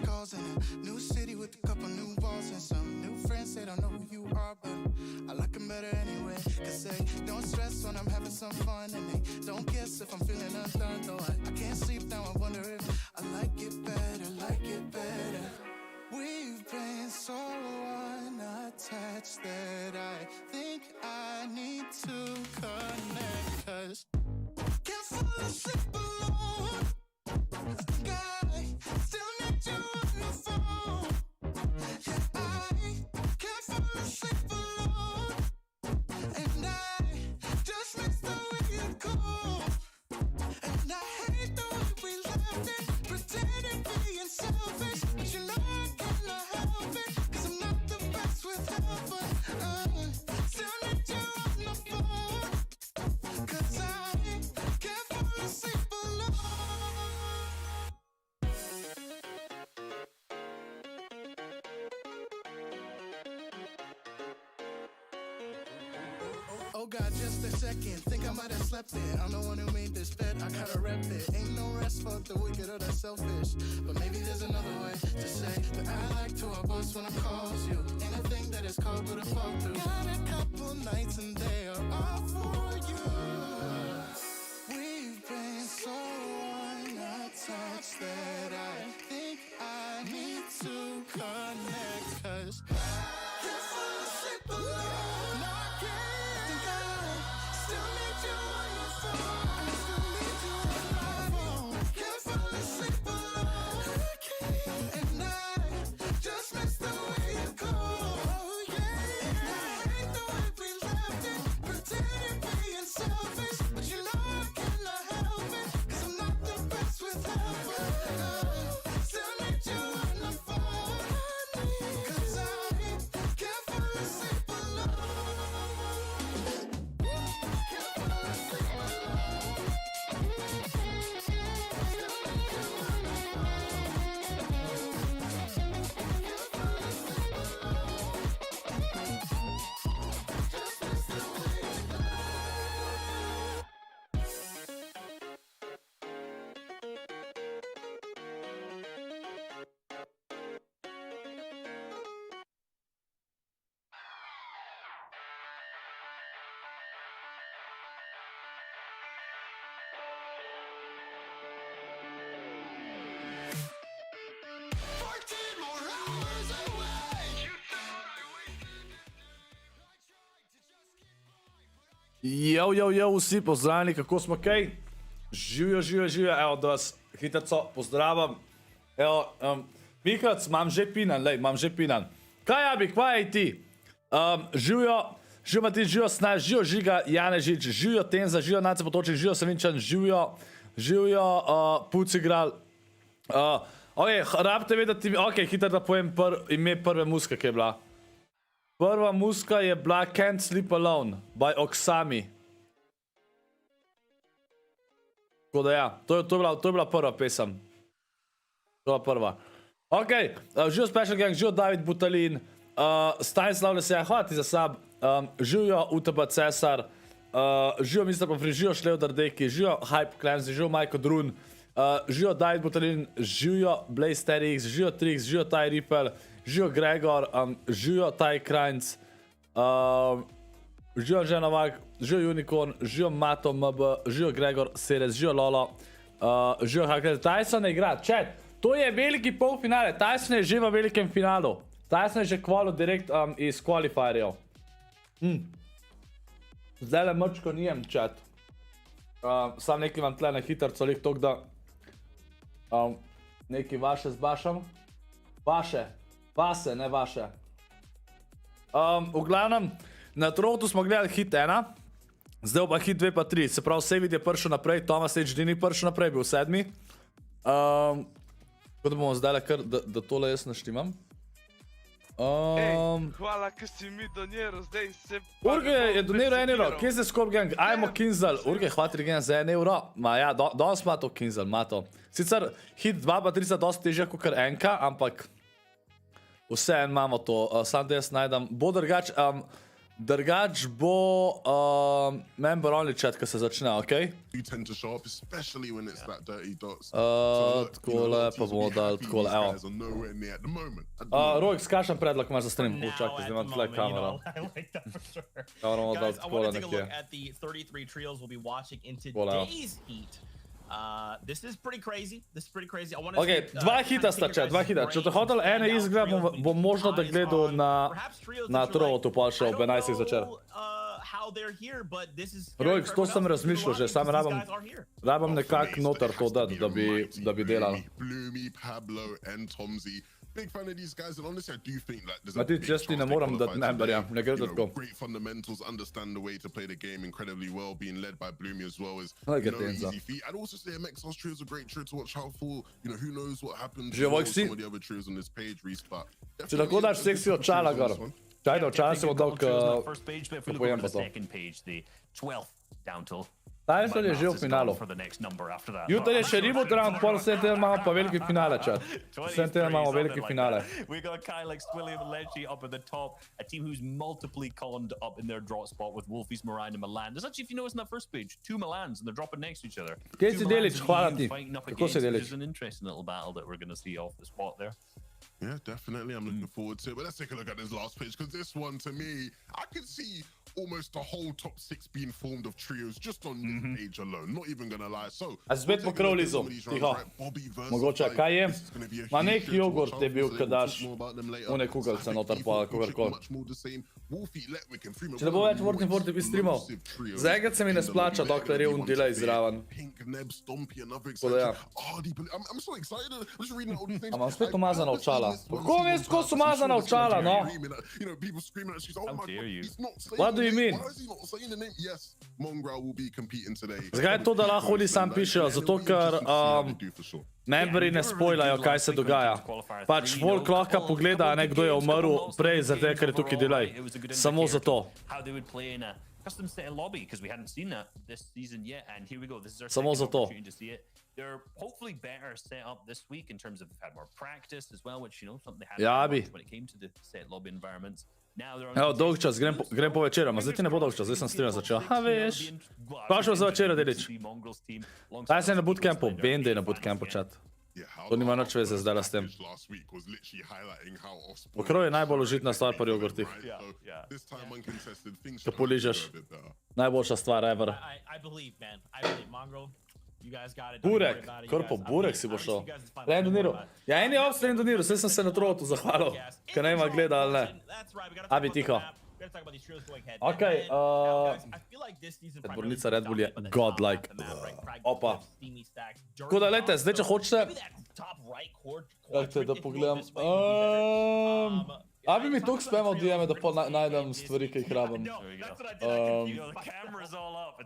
calls in a new city with a couple new walls and some new friends. They don't know who you are, but I like them better anyway. Cause they don't stress when I'm having some fun, and they don't guess if I'm feeling undone. Though I can't sleep now, I wonder if I like it better, like it better. We've been so unattached that I think I need to connect. Cause can't fall asleep alone. I think I still need you on the phone. Yeah, I can't fall asleep alone. And I just miss the way you go. And I hate the way we left it, pretending being selfish. But you know I cannot help it, cause I'm not the best with help. But still need you on the phone. Cause I can't fall asleep alone. Oh God, just a second, think I might have slept it. I'm the one who made this bed, I gotta rep it. Ain't no rest for the wicked or the selfish. But maybe there's another way to say that I like to abuse when I calls you. Ain't a thing that is called but a fall through. Got a couple nights and they are all for you. We've been so unattached that I think I need to connect. Cause can't fall asleep alone. No, I can't. Think I still need you on the phone. I still need you on my phone. Can't fall asleep alone. I can't. And I just miss the way you go. Oh yeah. And I hate the way we left it, pretending being selfish. But you know I cannot help it, cause I'm not the best with help. Still need you on the phone. Cause I can't fall asleep alone. Can't fall asleep alone. Vsi pozdravljeni, kako smo kaj? Živijo, evo, da vas hitrico pozdravim. Evo, Mikac, imam že pinan, Kaj jabi, kva je ti? Živijo Mati, živijo Snaj, živijo Žiga, Janežič, živijo Tenza, živijo Nace Potoček, živijo Savinčan, živijo Pucigral. Ok, rabite vedeti, ok, hitro da povem ime prve muske, ki je bila. Prva muska je bila Can't Sleep Alone by Oksami. Tako da ja, to je bila prva pesem. To je prva. Ok, živijo Special Gang, živijo David Butalin, Stanislav Lesja, hvala ti za sab, živijo UTB Cesar, živijo Mr. Pofri, živijo Šlevdar Deki, živijo Hype Clans, živijo Majko Drun, živijo David Butalin, živijo Blaze TRX, živijo Trix, živijo Ty Ripple, živijo Gregor, živijo Ty Krajnc, živijo Ženovak, živijo Unicorn, živijo Mato MB, živijo Gregor Seres, živijo Lolo, živijo Hacker. Tyson ne igra, chat, to je veliki polfinale, Tyson je že v velikem finalu, Tyson je že kvalil direkt iz qualifierjev. Zdaj le mrčko nijem, chat. Sam nekaj vam tle na hitrco, lih tok da nekaj vaše zbašam. Vase, ne vaše. V glavnem, na Trotu smo gledali hit 1, zdaj pa hit 2 pa 3, se pravi Sevid je prišel naprej, Thomas HD ni prišel naprej, bil 7. Tako da bomo zdaj le kar, da tole jaz naštimam. Hvala, ker si mi doniral, zdaj se... Urge je doniral 1 euro, kje se ScorpLZ, ajmo K1nzell, Urge, hvala ti gen za 1 euro. Ma ja, danes ima to K1nzell, ima to. Sicer hit 2 pa 3 sta dosti težja kot kar enka, ampak vse en imamo to, sam da jaz najdem. Bo drugač, Drugač bo member only chat, ko se začne, okej? You tend to show up, especially when it's that dirty dots. look, Takole, pa bomo dali happy takole, these evo. guys are nowhere near at the moment. Rojk, kakšen predlog imaš za stream? Now, Čakaj, at zdaj imam the tle moment, you kamera. know, I like that for sure. Kamera bomo dali Guys, I takole want to take a nekje. look at the 33 trios we'll be watching in Voilà. today's heat. This is pretty crazy. I want to Ok, dva hita sta, če, dva hita. Če te hotel ene izgled, bom možno da gledal na trovotu pa še ob 11 zvečer. Rojk, to sem razmišljal že, sam rabam nekak noter to dati, da bi delal. Bloomy, Pablo, and Tomzy. Big fan of these guys, and honestly, I do think that there's Ma ti jaz ti ne moram dati memberja, ne gre tako. great fundamentals, understand the way to play the game incredibly well, being led by Bloomy as well is I get no the answer. easy feat. I'd also say MXL's trio is a great trio to watch how full, who knows what happens Že with Vojk si? some of the other trios on this page, Reese, but Če lahko daš seksi očala gor. Čaj, da očala se bo dal First page, but if we look pojem at the pa to. second page, the 12th down till Tyson je že v finalu. for the next number after that. Jutri je še reboot round, pol vse teden imamo pa veliki finale, čat. Vse teden imamo veliki finale. We got Kylix, William, and Lechi up at the top. A team who's multiply conned up in their draw spot with Wolfies, Moran, and Milan. There's actually, if you notice in that first page, 2 Milans and they're dropping next to each other. Kje Two si Milans Delić? and Hvala Ian ti. fighting up Kako si against, which Delić? is an interesting little battle that we're going to see off the spot there. yeah, definitely. I'm looking forward to it. But let's take a look at this last page because this one, to me, I could see almost the whole top 6 being formed of trios just on this page alone. Not even gonna lie. So, A spet we'll take a pokrav look at lizo. some of these rounds, Tiho. right? Bobby versus Mogoče, Five. kaj je? This is gonna be a Ma huge nek show to watch jogurt out je bil, for, ko so we'll daš talk more about them later. one kugelce Safik, noter Ethan, pa Kuchik, kakorkoli. much more the same. Wolfie, Letwick, and Freeman. Če ne bo več World in Forty streamov, zaenkrat se mi ne splača, dokler je un delay zraven. Pink, Neb, Stompy, another Tako da ja. exception. Hardy, I'm so excited. I'm just reading all these names. A imam spet umazana I've očala. seen this one, Kako seen veš, this kako one, so I'm umazana sure this očala, one's no? screaming at- people screaming at she's, oh How my dare God, you. he's not saying What do the you name. mean? Why is he not saying the name? Yes, Mongraal will be competing today. Zakaj to, da lahko oni sam pišejo? Zato, ker memberi ne spoilajo, kaj se dogaja. Pač folk lahko pogleda, a ne kdo je umrl prej, zaradi tega, ker je tukaj delay. Samo zato. How they would play in a custom set lobby because we hadn't seen that this season yet, and here we go. This is our Samo second zato. opportunity to see it. They're hopefully better set up this week in terms of they've had more practice as well, which something they hadn't Ja, done bi. much when it came to the set lobby environments. Now they're on Evo, dolg čas, grem po večeru, ma zdaj ti ne bo dolg čas, zdaj sem stream začel. Ha, veš. Vprašal za večer, Delić. Taj se na bootcampu, vem, da je na bootcampu chat. To nima nič veze zdaj s tem. Pokrov je najbolj užitna stvar pri jogurtih. Ko poližeš. Najboljša stvar ever. I believe, man. I believe, Mongraal. You guys got it. Burek, korpo, burek si bo šel. Randoniru. Ja, en je obst randoniru, saj sem se na trotu zahvalil, ker ne ima gleda ali ne. Abi, tiho. Okej, Predbornica Red Bull je godlike. Opa. Tako da, lejte, zdaj če hočete, da pogledam. Abi mi toliko spamal DM-e, da pol najdem stvari, ki jih rabim.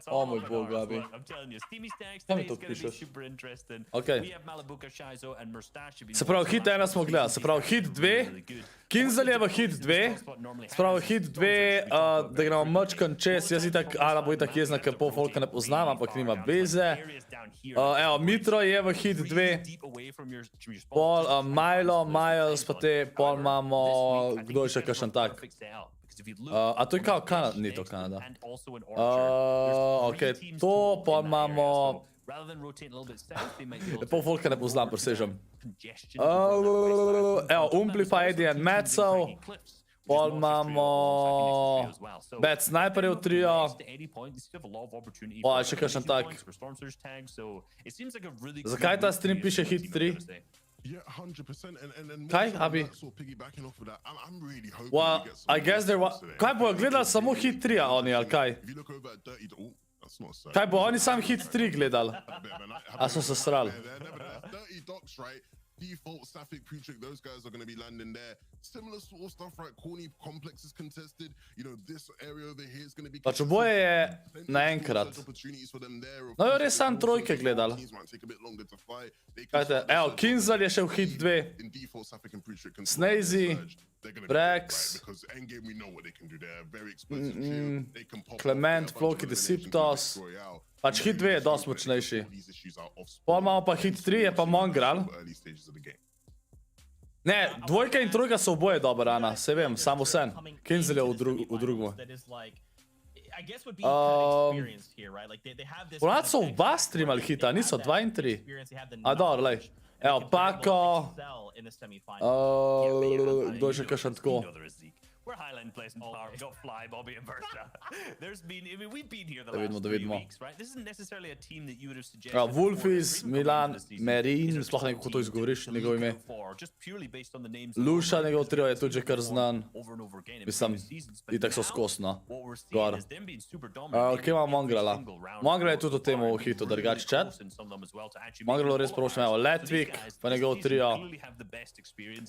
O moj bog, Abi. Kaj mi to pišeš? Okej. Se pravi, hit 1 smo gledali, se pravi, hit 2. K1nzell je v hit 2. Se pravi, hit 2, da gremo mačkan čez, jaz itak, Ana bo itak jezna, ker pol folka ne poznam, ampak nima veze. Evo, Mitro je v hit 2. Pol Milo, Miles, pa te, pol imamo, kdo je še kakšen tak. A to je kao Kanada? Ni to Kanada. Okej, to, pol imamo... Pol folka ne poznam, presežem. Evo, Umplify, Edian, Matsov. Pol imamo... Bad Sniper je v trio. Pol še kakšen tak. Zakaj ta stream piše hit 3? Kaj, Abi? Well, I guess there was... Kaj bo gledali samo hit 3-a oni, ali kaj? Kaj bo oni sam hit 3 gledali? A so se srali? Default, Safik, Putrick, those guys are going to be landing there. Similar sort of stuff, right? Corny complex is contested. This area over here is going to be... Pač oboje je naenkrat. No, jo res sam trojke gledali. Kajte, evo, K1nzell je še v hit 2. Snazy, Brax, Clement, Floki, Deceptos. Pač hit 2 je dosti močnejši. Pol imamo pa hit 3, je pa Mongraal. Ne, dvojka in trojka so oboje dobra, Ana, se vem, samo sen. K1nzell je v drugem. Ponad so oba streamali hita, niso 2 in 3. A dobro, lej. Evo, Pako. Kdo je še kakšen tako? We're Highland Place in power. We got Fly, Bobby, and Versa. There's been, I mean, we've been here the last 3 weeks, right? This isn't necessarily a team that you would have suggested. Wolfis, Milan, Merin, sploh ne kako to izgovoriš, njegov ime. Luša, njegov trio je tudi že kar znan. Mislim, itak so skosno. Gor. Kje ima Mongraala? Mongraal je tudi v tem hitu, drugač chat. Mongraalu res prošljam, evo, Letvik, pa njegov trio.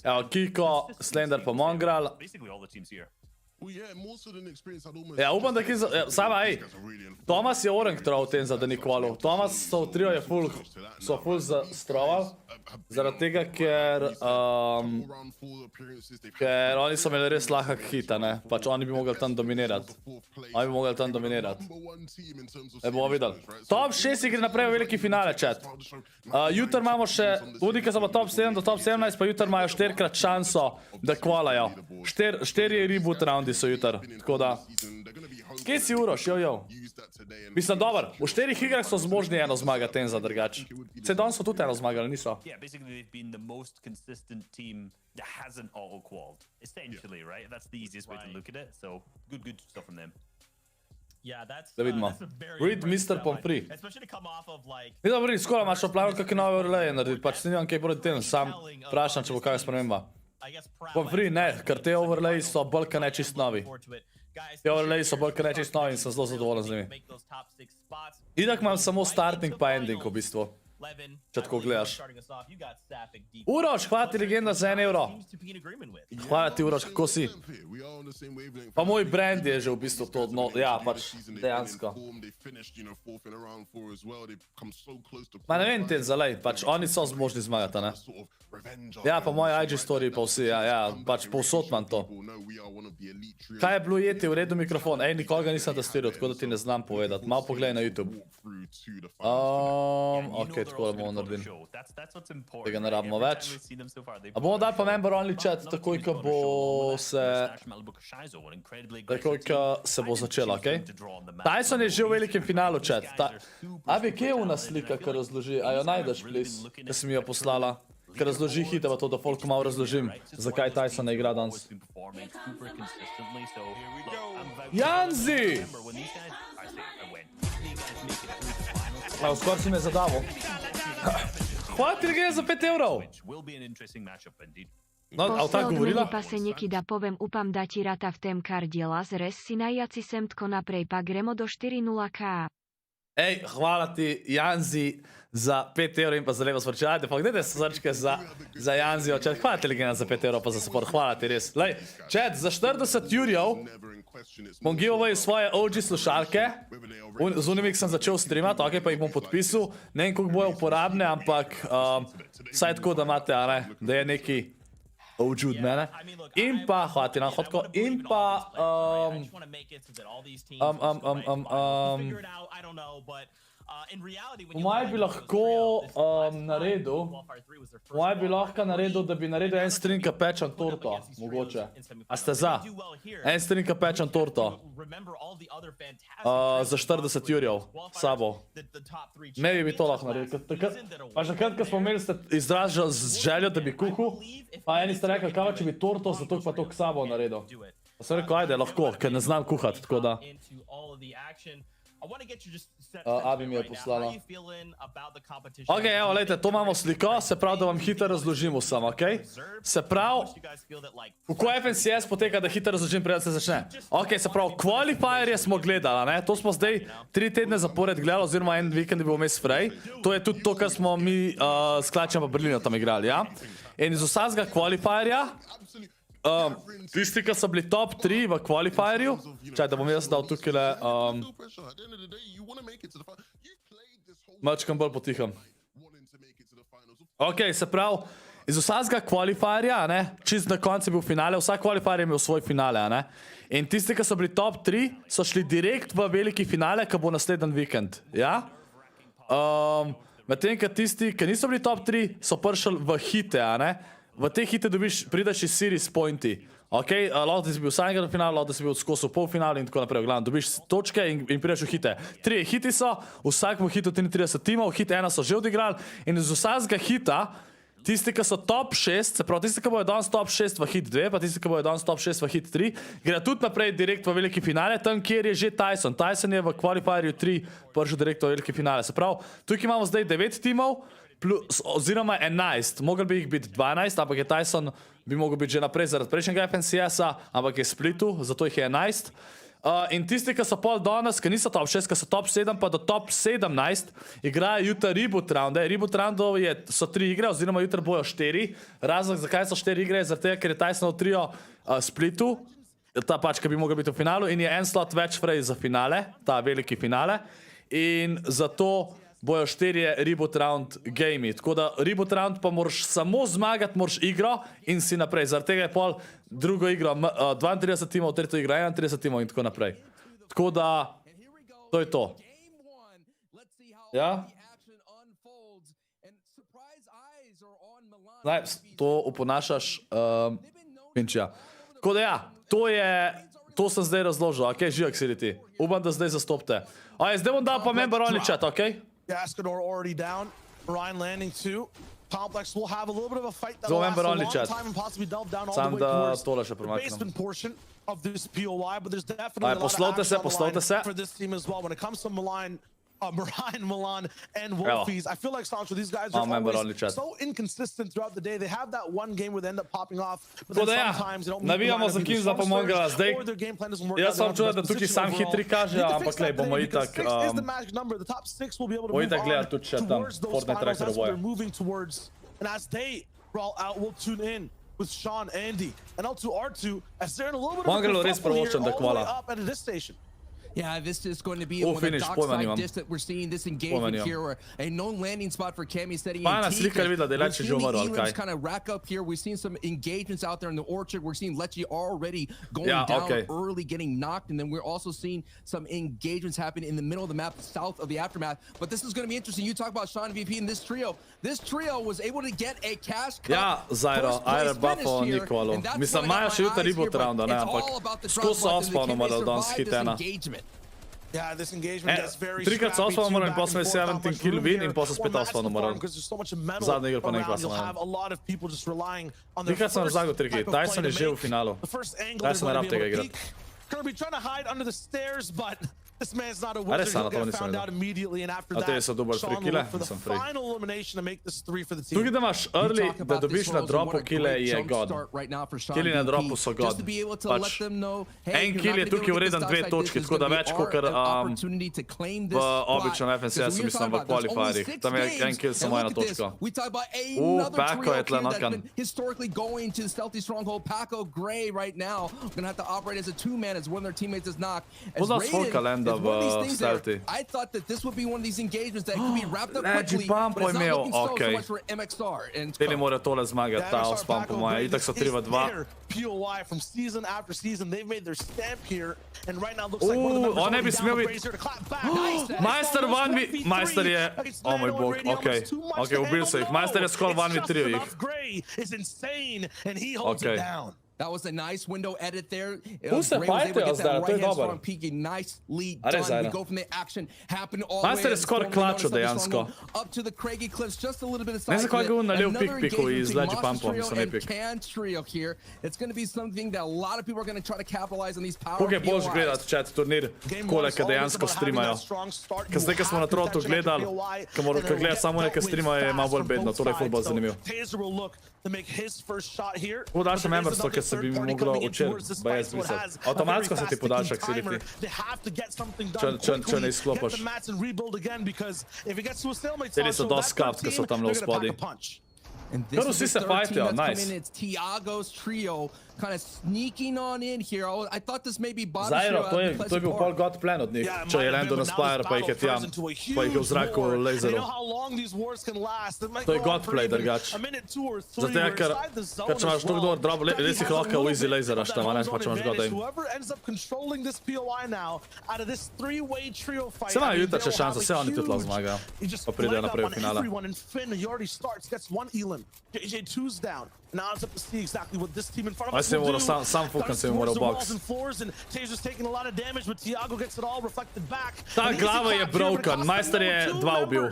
Evo, Kiko, Slender pa Mongraal. Well, yeah, more so than experience, I'd almost... Ja, upam, da ki... Sama, ej, Tomas je orang tral v tem, da ni kvalil. Tomas so v trio je full zastroval, zaradi tega, ker oni so imeli res lahak hita, ne? Pač oni bi mogli tam dominirati. Ne bomo videli. Top 6 igri naprej v veliki finale, chat. Jutr imamo še, tudi ko so pa top 7 do top 17, pa jutr imajo 4-krat šanso, da kvalajo. 4 reboot roundi so jutr, tako da... Kje si Uroš, jo. Mislim, dober, v 4 igrah so zmožni eno zmagati ten za drugač. Se danes so tudi eno zmagali, niso. Yeah, basically they've been the most consistent team that hasn't auto-qualled. Essentially, right? That's the easiest way to look at it. So, good stuff from them. Yeah, that's Da vidimo. Read Mr. Pomfrey. especially to come off of like Ni dobro, skoro imaš v planu kakšne nove overlaye narediti, pač se nimam kaj proti tem, sam vprašam, če bo kakšna sprememba. I guess Pomfrey ne, ker te overlayi so bolj ka ne čist novi. Te overlayi so bolj ka ne čist novi in sem zelo zadovoljen z njimi. Idak imam samo starting pa ending v bistvu. Če tako gledaš. Uroš, hvala ti legenda za 1 euro. Hvala ti Uroš, kako si? Pa moj brand je že v bistvu to, no, ja, pač dejansko. Ma ne vem ten zalej, pač oni so zmožni zmagati, ne? Ja, pa moj IG story pa vsi, ja, pač povsod imam to. Kaj je bilo jeti, v redu mikrofon? Ej, nikoga nisem testiral, tako da ti ne znam povedati. Malo pogledaj na YouTube. Ok, tako da bomo naredili. Tega ne rabimo več. A bomo dali pa member only chat takoj, ko bo se... Takoj, ko se bo začelo, ok? Tyson je že v velikem finalu, chat. A bi kje je una slika, ko razloži? A jo najdeš, please? Ka si mi jo poslala? Ker razloži hita, pa to, da folku malo razložim, zakaj Tyson ne igra danes. Janzi! Skoro si me zadavo. Hvala ti gre za 5 evrov. No, a tak govorila? Pa se niekida povem upam da ti rata v tém kardiela zres si najjaci semtko naprej pa gremo do 4-0k. Ej, hvala ti Janzi za 5 evrov in pa za levo sporočilo. Pa gledajte srčke za Janzijo, čet. Hvala ti legenda za 5 evrov pa za support. Hvala ti res. Lej, čet, za 40 jurjev bom giveaway svoje OG slušalke. Z unimik sem začel streamati, ok, pa jih bom podpisal. Ne vem, koliko bojo uporabne, ampak saj tako, da imate, a ne, da je neki OG od mene. In pa, hvala ti na hodko, in pa... Po mojem bi lahko naredil, da bi naredil en stream, ka pečem torto, mogoče. A ste za? En stream, ka pečem torto. Za 40 jurjev, sabo. Maybe bi to lahko naredil. Pa že takrat, ko smo imeli, ste izražali željo, da bi kuhal, pa eni ste rekli, kaj če bi torto, zato pa to k sabo naredil. Pa sem rekel, ajde, lahko, ker ne znam kuhati, tako da. Abi mi je poslala. Ok, evo, lejte, to imamo sliko, se pravi, da vam hitro razložim vsem, ok? Se pravi, kako FNCS poteka, da hitro razložim, preden se začne. Ok, se pravi, qualifierje smo gledali, ne? To smo zdaj 3 tedne zapored gledali, oziroma en vikend je bil vmes frej. To je tudi to, kar smo mi s Klačem pa Berlino tam igrali, ja? In iz vsakega qualifierja, tisti, ki so bili top 3 v qualifierju, čaj, da bom jaz dal tukaj mačkam bolj potiham. Ok, se pravi, iz vsakega qualifierja, ne, čist na koncu je bil finale, vsak qualifier je imel svoj finale, ne. In tisti, ki so bili top 3, so šli direkt v veliki finale, ki bo naslednji vikend, ja? Medtem, ki tisti, ki niso bili top 3, so prišli v hite, a ne? v te hite prideš iz series pointi. Okay? Lahko da si bil v samem finalu, lahko da si bil skozi polfinale in tako naprej. Glavno, dobiš točke in prideš v hite. 3 hiti so, v vsakem hitu 33 timov, hit 1 so že odigrali in iz vsakega hita, tisti, ki so top 6, se pravi, tisti, ki bojo danes top 6 v hit 2, pa tisti, ki bojo danes top 6 v hit 3, gre tudi naprej direkt v veliki finale, tam, kjer je že Tyson. Tyson je v qualifierju 3 prišel direkt v veliki finale. Se pravi, tukaj imamo zdaj 9 timov, oziroma 11. Mogel bi jih biti 12, ampak je Tyson bi mogel biti že naprej zaradi prejšnjega FNCS-a, ampak je splitu, zato jih je 11. In tisti, ki so pol danes, ki niso top 6, ki so top 7, pa do top 17, igrajo jutri reboot rounde. Reboot roundov so 3 igre, oziroma jutri bojo 4. Razlog, zakaj so 4 igre, je zaradi tega, ker je Tyson v trio splitu, ta pač, ki bi mogel biti v finalu, in je en slot več frej za finale, ta veliki finale. In zato bojo 4 reboot round gamei. Tako da reboot round pa moraš samo zmagati, moraš igro in si naprej. Zaradi tega je pol drugo igro 32 timov, tretjo igro 31 timov in tako naprej. Tako da to je to. Ja? Zdaj, to oponašaš Pinčija. Tako da ja, to sem zdaj razložil. Ok, živak si ti. Upam, da zdaj zastopite. Zdaj bom dal pa member only chat, ok? Gascador already down. Ryan landing too. Complex will have a little bit of a fight that Go will last member a only long chat. time and possibly delve down all Sam the way da towards tole še the premaknem. basement portion of this POI, but there's definitely a lot of poslovite se, action on the poslovite se. line for this team as well. When it comes to Milan, Milan and Wolfies, I feel like Sancho, these guys are always so inconsistent throughout the day. They have that one game where they end up popping off, but then sometimes they don't meet the line of either strong serves or their game plan doesn't work out. Jaz sem čutil, da tukaj sam hitri kaže, ampak lej, bomo itak gledati tudi še tam Fortnite Tracker boje. And as they roll out, we'll tune in with Sean, Andy, and L2R2 as they're in a little bit of a Mongraal res kerfuffle here prvočen, da all the way kvala. up at this station. Yeah, this is going to be one of the finish, dockside discs that we're seeing this engagement here, where a known landing spot for Cammy setting in Pana slika je videla, da je We're Leči že seeing the umrl, ali elims kaj? kind of rack up here. We've seen some engagements out there in the orchard. We're seeing Lechi already going Yeah, down okay. early, getting knocked, and then we're also seeing some engagements happen in the middle of the map, south of the aftermath. But this is going to be interesting. You talk about Sean VP and this trio. This trio was able to get a cash cut. Ja, Zairo, first place ajde buffo finish here, Nikolo. and that's Mislim, what I imajo got še my jutri eyes reboot here, but rounda, ne, it's ampak all about the skozi so drop ospano and can they morali danes survive this hitena. engagement? Yeah, this engagement gets very Trikrat so scrappy, ospano too, morali in back pa smo and je forth, 17 how much kill room win here in pa so spet or match ospano the morali. farm, 'cause there's so much metal Zadnji igro pa nekaj around. You'll smo have a lot of people just relying on their Trikrat sem first razlagal triki. type of play Tyson to je že v make. finalu. The first angle Tyson they're ne gonna rab be able tega to igrati. peek. Gonna be trying to hide under the stairs, but this man's not a Res, wizard. He'll to get nisem found videl. out immediately, and after A te that, so dober Sean free will kille, look for the nisem free. final elimination to make this 3 for the team. Tukaj, da imaš early, You talk da about dobiš this na role, so dropu what a kille great je jump god. start right now for Sean Killi na VP, dropu so god. just to be able to Pač, let them know, hey, en you're kill not je gonna be tukaj able to get vreden this 2 outside točki, distance. tako da It's gonna več be kakor, our opportunity to claim this v spot. običnem FNCS-u, Because we were mislim, v talking about there's only qualifierjih. 6 Tam je en games, kill and samo ena look at this. točka. We talk about another Paco trio je tle here that's nakan. been historically going to the stealthy stronghold. Paco Gray right now gonna have to operate as a 2-man as one of their teammates is knocked. As Možda Raiden Svolka lenda is one of these v things there. stealthy. I thought that this would be one of these engagements that could be wrapped up Leči quickly, pump but it's not imel, looking so okej. much for MXR. And Teli mora tole zmagati, ta MSR ospam po Paco moje. Gray, Itak so this 3 v is 2. their POI from season after season. They've made their stamp here, and right now looks like one of the members on ne bi already smel down the biti. brazier to clap back. Nice. Majster 1v... Majster je... Against O moj Nano bog, already, okej. almost too much Okej, to ubil se handle. jih. Majster je skoraj It's 1v3 just jih. enough. Gray is insane, and he holds Okay. it down. that was a nice window edit there. Who se Gray was able to fajtajo get zdaj, that to je right-hand dobro. strong peek, nicely A res, done. We Zaira. go from the action happen all the way Majster je as skoraj formerly known as klačil Stealthy dejansko. Stronghold, up to the Craigie Cliffs, just a little bit of Ne side znam, kako je clip. on nalil Another pick picku engagement iz between Leđi Monster Pumpom, Trio mislim, ne and pick. Can Trio here. It's going to be something that a lot of people are going to try to capitalize on these power Koliko je boljš POIs. gledati chat turnir, kole, kad dejansko streamajo. Ker zdaj, ko smo na trotu gledali, ko gledaš samo neke streamajo, je malo bolj bedno. Tole je ful bolj zanimivo. Podaljšam memberstvo, ker se bi mi moglo včeraj BS brisati. Avtomatsko se ti podaljša, ker si ti. Če ne izklopiš. Teli so dosti scapt, ko so tam na spodaj. And this Kar is vsi the se third team fajtajo, that's come nice. in. It's Tiago's trio kind of sneaking on in here. I thought this may be bottom Zairo, trio to out je in bil Pleasant pol Park. god plan od njih. Če je landil na Spire, pa jih je tjam, pa jih je v zraku laserov. To je god play, drugač. Zato je, ker če imaš to kdo drop, res jih lahko v easy laser šta, ne, pa če imaš god aim. Se imajo jutra še šanso, se oni tudi lahko zmagajo. Pa pridejo naprej v finale. chilling. JJ2's down. Now it's up to see exactly what this team in front of I us see will what do. sam fukan se mora u box. And floors, and Taser's taking a lot of damage, but Tiago gets it all reflected back. Ta glava je broken, majster je 2 ubil.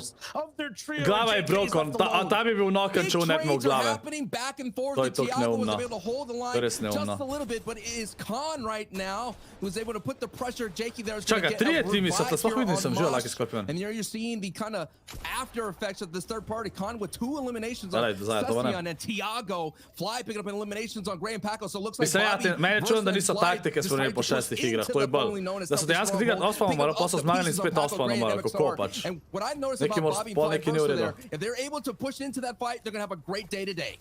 Glava je broken, a ta bi bil nokan, če ne bi imel glave. Happening back and forth. To je tako Tiago was neumno. able to hold the To je line res just neumno. a little bit, but it is K1n right now who was able to put the pressure. Jakey there is going Čakaj, to get a 3 timi sa, to revive sploh here vidim on sem že, Mosh. like Scorpion. And here you're seeing the kind of after effects of this third party. K1n with 2 eliminations on Daj, to ne. Session and Tiago. Fly picking up eliminations on Graham Paco. So it looks like Mislim, Bobby mene čudno da niso versus Fly taktike spromenili po decided to 6 push igrah, into to je the bolj. formerly known as Da so dejansko Selfish dvigati Stronghold, ospavom, picking ali up pa so the zmagali pieces of spet Paco, ospavom, Graham, ali and kako MXR. pač. And what I noticed Neki about moraš Bobby and po Fly neki ni v Versa redu. there, if they're able to push into that fight, they're going to have a great day today.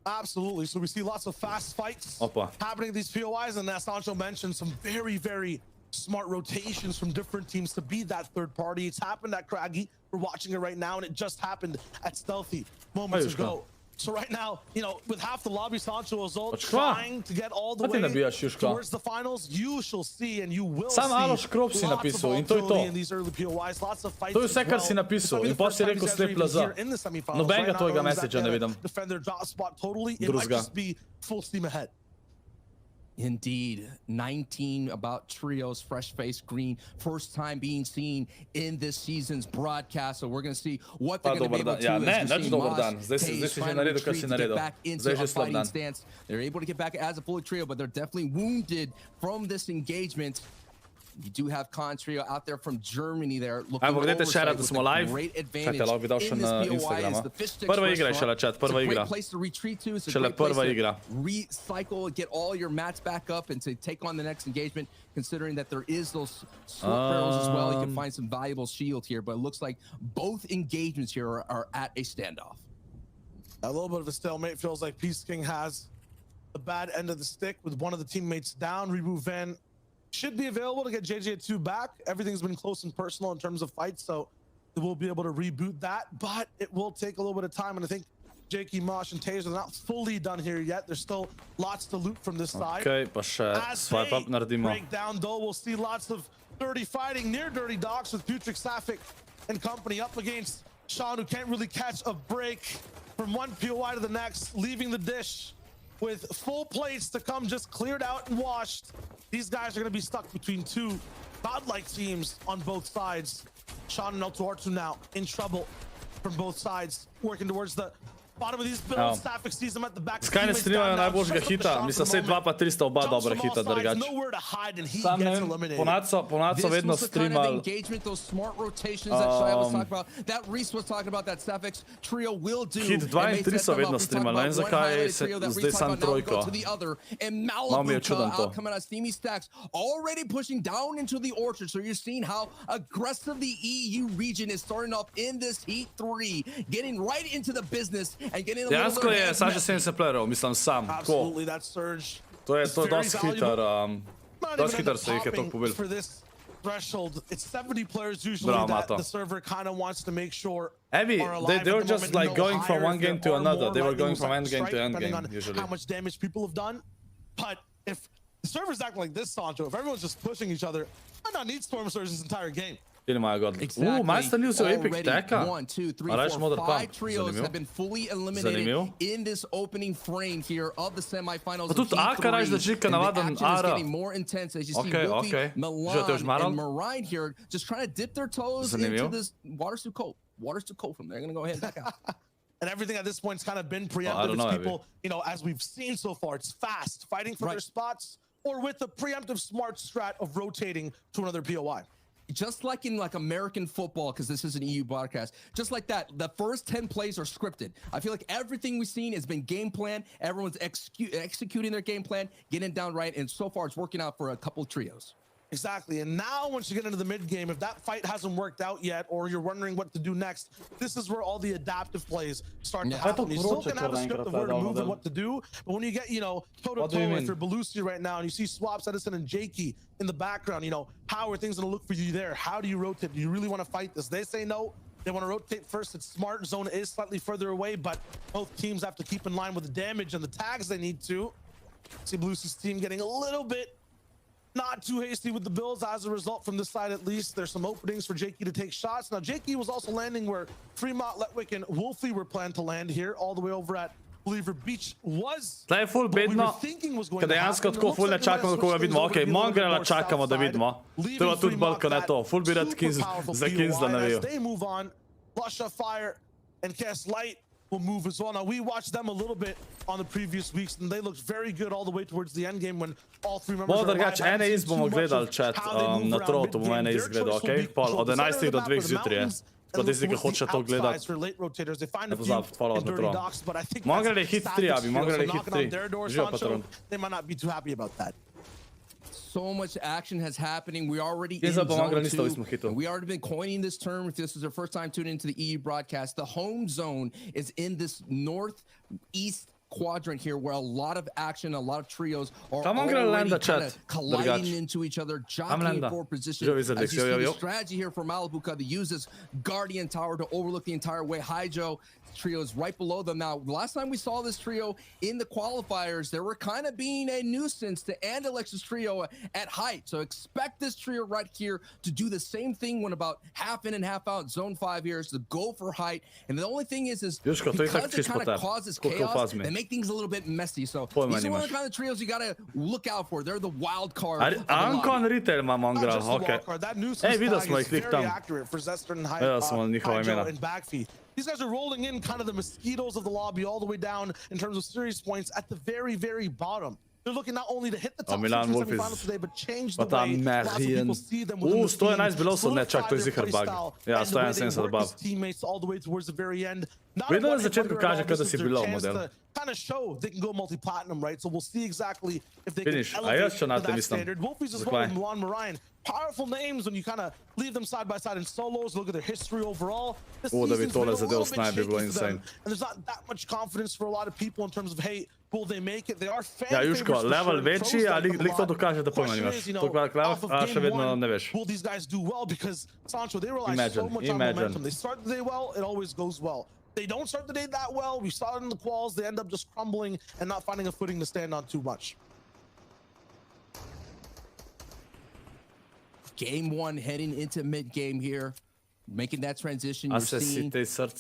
Absolutely. So we see lots of fast fights Opa. happening in these POIs, and as Sancho mentioned, some very, very smart rotations from different teams to be that third party. It's happened at Craggy. We're watching it right now, and it just happened at Stealthy moments ago. So right now, you know, with half the lobby, Sancho is all trying to get all the way towards the finals. You shall see, and you will see lots of volatility in these early POIs. Lots of fights. To je vse, kar si napisal. In potem si rekel ScorpLZ. Nobenega tvojega messagea ne vidim. Defend their drop spot totally. It might just be full steam ahead. Indeed, 19 about trios, fresh face green, first time being seen in this season's broadcast. So we're going to see what they're going to be able to do. Ja, ne, nič dober dan. Zdaj si že naredil, kar si naredil. Zdaj je že slab dan. They're able to get back as a fully trio, but they're definitely wounded from this engagement. You do have K1n trio out there from Germany there. Evo, gledajte še rad, da smo live. Čakajte, lahko bi dal še na Instagram. Prva igra je šele chat, prva igra. Šele prva igra. Recycle, get all your mats back up and to take on the next engagement, considering that there is those sword barrels as well. You can find some valuable shield here, but it looks like both engagements here are at a standoff. A little bit of a stalemate. Feels like Peace King has the bad end of the stick with one of the teammates down. Reboot Van should be available to get JJ2 back. Everything's been close and personal in terms of fights, so we'll be able to reboot that, but it will take a little bit of time, and I think Jakey, Mosh, and Taser are not fully done here yet. There's still lots to loot from this side. Okay, pa še swipe up naredimo. Break down, though, we'll see lots of dirty fighting, near dirty dogs with Putric, Sapphic, and company up against Sean, who can't really catch a break from one POI to the next, leaving the dish with full plates to come just cleared out and washed. These guys are going to be stuck between 2 godlike teams on both sides. Sean and L2R2 now in trouble from both sides, working towards the bottom of these builds. Sapphic sees them at the back. Skaj ne streamajo najboljšega hita, mislim, sej 2 pa 300 oba dobra hita, drugač. Sam ne vem, Ponaco vedno streamal. Hit 2 in 3 so vedno streamal, ne vem zakaj se zdaj sam trojko. Malo mi je čudno to. Already pushing down into the orchard, so you're seeing how aggressive the EU region is starting off in this Heat 3, getting right into the business. Dejansko je Saša 70 playerov, mislim sam. To je dosti hitar. Dosti hitar se jih je to pobil. Threshold, it's 70 players usually that the server kind of wants to make sure Heavy, they were just like going from one game to another. They were going from end game to end game, usually. How much damage people have done. But if the servers act like this, Sancho, if everyone's just pushing each other, I don't need Storm Surge this entire game. Majster ni vzel epic teka. 1, 2, 3, 4, 5 trios have been fully eliminated in this opening frame here of the semifinals. Tudi Aka raž da čika navaden Ara. Getting more intense as you see Wolfie, Milan, and Marine here just trying to dip their toes into this. Water's too cold. Water's too cold from there. They're going to go ahead and back out. And everything at this point's kind of been preemptive. It's people, you know, as we've seen so far, it's fast, fighting for their spots, or with the preemptive smart strat of rotating to another POI. Just like in like American football, because this is an EU broadcast, just like that, the first 10 plays are scripted. I feel like everything we've seen has been game plan. Everyone's executing their game plan, getting it down right, and so far it's working out for a couple of trios. Exactly, and now once you get into the mid game, if that fight hasn't worked out yet, or you're wondering what to do next, this is where all the adaptive plays start to happen. You still can have a script of where to move and what to do, but when you get, you know, toe-to-toe with your Belusi right now, and you see Swaps, Edison, and Jakey in the background, you know, how are things going to look for you there? How do you rotate? Do you really want to fight this? They say no. They want to rotate first. It's smart. Zone is slightly further away, but both teams have to keep in line with the damage and the tags they need to. See Belusi's team getting a little bit not too hasty with the builds as a result from this side at least. There's some openings for Jakey to take shots. Now, Jakey was also landing where Fremont, Letwick, and Wolfie were planned to land here, all the way over at Believer Beach was Tle je full bedno, kad dejansko tako ful ne čakamo, da koga vidimo. Ok, Mongraala čakamo da vidimo. To je tudi Balkan je to. Ful bi rad za Kinzla navijal. They move on. Flush of Fire and Cast Light will move as well. Now, we watched them a little bit on the previous weeks, and they looked very good all the way towards the end game when all three members Bolj drugače, ene iz bomo gledali chat na trotu, bomo ene iz gledali, ok? Pol od 11 do 2 zjutraj je. Ko tisti, ki hoče to gledati, ne pozabiti followati na tron. Mongraal je hit 3, abi, Mongraal je hit 3. Živo patron. They might not be too happy about that. So much action has happening. We already in zone 2. We already been coining this term. If this is your first time tuning into the EU broadcast, the home zone is in this northeast quadrant here where a lot of action, a lot of trios are already kind of colliding into each other, jockeying for position. As you see the strategy here for Malibuca to use this Guardian Tower to overlook the entire way. Hydro trio is right below them. Now, last time we saw this trio in the qualifiers, they were kind of being a nuisance to Andalex's trio at height. So expect this trio right here to do the same thing when about half in and half out. Zone 5 here is to go for height. And the only thing is because it kind of causes chaos, they make things a little bit messy. So these are one of the kind of trios you got to look out for. They're the wild card. Ankon Retail ima Mongraal, ok. Ej, vidio smo ih lik tam. Vidio smo njihova imena. These guys are rolling in kind of the mosquitoes of the lobby all the way down in terms of series points at the very, very bottom. They're looking not only to hit the top 6 semifinals today, but change the way lots of people see them within the scene. 111 bilo sam ne čak, to je zihar bug. Ja, 170 above. Teammates all the way towards the very end. Vidio na začetku kaže kada si below model. Kind of show they can go multi-platinum, right? So we'll see exactly if they Finish. can elevate to that standard. Wolfie's as well, Milan Marine. Powerful names when you kind of leave them side by side in solos. Look at their history overall. This season's been a little bit shaky for them, and there's not that much confidence for a lot of people in terms of, hey, will they make it? They are fan favorites for sure. Level veći, a lik to dokaže da pojma nimaš. To kvar klav, a še vedno ne veš. Will these guys do well? Because Sancho, they rely so much on momentum. They start the day well, it always goes well. They don't start the day that well. We saw it in the quals. They end up just crumbling and not finding a footing to stand on too much. Game 1 heading into mid-game here. Making that transition, you're seeing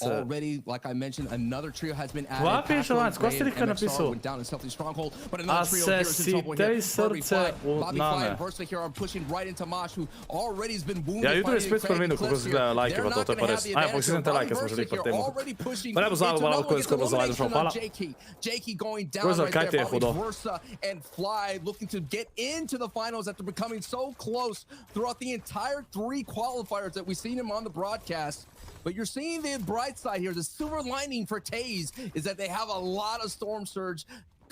already, like I mentioned, another trio has been added. What piše Lance? Ko ste rika napisao? Went down in Stealthy Stronghold, but another trio here is in trouble here. Bobby Fly and Versa here are pushing right into Mosh, who already has been wounded. Ja, jutro je spet spomenuo kako se gleda lajkeva, to je pa res. Aj, pokisnite lajke, smo želi par temu. Pa ne bo znalo malo ko je skoro zavajno šlo, hvala. Jakey going down right there, Bobby Versa and Fly looking to get into the finals after becoming so close throughout the entire 3 qualifiers that we've seen him on the broadcast. But you're seeing the bright side here. The silver lining for TaZe is that they have a lot of Storm Surge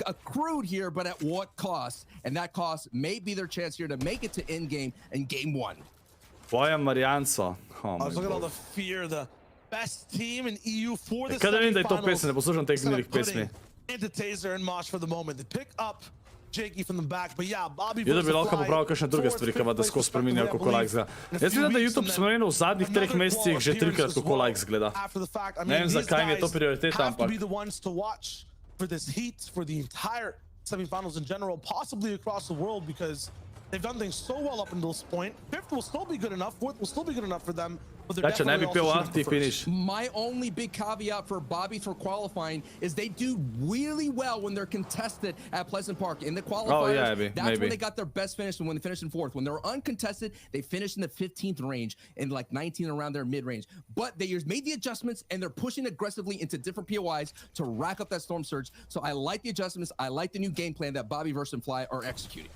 accrued here, but at what cost? And that cost may be their chance here to make it to endgame in game 1. Pojam Marijanco. Look at all the fear, the best team in EU for the Kada vidim da je to pesme, ne poslušam teh gnilih pesmi. Into Taser and Mosh for the moment. They pick up Jakey from the back, but yeah, Bobby da bi lahko popravil kakšne druge stvari, kava da skozi spreminjajo kako like zgleda. Jaz mislim, da YouTube spremenil v zadnjih 3 mesecih že 3-krat kako like zgleda. Ne vem, zakaj mi je to prioriteta, ampak... For this heat, for the entire semifinals in general, possibly across the world, because they've done things so well up until this point. 5th will still be good enough, 4th will still be good enough for them. Znači, ne bi pio after finish. My only big caveat for Bobby for qualifying is they do really well when they're contested at Pleasant Park. In the qualifiers, that's when they got their best finish and when they finished in 4th. When they were uncontested, they finished in the 15th range and like 19 around their mid-range. But they made the adjustments and they're pushing aggressively into different POIs to rack up that Storm Surge. So I like the adjustments. I like the new game plan that Bobby versus and Fly are executing.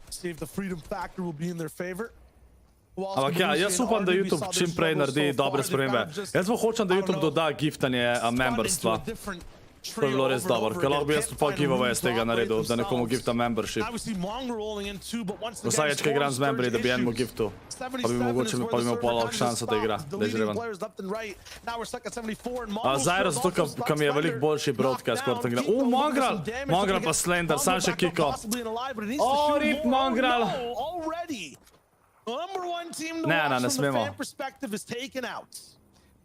See if the freedom factor will be in their favor. Ampak ja, jaz upam, da YouTube čim prej naredi dobre spremembe. Jaz hočem, da YouTube doda giftanje memberstva. To bi bilo res dobro, ker lahko bi jaz pa giveaway z tega naredil, da nekomu gifta membership. Vsaj kaj igram z membri, da bi enemu giftu. Pa bi mogoče imel pol šanso, da igra, da je žreven. Zaira zato, ker mi je veliko boljši broadcast, kot tam igra. Mongraal! Mongraal pa Slender, sam še kiko. Rip Mongraal! Number 1 team to watch from the fan perspective is taken out.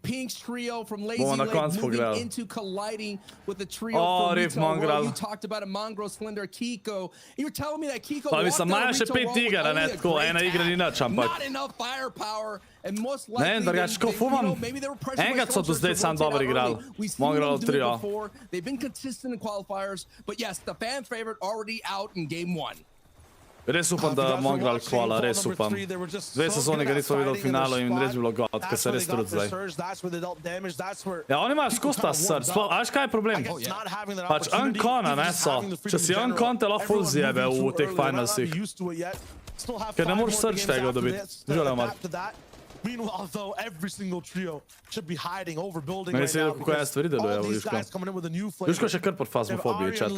Pink's trio from Lazy na Lake koncu moving pogledal. into colliding with the trio O, from rip Retail Royal. Mongraal. You talked about a Mongraal, Slender, Kiko. You were telling me that Kiko Pa walked mislim, out of imajo še Retail 5 Royal with igara, ne, only a tako, great ena igra ni tag. nič, ampak... Not enough firepower, and most Ne, likely drugače, ko fumam, enkrat so do zdaj sam dobro igrali. Mongraal trio. They've been consistent in qualifiers, but yes, the fan favorite already out in game 1. Res upam, da Mongraal kvala, res upam. 2 sezone ga nismo videli v finalu in res bi bilo god, ker se res trud zdaj. Ja, oni imajo skozi ta srč, a veš kaj je problem? Pač Uncona, ne, so. Če si Uncon, te lahko full zjebe v teh finalsih. Ker ne moreš srč tega dobiti. Želim, Mark. Meanwhile, though, every single trio should be hiding over building Meni right se now. kako je stvari deluje, Juško. Juško še kar pod fasmofobije, čat.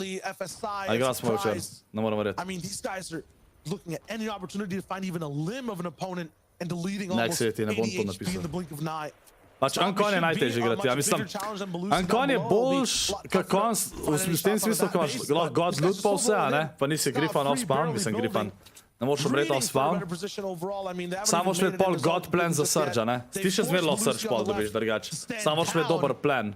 A igra smo včer, ne moram verjeti. I mean, these guys are looking at any opportunity to find even a limb of an opponent and deleting almost 80 HP in the blink of an eye. Pač Uncon je najtežji igrati, ja mislim, Uncon je boljš, K1nzell, v tem smislu, ko imaš lahko god loot pa vse, a ne? Pa nisi Griffin off spawn, mislim Griffin. Ne moreš obreti off spawn. Samo moraš imeti pol god plan za surge, ne? Ti še zmerno surge pol dobiš, drugače. Samo moraš imeti dober plan.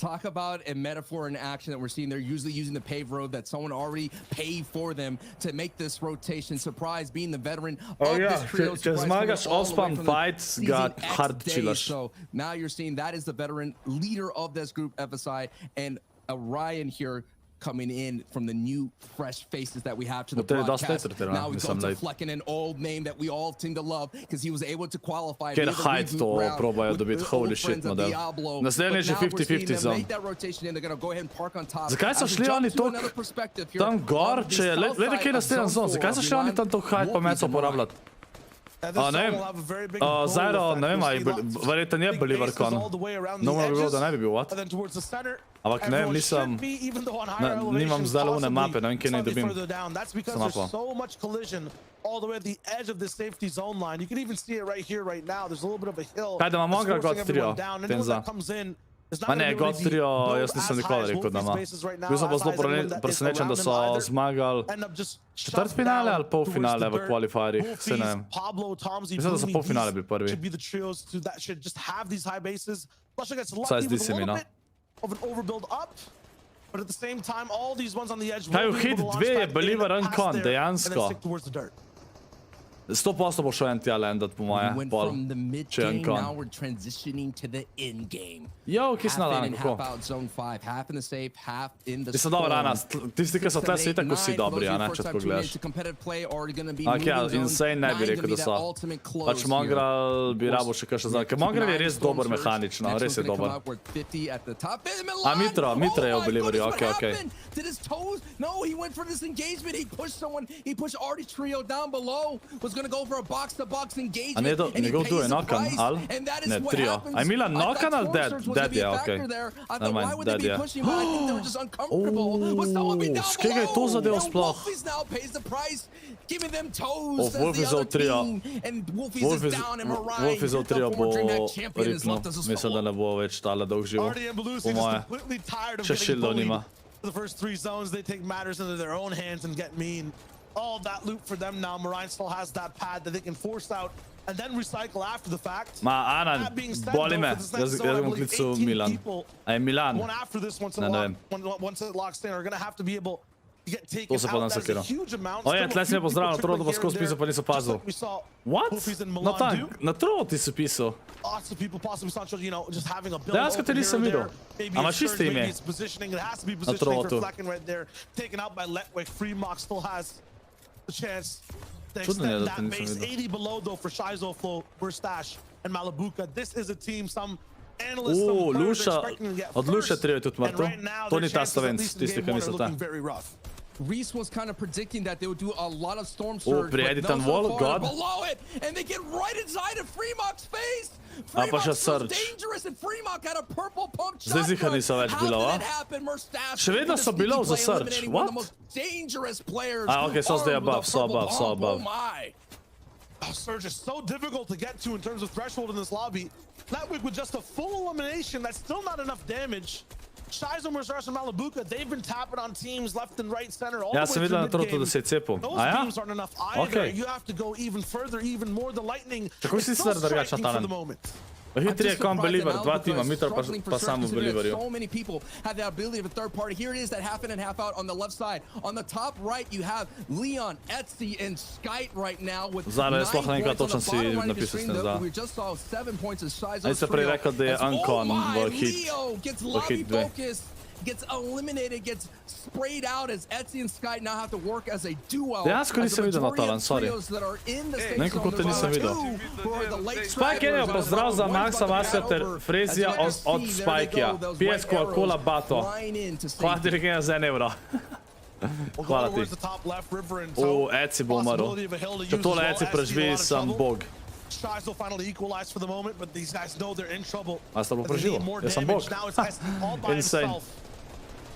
Talk about a metaphor in action that we're seeing. They're usually using the paved road that someone already paid for them to make this rotation. Surprise, being the veteran of this trio. Če zmagaš off-spawn fight, ga hard chillaš. So now you're seeing that is the veteran leader of this group, FSI, and Orion here coming in from the new fresh faces that we have to the broadcast. Now we go to Flecken, an old name that we all seem to love because he was able to qualify. Ker hide to probajo dobiti, holy shit, model. Naslednje je 50-50 zone. Zakaj so šli oni tam gor, če je, glede kaj naslednja zone, zakaj so šli oni tam to hide pa meco uporabljati? Ne vem, Zyro, ne vem, verjetno je believer con. No more bi bilo, da ne bi bil, what? Ampak ne vem, nimam zdaj one mape, ne vem, kje ne dobim. Sem mapo. All the way at the edge of the safety zone line. You can even see it right here, right now. There's a little bit of a hill. Kaj da ima Mongraal god trio, Tenza. Ma ne, god trio, jaz nisem nikoli rekel, da ima. Bil sem pa zelo presenečen, da so zmagali četrtfinale ali polfinale v qualifierjih, se ne vem. Mislim, da so polfinale bili prvi. Saj zdi se mi, no. Kaj v hit 2 je believer Uncon, dejansko. 100% bo šel en tja landat, po moje, pol, če je Uncon. Jo, kje si na lani, kako? Mislim, dobro, Anas, tisti, ki so tle, so itak vsi dobri, a ne, če tako gledaš. Ok, ja, Insane ne bi rekel, da so. Pač Mongraal bi rabo še kakšen zdaj, ker Mongraal je res dober mehanično, res je dober. A Mitra je v believerju, ok. No, he went for this engagement. He pushed someone. He pushed Artie Trio down below. Was going to go for a box-to-box engagement. A njegov tu je knock-on, al? Ne, trio. A je Milan knock-on ali dead? Dead je, ok. Nevermind, dead je. Skaj ga je to zadev sploh? Wolfizov trio. Wolfizov trio bo ripnul. Mislim, da ne bo več tale dolg živo. Po moje. Še shieldov nima. The first 3 zones, they take matters into their own hands and get mean. All that loot for them now. Orion still has that pad that they can force out and then recycle after the fact. Ma, Ana, boli me. Jaz bom klical Milan. A je Milan? One after this, once it locks in, are going to have to be able to get taken To se pa out. That is a nasakiral. huge amount. Oje, tle si me pozdravil, na trodu pa skozi pisal, pa nisem pazil. What? No tam, na trodu ti si pisal. Lots of people possibly saw, you know, just having a build Dejansko te nisem videl. A imaš iste ime? It has to be positioning for Flecken right there. Taken out by Letway. Freemock still has the chance to extend that base. 80 below though for Shizo Flow, Burstash, and Malabuka. This is a team some analysts od Luša trio je tudi mrtev. To ni ta Slovenc, tisti, ki mislite. Reese was kind of predicting that they would do a lot of storm surge, but no, wall, God. below it, and they get right inside of Freemock's face. Freemock's so dangerous, and Freemock had a purple pump shot. Zdaj ziha niso več below, a? Še vedno so below za surge, what? Ok, so zdaj above, so above. Oh my! Surge is so difficult to get to in terms of threshold in this lobby. Letwig with just a full elimination, that's still not enough damage. Shizo, Mercedes, and Malabuka, they've been tapping on teams left and right center all Ja the sam way vidio na through trotu da mid-game. se je cepil. Those A ja? beams aren't enough either. Okay. You have to go even further, even more. The Lightning Kako is si still sicer drugačna striking for talent? the moment. Hitri je kom Believer, dva tima, Mitar pa sam v Believerju. So many people have the ability of a third party. Here it is, that half in and half out on the left side. On the top right, you have Leon, Etsy, and Skype right now with 9 Zdaj, sploh ne vem, kaj points on točno the si bottom right of your napisal, screen. se zda. We just saw 7 points as Shizo's Aj se prej rekel, da je Uncon v hit. Leo gets v lobby hit 2. focused, gets eliminated, gets sprayed out as Etsy and Sky now have to work as a duo. Dejansko nisem videl na talent, sorry. Ne, kako te nisem videl. Spike je pozdrav za Maxa Vasa ter Frezija od Spikeja. PS Coca-Cola Bato. Hvala ti Regina za 1 euro. Hvala ti. Etsy bo umrl. Če tole Etsy preživi, sem bog. Shizo finally equalized for the moment, but these guys know they're in trouble. A sta bo preživel? Jaz sem bog. Now it's all by Insane. himself.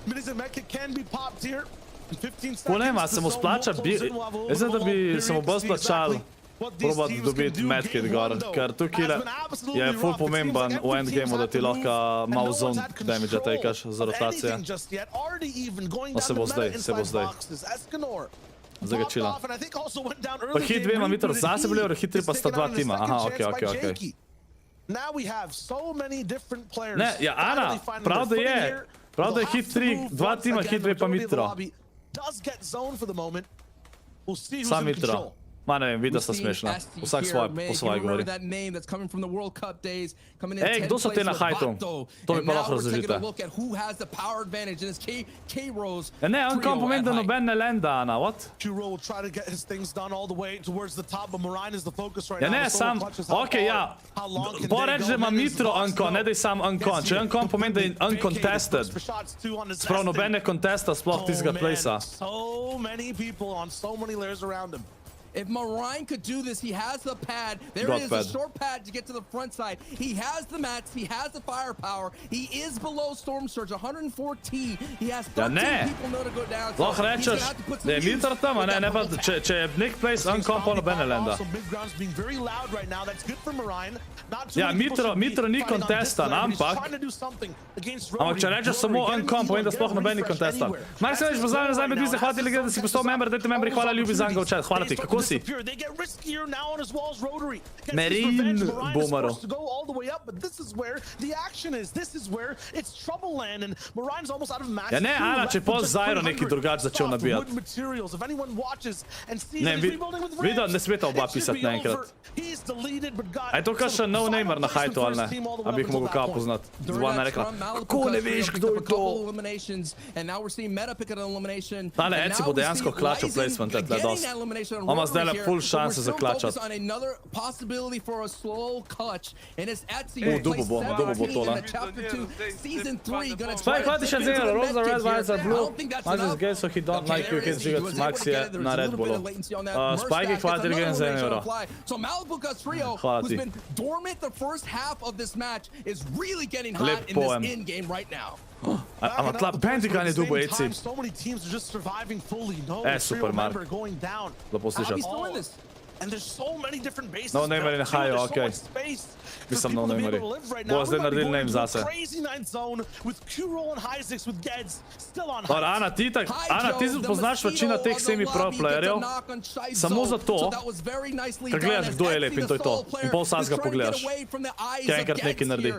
Minis and Mecha can be popped here. In 15 seconds. Po ne, a se mu splača, mislim, da bi se mu bolj splačal probati dobiti medkit gor, ker tukaj je full pomemben v endgameu, da ti lahko malo zone damage takaš za rotacije. No se bo zdaj, Zdaj ga chilla. Pa hit 2 ima Mitar zase bili, hit 3 pa sta 2 tima. Aha, okej. Ne, ja, Ana, prav da je. Prav da je hit 3, 2 tima, hit 2 pa Mitro. Sam Mitro. Ma ne vem, videl sta smešna. Vsak po svoje govori. Ej, kdo so te na hajtu? To mi pa lahko razložite. Ja ne, Uncon pomeni, da noben ne lenda, Ana, what? Ja ne, sam, okej, ja. Po reči, da ima Mitro Uncon, ne da je sam Uncon. Če Uncon pomeni, da je uncontested. Sprav noben ne contesta sploh tistega placea. If Marine could do this, he has the pad. There it is, a short pad to get to the front side. He has the mats, he has the firepower. He is below Storm Surge, 114. He has 13 people know to go down. Lahko rečeš, da je Mitar tam, a ne pa, če je Nick Place Uncon, pa noben ne lenda. Ja, Mitro ni contestan, ampak če rečeš samo Uncon, povem, da sploh noben ni contestan. Mark se veš, pozdravljam nazaj med vi, zahvatili gledati, da si postal member, dajte membri, hvala ljubi za v chat, hvala ti, kako si? Merin bo umrl. Ja ne, Ana, če pol Zyro neki drugač začel nabijati. Ne, videl, ne smeta oba pisati naenkrat. A je to kakšen no-namer na hajtu, ali ne? A bi jih mogel kao poznati. Zvona rekla, kako ne veš, kdo je to? Tale Etsy bo dejansko klačal placement, tle dost. Ima zdaj le full šanse za klačat. Dubo bo tole. Spaj, hvati še zelo, Rosa, Red, White, are blue. Mazis gay, so he don't like you, kids žigat Max je na Red Bullu. Spajki, hvati Regen za 1 euro. Hvala ti. Lep poem. Ama tla Pentagon je dubo Etsy. Super, Mark. Lepo slišati. No namer na haju, okej. Mislim no nameri. Bo zdaj naredili name zase. Dobro, Ana, ti poznaš večina teh semi-pro playerjev samo zato, ker gledaš, kdo je lep in to je to. In pol sas ga pogledaš. Kaj enkrat nekaj naredi.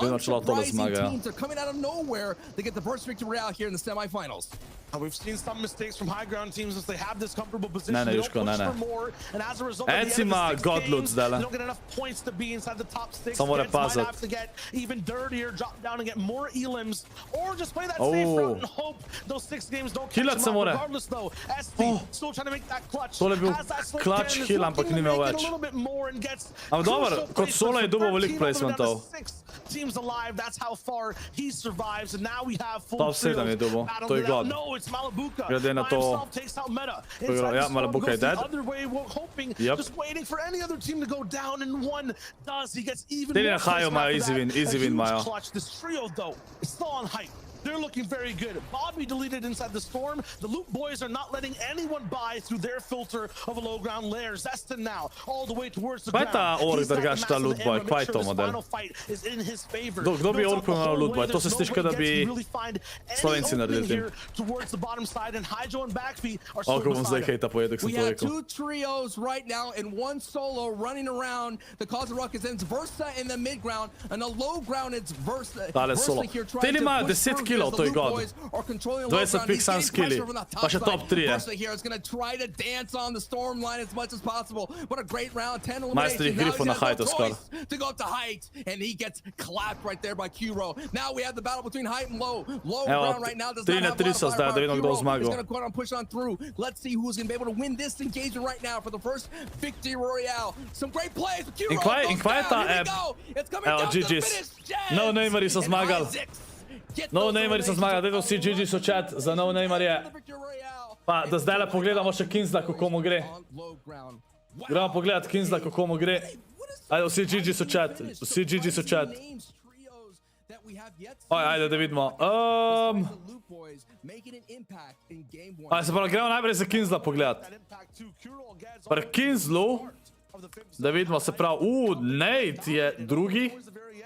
Vedno čelo tole zmaga, We've seen some mistakes from high ground teams as they have this comfortable position. Ne, Juško, ne. Etsy ima godloot zdajle. Samo mora paziti. Killat se mora. Tole je bil clutch kill, ampak ni imel več. Ampak dobro, kot solo je dobil veliko placementov. Top 7 je dobil, to je god. Glede na to, ja, Malabuka je dead. Yep. Te na haju imajo easy win imajo. They're looking very good. Bobby deleted inside the storm. The Loot Boys are not letting anyone by through their filter of a low ground lair. Zeston now all the way towards the ground. He's got the massive Loot Boy. Make sure this final fight is in his favor. Kdo bi orkal na Loot Boy? To se stiš, da bi Slovenci naredili tem. Towards the bottom side and Hydro and Backfeet are Oko bom zdaj hejta pojedek, sem We to have rekel. two trios right now and one solo running around. The cause of ruckus ends Versa in the mid ground and the low ground it's Versa. Tale solo. Te li imajo 10 killov, to je god. 20 pik sam skilli, pa še top 3 je. Versa here is going to try to dance on the storm line as much as possible. What a great round, 10 Majster eliminations. ih grifo na Height skoro. To go up to Height and he gets clapped right there by Q-Ro. Now we have the battle between Height and Low. Low ground right now does not have a lot of firepower. Q-Ro is going to go on push on through. Let's see who's going to be able to win this engagement right now for the first victory royale. Some great plays. Q-Ro goes down. Here we go. It's coming down to the finish. No Neymari so zmagali. No Neymari so zmagali. Dajte vsi GG so chat za No Neymarje. Pa da zdaj le pogledamo še k1nzella, kako mu gre. Gremo pogledat k1nzella, kako mu gre. Ajde, vsi GG so chat. Vsi GG so chat. Ajde, da vidimo. Ajde, se pravi, gremo najprej za k1nzella pogledat. Pri k1nzellu, da vidimo, se pravi, Nate je drugi.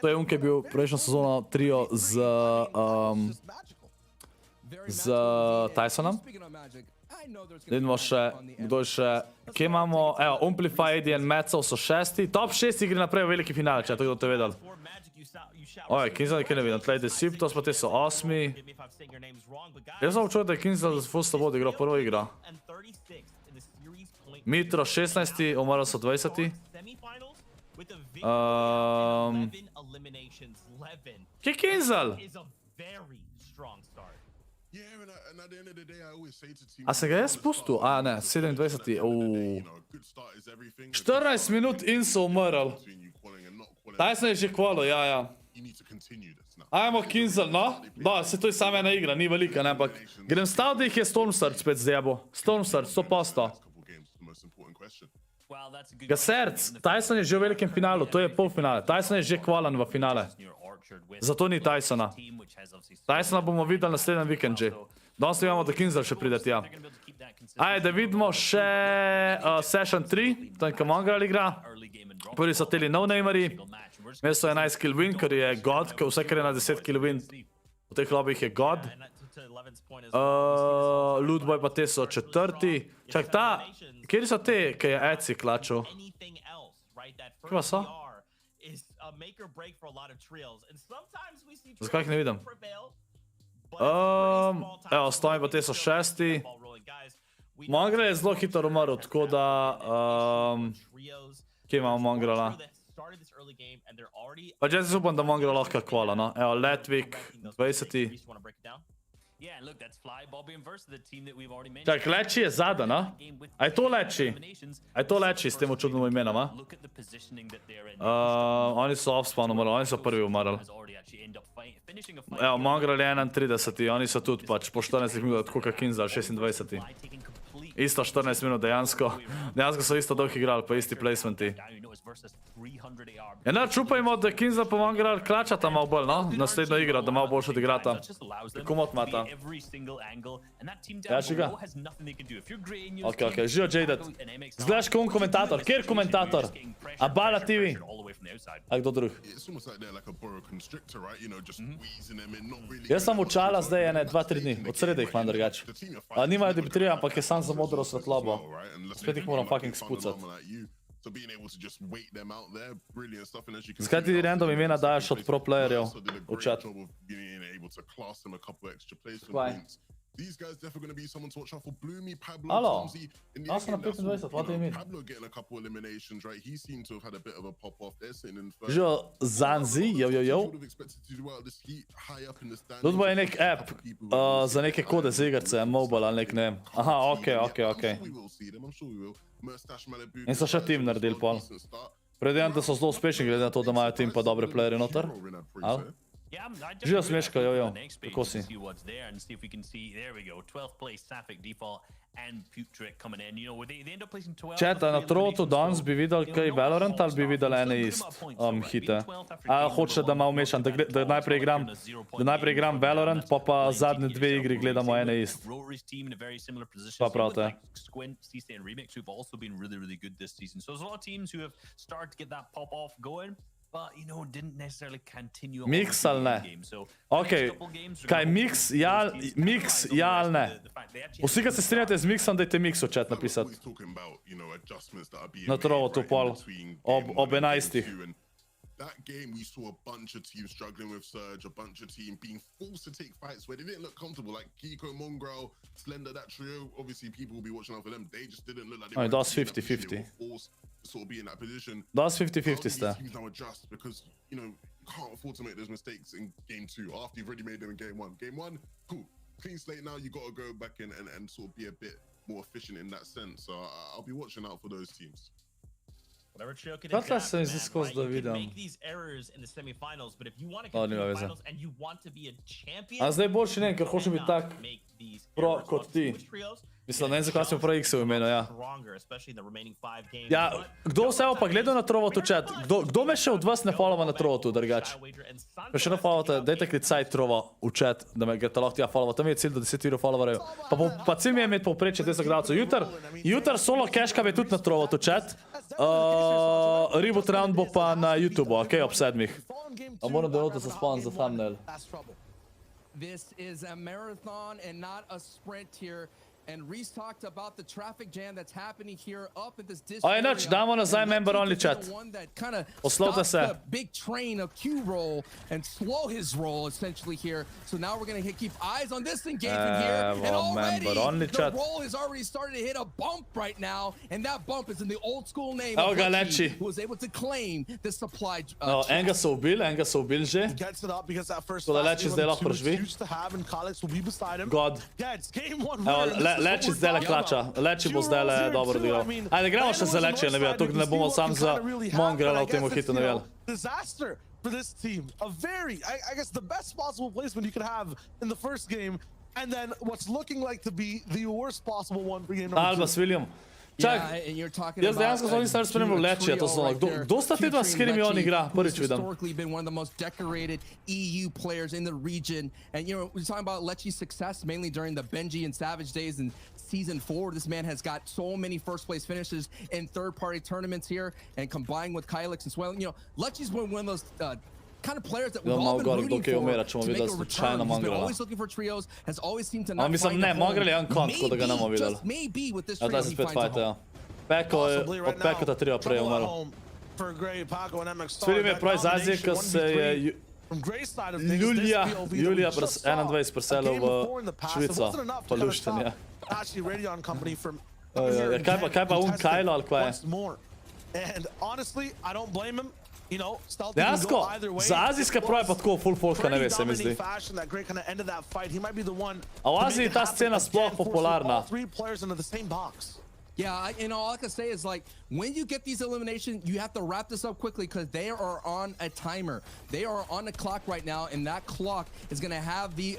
To je ki je bil prejšnjo sezono trio z Tysonom. Vidimo še, kdo je še, kje imamo, evo, Amplify, AD in Metzl so 6. Top 6 gre naprej v veliki finale, če je to kdo te vedel. Oj, k1nzell nekaj ne vidim, tlej Deceptos, pa te so 8. Jaz sem učutil, da je k1nzell full slabo igral prvo igra. Mitro 16, umrl so 20. Kje je k1nzell? A se ga je spustil? A ne, 27. 14 minut in so umrl. Tyson je že kvalo, ja. Ajmo k1nzell, no? Da, se to je samo ena igra, ni velika, ne, ampak grem stav, da jih je Stormsurge spet zjebo. Stormsurge, 100%. Gaserc, Tyson je že v velikem finalu, to je polfinale. Tyson je že kvalen v finale. Zato ni Tysona. Tysona bomo videli naslednji vikend že. Danes imamo, da k1nzell še pride tja. Ajde, da vidimo še Session 3, tam ko Mongraal igra. Prvi so teli No Neymarji. Imeli so 11 kill win, ker je god, vse kar je na 10 kill win. V teh lobijih je god. Loot Boy pa te so 4. Čak ta, kjer so te, ki je Etsy klačil? Kje pa so? Zakaj jih ne vidim? Evo, stoji pa te so 6. Mongraal je zelo hitro umrl, tako da... Kje imamo Mongraala? Pa jaz upam, da Mongraal lahko kvala, no. Evo, Letvik, 20. Čak, Leči je zada, no? A je to Leči? A je to Leči s tem čudnim imenom, a? Oni so off-spawn umrli, oni so prvi umrli. Evo, Mongraal je 31, oni so tudi pač po 14 minut, tako kot k1nzell, 26. Isto 14 minut dejansko. Dejansko so isto dolgo igrali, pa isti placementi. Ja, ne, čupajmo, da k1nzell pa Mongraal klačata malo bolj, no? Naslednjo igro, da malo boljš odigrata. Kako mot mata? Ja, žiga. Ok, živo Jadet. Zgledaš kot komentator, kjer komentator? Abala TV? A kdo drug? Jaz sem učala zdaj 2-3 dni, od srede jih imam drugače. Nimajo debitrija, ampak je sam za modro svetlobo. Spet jih moram fucking spucati. Zakaj ti random imena daješ od pro playerjev v chat? Why? These guys definitely going to be someone to watch out for. Bloomy, Pablo, Hello. K1nzell in the Awesome, end, that's what do you mean? Pablo getting a couple eliminations, right? He seemed to have had a bit of a pop off. They're sitting in first. Živo Zanzi, yo. Would have expected to do well this heat high up in the standings. Tudi bo je nek app za neke kode z igrce, mobile ali nek ne. Aha, ok. We will see them. I'm sure we will. Mustache, Malibu. In so še tim naredili pol. Predvidevam, da so zelo uspešni, glede na to, da imajo tim pa dobre playerje noter. Ali? Yeah, I just Živijo Smeško, jo. the next page Kako to si? see what's there and see if we can see. There we go. 12th place, Safik default and Putrick coming in. You know, they end up placing 12th. Chat, na trotu danes bi videl kaj Valorant ali bi videl ene ist hite? A hoče da malo mešam, da najprej igram Valorant, pa zadnje dve igri gledamo ene ist. Rotary's team in a very similar position. Pa prav te. Squint, CC and Remix who've also been really good this season. So there's a lot of teams who have started to get that pop off going. But, you know, didn't necessarily continue on Mix ali ne? game. So, Ok, kaj mix, ja ali ne? Vsi, ki se strinjate z mixom, dajte mix v chat napisati. Na trovo tu pol, ob 11. That game, we saw a bunch of teams struggling with Surge, a bunch of teams being forced to take fights where they didn't look comfortable. Like Kiko, Mongraal, Slender, that trio. Obviously, people will be watching out for them. They just didn't look like they were Das 50-50. forced to sort of be in that position. Das 50-50 ste. Teams now adjust because, you know, you can't afford to make those mistakes in game 2 after you've already made them in game 1. Game 1, cool. Clean slate now, you got to go back in and sort of be a bit more efficient in that sense. So I'll be watching out for those teams. Whatever trio can Dotle adapt, sem man, skozi right? da You can vidim. make these errors in the semifinals, but if you want to O, compete nima in veze. finals and you want to be a champion, A zdaj boljši ne, ker hočem biti tak make these pro errors. kot ti. Switch trios, Mislim, ne vem, zakaj sem prej X-ov imenil, ja. stronger, especially in the remaining 5 games. Ja, kdo vse pa gledal na trovo tu chat? Kdo me še od vas ne followa na trovo tu, drugač? Pa še ne followate, dajte klicaj trovo v chat, da me greste lahko tja followa. Tam je cilj do 10 evrov followerjev. Pa cilj mi je imeti povprečje 10 gradcev. Jutr solo cashka je tudi na trovo tu chat. Reboot round bo pa na YouTube, ok, ob 7. A moram Denotes za spawn za thumbnail. This is a marathon and not a sprint here. And Reese talked about the traffic jam that's happening here up at this district. Aj, noč, damo nazaj member only chat. Oslovite se. The big train of Q roll and slow his roll essentially here. So now we're going to keep eyes on this engagement here. And already the roll has already started to hit a bump right now. And that bump is in the old school name of Veliki, who was able to claim the supply. Enga so ubil že. Gets it up because that first So da Leči zdaj lahko preživi. huge to have and Kalix will be beside him. God. Yeah, it's game 1 Evo, Leči zdaj le klača. Leči bo zdaj le dobro odigral. Ajde, gremo še za Leči, ne vem, tukaj ne bomo sam za Mongraala v temu hitu navijali. Disaster for this team. A very, I guess, the best possible placement you could have in the first game, and then what's looking like to be the worst possible one for game number 2. Albas, William. Čak, jaz dejansko sem nisem spremljal Lečija, to so kdo sta te dva, s katerimi on igra? Prvič vidim. Historically been one of the most decorated EU players in the region. And, you know, we're talking about Lechi's success mainly during the Benji and Savage days in Season 4. This man has got so many first-place finishes in third-party tournaments here, and combined with Kylix and Swell, you know, Lechi's been one of those kind of players that we've all been rooting for to make a return. He's been always looking for trios, has always seemed to not find a home. Just maybe with this trio he finds a home. Od Pekota trio prej umrl. Svidim je prav iz Azije, ko se je julija 21 preselil v Švico, pa Lušten, ja. Kaj pa Kylo ali kaj je? Dejansko, za azijske proje pa tako full folka ne ve, se mi zdi. A v Aziji ta scena sploh popularna. Yeah, you know, all I can say is, like, when you get these eliminations, you have to wrap this up quickly because they are on a timer. They are on the clock right now, and that clock is going to have the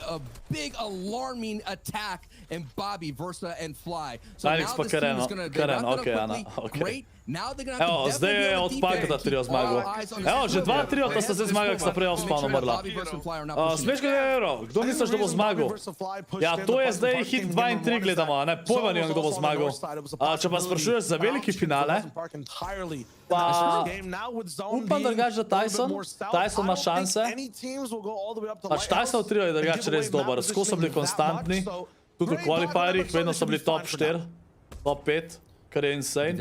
big alarming attack in Bobby, Versa, and Fly. So now this team is going to wrap it up quickly. Great. Now they're going to have to zdaj je od Pakota trio zmagal. Evo, že dva triota sta zdaj zmagal, ki sta prej off-spawn umrla. Smeško je euro, kdo misliš, da bo zmagal? Ja, to je zdaj hit 2 in 3 gledamo, ne, pojma nimam, kdo bo zmagal. Če pa sprašuješ za veliki finale, pa upam drugač za Tyson. Tyson ima šanse. Pač Tyson trio je drugač res dober, skozi so bili konstantni. Tudi v qualifierjih vedno so bili top 4, top 5. Kar je insane.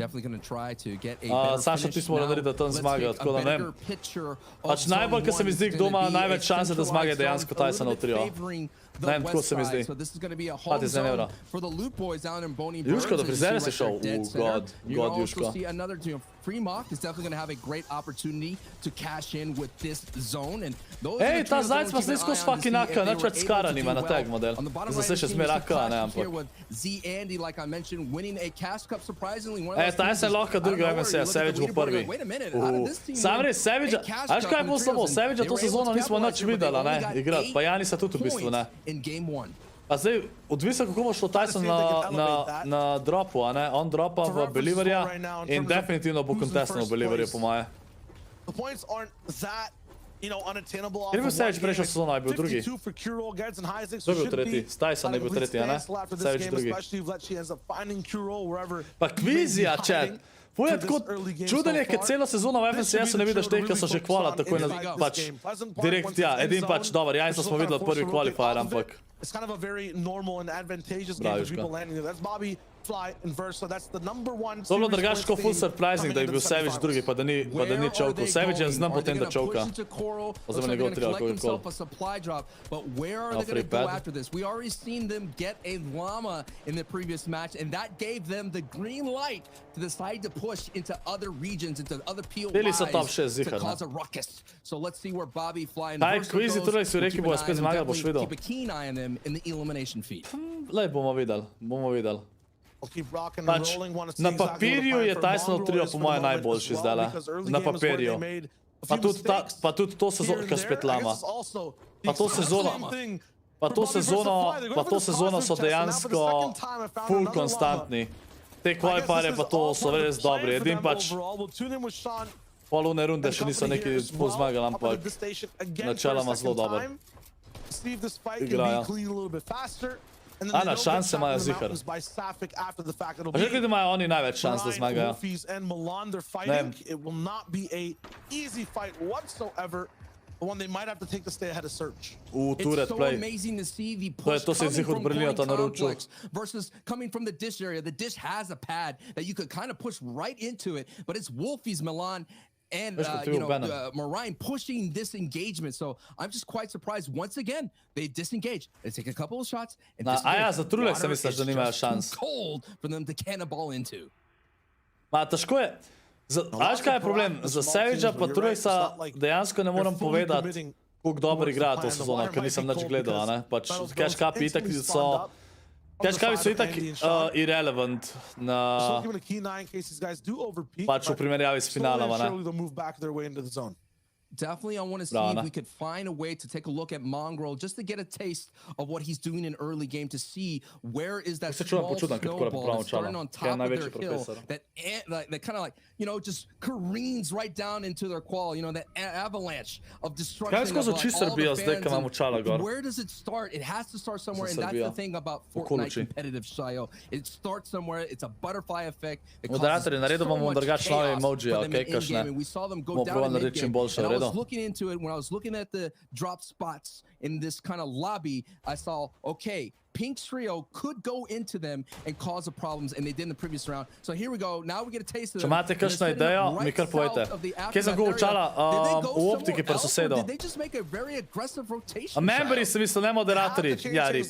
Sam še ti smo naredili, da tam zmaga, tako da ne vem. Pač najbolj, ko se mi zdi, kdo ima največ šanse, da zmaga, je dejansko Tysonov trio. Ne vem, tako se mi zdi. Pati za evra. Juško, do frizere si šel? God Juško. Fremok is definitely going to have a great opportunity to cash in with this zone. And those Ej, ta zajc pa slisko s fucking AK, neč več skaranima na tag model. Zdaj se še smer AK, ne, ampak. Z Andy, like I mentioned, winning a Cash Cup surprisingly. Ta SLO drugi MSC, Savage bo prvi. Sam res, Savage, a veš kaj je bilo slabo? Savage to sezono nismo nič videla, ne, igrat, pa Janisa tudi v bistvu, ne. A zdaj, odvisno kako bo šlo Tyson na dropu, a ne, on dropa v Believerja in definitivno bo contestan v Believerju, po moje. Kjer bil Savage prejšnjo sezono, je bil drugi? Kdo je bil tretji? Tyson je bil tretji, a ne? Savage drugi. Pa Kvizija, chat! Fuje tako čuden je, ker celo sezono v FNCS-u ne vidiš teh, ki so že kvala, tako je pač direkt, ja, edin pač, dober, Janisa smo videli prvi qualifier, ampak. It's kind of a very normal and advantageous game for people landing there. That's Bobby, Fly, and Versa. That's the #1. To je bilo drugačko full surprising, da je bil Savage drugi, pa da ni čovkal. Savage je znam potem, da čovka. Oziroma njegov trial, kako je kol. But where are they going to go after this? We already seen them get a llama in the previous match, and that gave them the green light to decide to push into other regions, into other POIs to cause a ruckus. So let's see where Bobby, Fly, and Versa goes. Keep a keen eye on them in the elimination feed. Lej, bomo videli. Pač, na papirju je Tysonov trio po moje najboljši zdaj. Na papirju. Pa tudi to sezono, kar spet lama. Pa to sezono so dejansko full konstantni. Te qualifierje pa to so res dobri. Edin pač polune runde še niso neki full zmagali, ampak načeloma zelo dober. Igrajo. Na šanse imajo zihar. A že glede imajo oni največ šans, da zmagajo. Turret play. To se je zihar brnilo ta naročil. Versus coming from the dish area. The dish has a pad that you could kind of push right into it, but it's Wolfie's Milan and Marine pushing this engagement. So I'm just quite surprised. Once again, they disengage. They take a couple of shots and za Trulek se misliš, da nimajo šans. Cold for them to cannonball into. Ma, težko je. Veš kaj je problem? Za Savagea pa Truleksa dejansko ne moram povedati, koliko dobro igrajo to sezono, ker nisem nič gledal, ne? Pač Cash Cupi itak so... Cash Cupi so itak irrelevant na... pač v primerjavi s finalama, ne? Definitely, I want to see if we could find a way to take a look at Mongraal just to get a taste of what he's doing in early game to see where is that small snowball that's starting on top of their hill that kind of like, you know, just careens right down into their qual, you know, that avalanche of destruction of all the fans. Where does it start? It has to start somewhere, and that's the thing about Fortnite competitive, Shayo. It starts somewhere, it's a butterfly effect. Moderatorji, naredil bomo drugačne nove emojije, okej, kakšne. Bomo probali narediti čim boljše. I was looking into it when I was looking at the drop spots in this kind of lobby. I saw, okay, Pink Trio could go into them and cause the problems, and they did in the previous round. So here we go. Now we get a taste of them. Če imate kakšno idejo, mi kar povejte. Kje sem go učala? V optiki pri sosedu. A memberi se misli, ne moderatorji. Jari.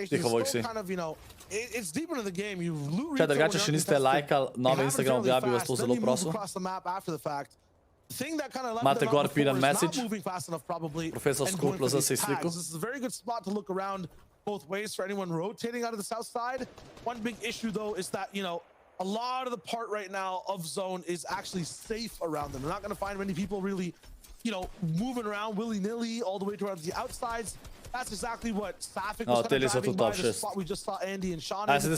Tiho, Vojksi. Če drugače še niste lajkali nove Instagram objavi, vas to zelo prosil. Imate gor piran message. Profesor ScorpLZ se je slikal. This is a very good spot to look around both ways for anyone rotating out of the south side. One big issue though is that, you know, a lot of the part right now of zone is actually safe around them. They're not going to find many people really, you know, moving around willy-nilly all the way towards the outsides. That's exactly what Safik was kind of driving by the spot we just saw Andy and Sean. That's a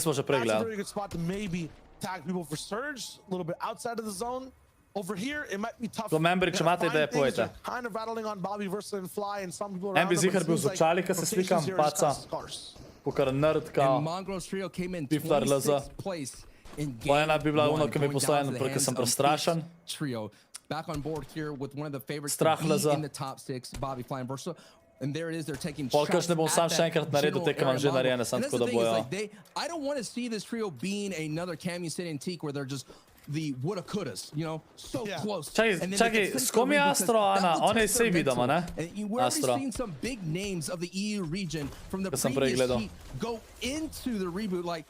very good spot to maybe tag people for Surge, a little bit outside of the zone. Over here, it might be tough. To membri, če imate ideje, povejte. Kind of rattling on Bobby Versa and Fly and some people around. Bi zihar bil z očali, ko se slikam, paca. Kakor nerd, kao ScorpLZ. Ena bi bila ono, ki mi postaja, ker sem prestrašen. Back on board here with one of the favorites ScorpLZ. in the top 6, Bobby, Fly and Versa. And there it is, they're taking shots ne bom sam še enkrat naredil, te, ki imam že narejene, sam tako da bojo. I don't want to see this trio being another K1nzell City Antique where they're just the woulda couldas, you know, so close. Čakaj, s kom je Astro, Ana? On je sej vidoma, ne? We're already seeing some big names of the EU region from the previous heat go into the reboot, like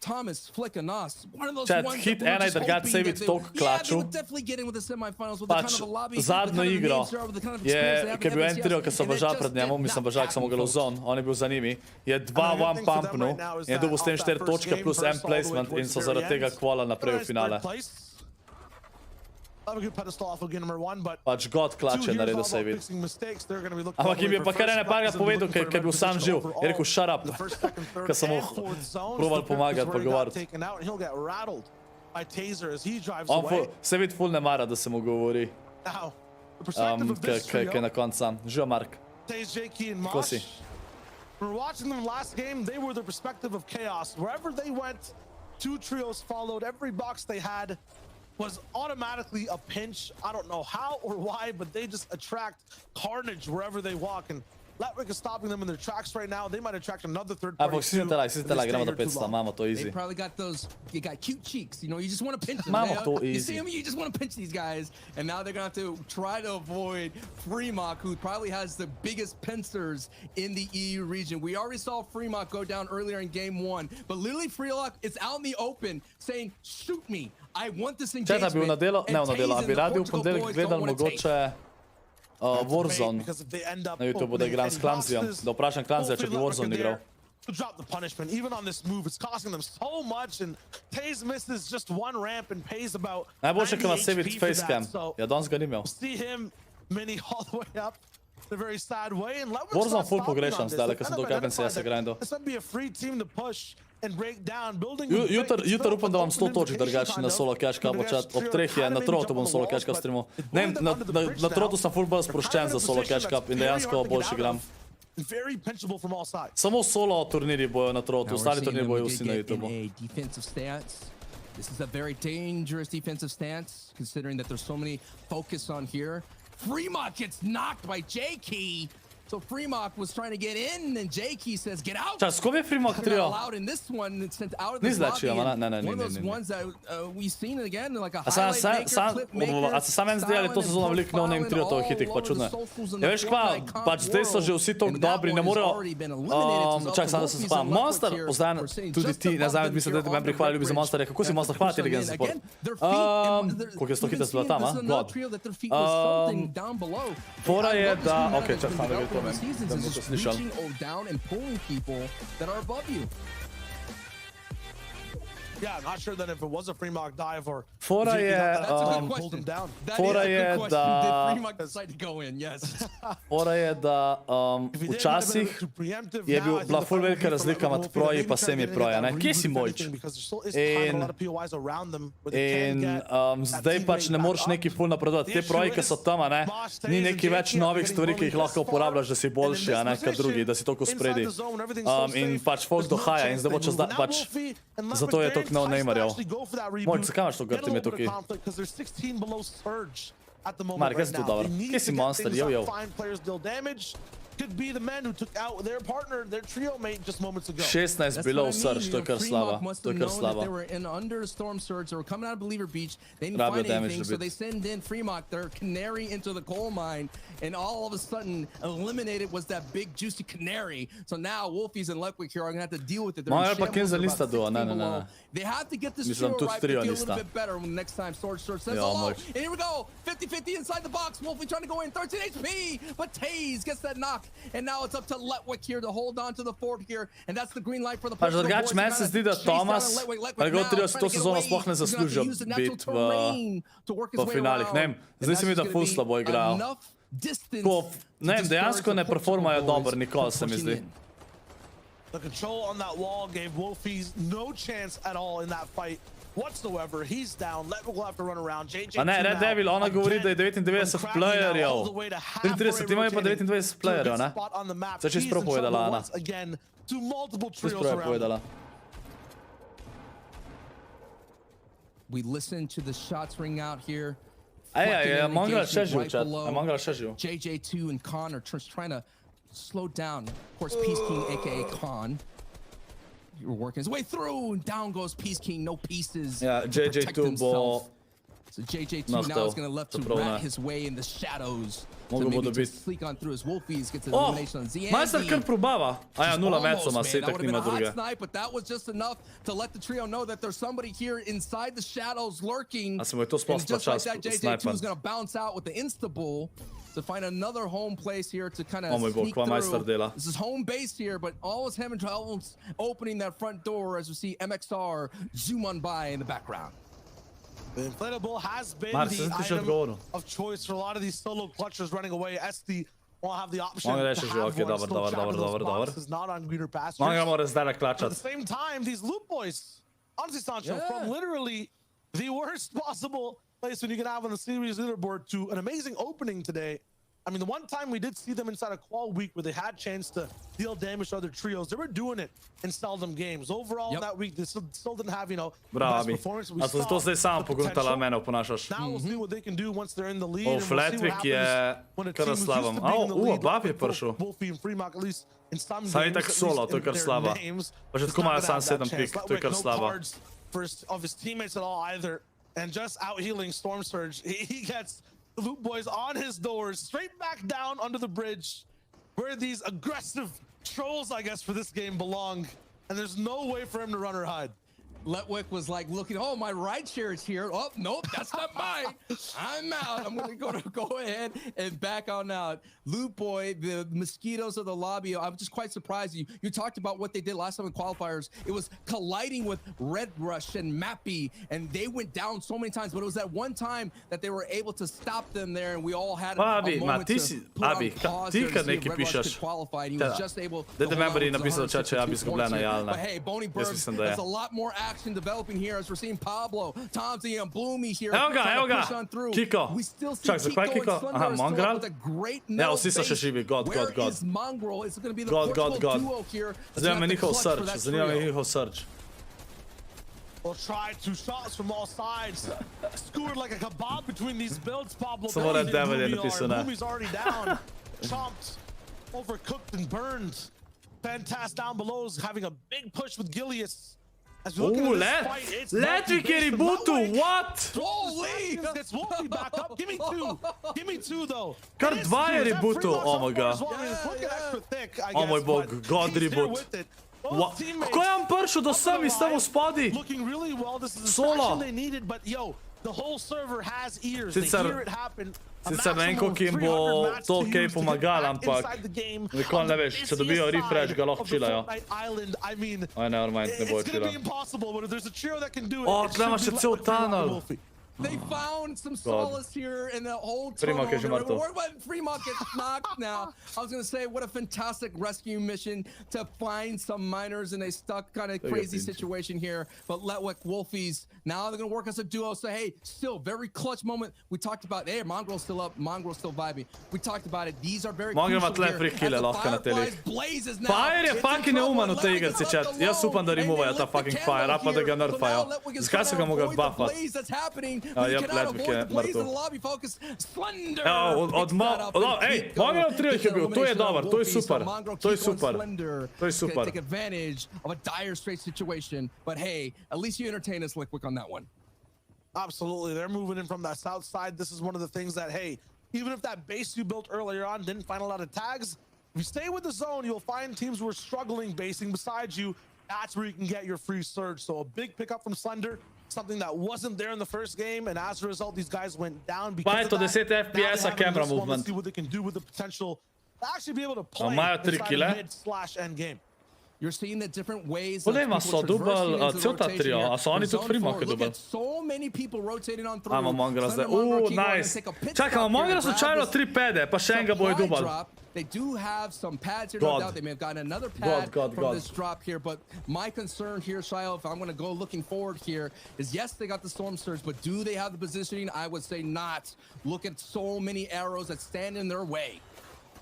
Thomas, Flick, and us. One of those Chat, ones hit that we were ena just i Drgat hoping Savit that they- toliko Yeah, they klačil. would definitely get in with the semifinals with the kind Pač of a lobby, zadnjo the kind of igro names there, with the kind of experience they je, have, ki je bil the en trio, ki enthusiasm, so and it bežali just pred njemu, did mislim, not bežali, ki so happen, mogli v folks. zon, on je bil za njimi, je 2-1 pumpnil, je dobil s tem 4 točke plus en placement in so zaradi tega kvala naprej v finale. Have a good pedestal off of game number 1, but Pač God klač je naredil Savit. mistakes, they're going to be looking Ampak jim je pa kar ene parkrat povedal, ker je bil sam živ. Je rekel, shut up, ker sem mu proval pomagati, pogovarjati. He'll get rattled by Taser as he drives On away. Savit ful ne mara, da se mu govori, Now, the perspective of this ki je trio, na koncu sam. Živa Mark. Taze, JK, and Kako Mosh. si? We were watching them last game. They were the perspective of chaos. Wherever they went, 2 trios followed. Every box they had was automatically a pinch. I don't know how or why, but they just attract carnage wherever they walk. And Letwick is stopping them in their tracks right now. They might attract another third party. Ampak si te like, gremo do 500, imamo to They easy. probably got those, you got cute cheeks, you know, you just want to pinch them. Mama, man. to You easy. see them, you just want to pinch these guys. And now they're going to have to try to avoid Fremont, who probably has the biggest pincers in the EU region. We already saw Fremont go down earlier in game 1, but literally Fremont is out in the open saying, shoot me. I want this Če da engagement. bi v nedelo, ne v And nedelo, a Taze bi and the radi v Portugal ponedeljek boys gledali don't wanna take. mogoče Warzone Because if they end up na YouTubeu, da opening igram s any Klanzijem, boxes, da vprašam Klanzija, če bi hopefully Warzone Letwick igral. are there to drop the punishment. Even on this move, it's costing them so much, and Taze misses just 1 ramp and pays about Najboljše, 90 ko ima Savit HP for facecam. that. So Ja, danes ga ni imel. see him mini all the way up in a very sad way, and Letwick's Warzone not full stopping pogrešam on this. zdaj, They've ker sem kind of toliko identified FNCS-a that grindal. This might be a free team to push and break down, building Jutri upam, da vam 100 točk drugače na solo cash cup chat. Ob 3 je na trotu bom solo cash cup streamal. Ne, na trotu sem full bolj sproščen za solo cash cup in dejansko boljše igram. Very pinchable from all sides. Samo solo turniri bojo na trotu, Now we're ostali seeing turniri them bojo get vsi na in YouTubeu. a defensive stance. This is a very dangerous defensive stance, considering that there's so many focus on here. Fremont gets knocked by J-Key. So Fremont was trying to get in, and J-Key says, get out. Čas, ko je Fremont They're not trio? allowed in this one. It's sent out of Ni this lobby. zlačio, and ne, one of those ne. ones that we've seen again, like a A sam, highlight maker, clip maker, a se sam en zdi, ali to sezono veliko no name trio to hitih, pa čudno je. Ja, veš kva, pač zdaj so že vsi toliko dobri, ne morejo... Čak, sam da se spam. Monster, pozdravljam tudi ti, ne znam, mislim, da ti meni prihvali ljubi za Monsterja. Kako si Monster, hvala ti legend za support. Koliko je 100 hita bila tam, a? God. Fora je da... Ok, čak, sam da ga to vem, da mu to slišal. Down and pulling people that are above you. Yeah, I'm not sure that if it was a Fremont dive or Fora je... That's a good pulled him question. down. That Fora is a je good question. da- Did Fremont decide to go in? Yes. Fora je da If he did, včasih it might have been too preemptive. je Now, bil, I think bila the ful final velika piece from razlika Letwick med will be proji maybe pa try to semi get into proja, that ne? Kje si reboot Mojč? thing, because there still is kind of a lot of POIs around them where they can In get that zdaj pač team ne rate moreš back neki up. ful napredovati. Te proji, ki so tam, a ne, ni neki več novih stvari, ki jih lahko uporabljaš, da si boljši, a ne, kot drugi, da si toliko spredi. In pač folk dohaja in zdaj bo čez pač zato je toliko no-namerjev. Mojč, zakaj imaš to grti me tukaj? Mark, jaz sem tu dober. Kje si Monster, jo. Could be the men who took out their partner, their trio mate just moments ago. 16 below surge, to je kar slaba. To je kar slaba. They were in under storm surge. They were coming out of Believer Beach. They didn't Rabijo find damage anything, a so bit. they send in Fremont, their canary, into the coal mine, and all of a sudden, eliminated was that big juicy canary. So now Wolfies and Letwick here are gonna have to deal with it. They're in Moja pa shambles, K1nzell they're nista about duo, 16 ne. below. They have to get this Mislim, trio tudi right, trio but feel a little nista. bit better when next time Sword says Ja, hello. mooi. And here we go, 50-50 inside the box. Wolfie trying to go in, 13 HP, but Taze gets that knock, and now it's up to Letwick here to hold on to the fort here, and that's the green light for the Pač Portugal drugače boys. meni se zdi, da Chase down Tomas, and Letwick pa njegov now trio trying to to get sezono away. sploh ne He's gonna have to zaslužijo use the natural biti v terrain to work his way finalih. Ne vem, around. zdaj se mi And da that's ful gonna slabo be igrajo. enough distance Ko, to ne vem, discourage dejansko the ne Portugal performajo boys dobro nikoli, se mi from zdi. pushing in. The control on that wall gave Wolfies no chance at all in that fight whatsoever. He's down. Letwick will have to run around. JJ A ne, Red Devil, ona govori, da je 99 playerjev. 33 imajo pa 29 playerjev, ne? Se je čisto prav povedala, Ana. Čisto prav je povedala. We listen to the shots ring out here. Je Mongraal še živ, Right chat. below. Je Mongraal še živ. JJ2 and Khan are just trying to slow down. Of course, Peace King, aka Khan. You're working his way through, and down goes Peace King. No pieces. Ja, to protect JJ2 bo... himself. So JJ2 Nachtel, now is going to left to to pravna. rat his way in the shadows Mogu bodo biti. Sneak on through as Wolfies gets an Oh, elimination on Z. Majster kar probava. A ja, 0 mecoma, se That itak would have been nima a hot druge. snipe, but that was just enough to let the trio know that there's somebody here inside the shadows lurking. A se mu je to sploh And just like čas that, JJ2 snajpan. is going to bounce out with the insta-bull to find another home place here to kind of Oh moj bog, sneak kva majster through. dela. This is home base here, but always him and Travels opening that front door as we see MXR zoom on by in the background. The inflatable has been Mars, the isn't this item your goal? of choice for a lot of these solo clutchers running away. SD won't have the option Mogu to reći, have okay, one dobar, still dobar, trapped in dobar, those dobar. boxes, not on greener pastures. Mogu mora zdala At klačat. the same time, these loot boys, honestly, Sancho, from literally the worst possible place when you can have on the series leaderboard to an amazing opening today. I mean, the one time we did see them inside a qual week where they had chance to deal damage to other trios, they were doing it in seldom games. Overall, in that week, they still didn't have, you know, the Bravo, best Abi. performance. We A to saw zdaj samo the pogruntala potential. mene oponašaš. Now we'll see what they can do once they're in the lead. O, and we'll see what Fletvik je happens when a kar team who's used to slavam. being in the lead, Buff je like both prišel. Wolfie and Fremont, at least in some Sad je games, tak at solo, least to je in kar their slava. names, Pa že does tako not ima have sam that 7 chance. pik, to je Ludwig, kar no slava. cards of his teammates at all either, and just out healing Storm Surge. He gets the Loot Boys on his doors, straight back down under the bridge, where these aggressive trolls, I guess, for this game belong, and there's no way for him to run or hide. Letwick was like looking, oh, my ride share is here. Oh, nope, that's not mine. I'm out. I'm going to go ahead and back on out. Loot Boy, the mosquitoes of the lobby. I'm just quite surprised. You talked about what they did last time in qualifiers. It was colliding with Red Rush and Mappy, and they went down so many times, but it was that one time that they were able to stop them there, and we all had a moment to put on pause there to see if Red Rush could qualify, and he was just able to hold on to 162 points here. But hey, Boney Burns, there's a lot more action developing here as we're seeing Pablo, Tomsy, and Bloomy here. Evo ga, Kiko. We still see Čak, za kaj Kiko Kiko? and Aha, Slender still Mongraal? with a great Ja, metal vsi so še base. živi, god. Where is Mongraal? It's going to be the God. Portugal duo here. Zanima me njihov srč, We'll try 2 shots from all sides. Skewered like a kebab between these builds, Pablo. Samo Red Devil je napisano. Boomy's already down. Chomped, overcooked, and burned. Fantastic down below is having a big push with Gilius. As we look at this fight, it's Letwick je ributu, what? Holy! Gets Wolfie back up. Give me 2. Give me 2, though. Kar 2 je ributu, oh my god. Oh moj bog, god reboot. Kako je on prišel do sem iz tamo spadi? Looking really well. This is the Solo. distraction they needed, but yo, the whole server has ears. They hear it happen. Sicer ne vem, koliko jim bo to kaj pomagalo, ampak nikoli ne veš, če dobijo refresh, ga lahko čilajo. Aj, nevermind, ne bo čila. O, tle imaš še cel tunnel. They found some solace here in the whole Fremont je že mrtev. Fremont gets knocked now. I was going to say, what a fantastic rescue mission to find some miners in a stuck kind of crazy situation here. But Letwick, Wolfies, now they're going to work as a duo. So, hey, still very clutch moment. We talked about, hey, Mongraal's still up. Mongraal's still vibing. We talked about it. These are very crucial here. As the Fireflies blazes now. Fire je fucking neuman u tej igrici, chat. Jaz upam da removajo ta fucking Fire, a pa da ga nerfajo. Zakaj so ga mogli buffat? Ja, Letwick je mrtev. Evo, ej, Mongraal 3 je bil, to je dobar, to je super. To je super. To je super. Take advantage of a dire straight situation, but hey, at least you entertain us, Litwick, on that one. Absolutely, they're moving in from that south side. This is one of the things that, hey, even if that base you built earlier on didn't find a lot of tags, if you stay with the zone, you'll find teams who are struggling basing beside you. That's where you can get your free surge. So a big pickup from Slender, something that wasn't there in the first game, and as a result, these guys went down because of that. 10 FPS a camera movement. Let's see what they can do with the potential to actually be able to play imajo 3 kile. mid/end game. You're seeing the different ways. Bolej ima so dubal cel ta trio, a so oni tudi Fremont je dubal. So many people rotating on through. Ajmo Mongraal zdaj, nice. Čakamo, Mongraal slučajno 3 pede, pa še enega bojo dubal. They do have some pads here, no doubt. They may have gotten another pad from this drop here, but my concern here, Shio, if I'm going to go looking forward here, is yes, they got the Storm Surge, but do they have the positioning? I would say not. Look at so many arrows that stand in their way.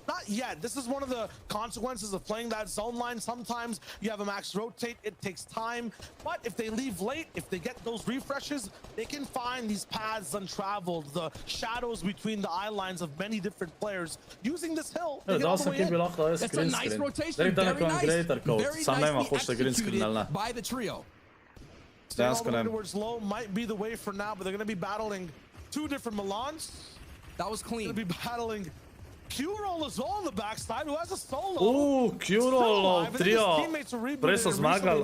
Not yet. This is one of the consequences of playing that zone line. Sometimes you have a max rotate. It takes time. But if they leave late, if they get those refreshes, they can find these paths untraveled, the shadows between the eye lines of many different players. Using this hill, they get all the way in. It's a nice rotation. Very nice. Very nicely executed by the trio. Staying all the way towards low might be the way for now, but they're going to be battling 2 different Milans. That was clean. They're going to be battling Q-roll as well on the backside, who has a solo. Q-roll, trio. Prej so zmagali.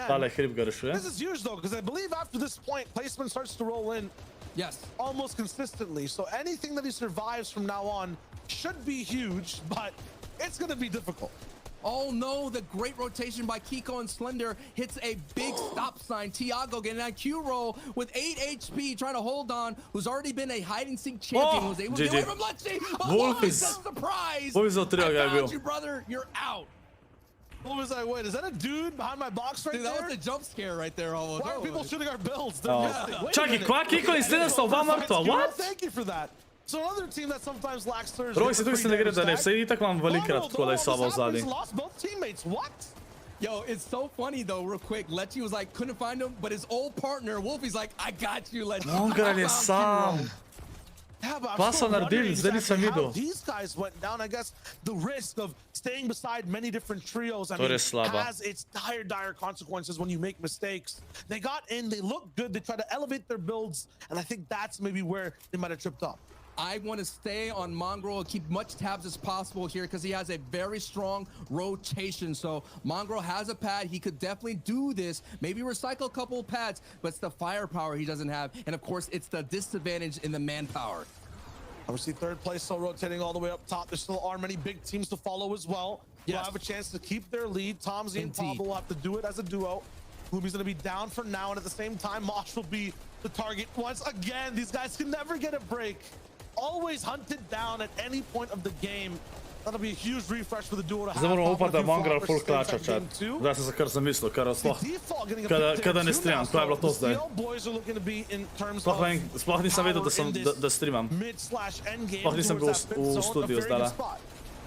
Tale hrib ga rešuje. This is huge though, because I believe after this point, placement starts to roll in. Yes. Almost consistently. So anything that he survives from now on should be huge, but it's going to be difficult. Oh no, the great rotation by K1nzell hits a big stop sign. Tiago getting that Q roll with 8 HP, trying to hold on, who's already been a hide and seek champion, was able to get away from Lexi. Wolfies. Surprise! I found you, brother. You're out. What was I? Wait, is that a dude behind my box right there? That was a jump scare right there. Almost. Why are people shooting our builds? Čak i kva K1nzell sa ova mrtva, what? Thank you for that. So another team that sometimes lacks Thursday. Rok si tu se ne gre da ne, vse itak vam velikrat tako da je sova v zadnji. Lost both teammates. What? Yo, it's so funny though, real quick. Lechi was like, couldn't find him, but his old partner, Wolfie's like, I got you, Lechi. Mongraal je sam. Pa so naredili, zdaj nisem videl. These guys went down, I guess the risk of staying beside many different trios, I mean, has its dire consequences when you make mistakes. They got in, they looked good, they tried to elevate their builds, and I think that's maybe where they might have tripped up. I want to stay on Mongraal and keep much tabs as possible here because he has a very strong rotation. So Mongraal has a pad. He could definitely do this. Maybe recycle a couple of pads, but it's the firepower he doesn't have. And of course, it's the disadvantage in the manpower. Obviously, third place still rotating all the way up top. There still are many big teams to follow as well. Yes. Will have a chance to keep their lead. Tomzy and Pablo will have to do it as a duo. Lumi's going to be down for now. And at the same time, Mosh will be the target once again. These guys can never get a break. Always hunted down at any point of the game. That'll be a huge refresh for the duo to have. Zdaj moramo upati da Mongraal full klača, čat. Zdaj sem se kar zamislil, kar sploh. Kada ne streamam, to je bilo to zdaj. Sploh nisem vedel, da streamam. Sploh nisem bil v studiu zdaj.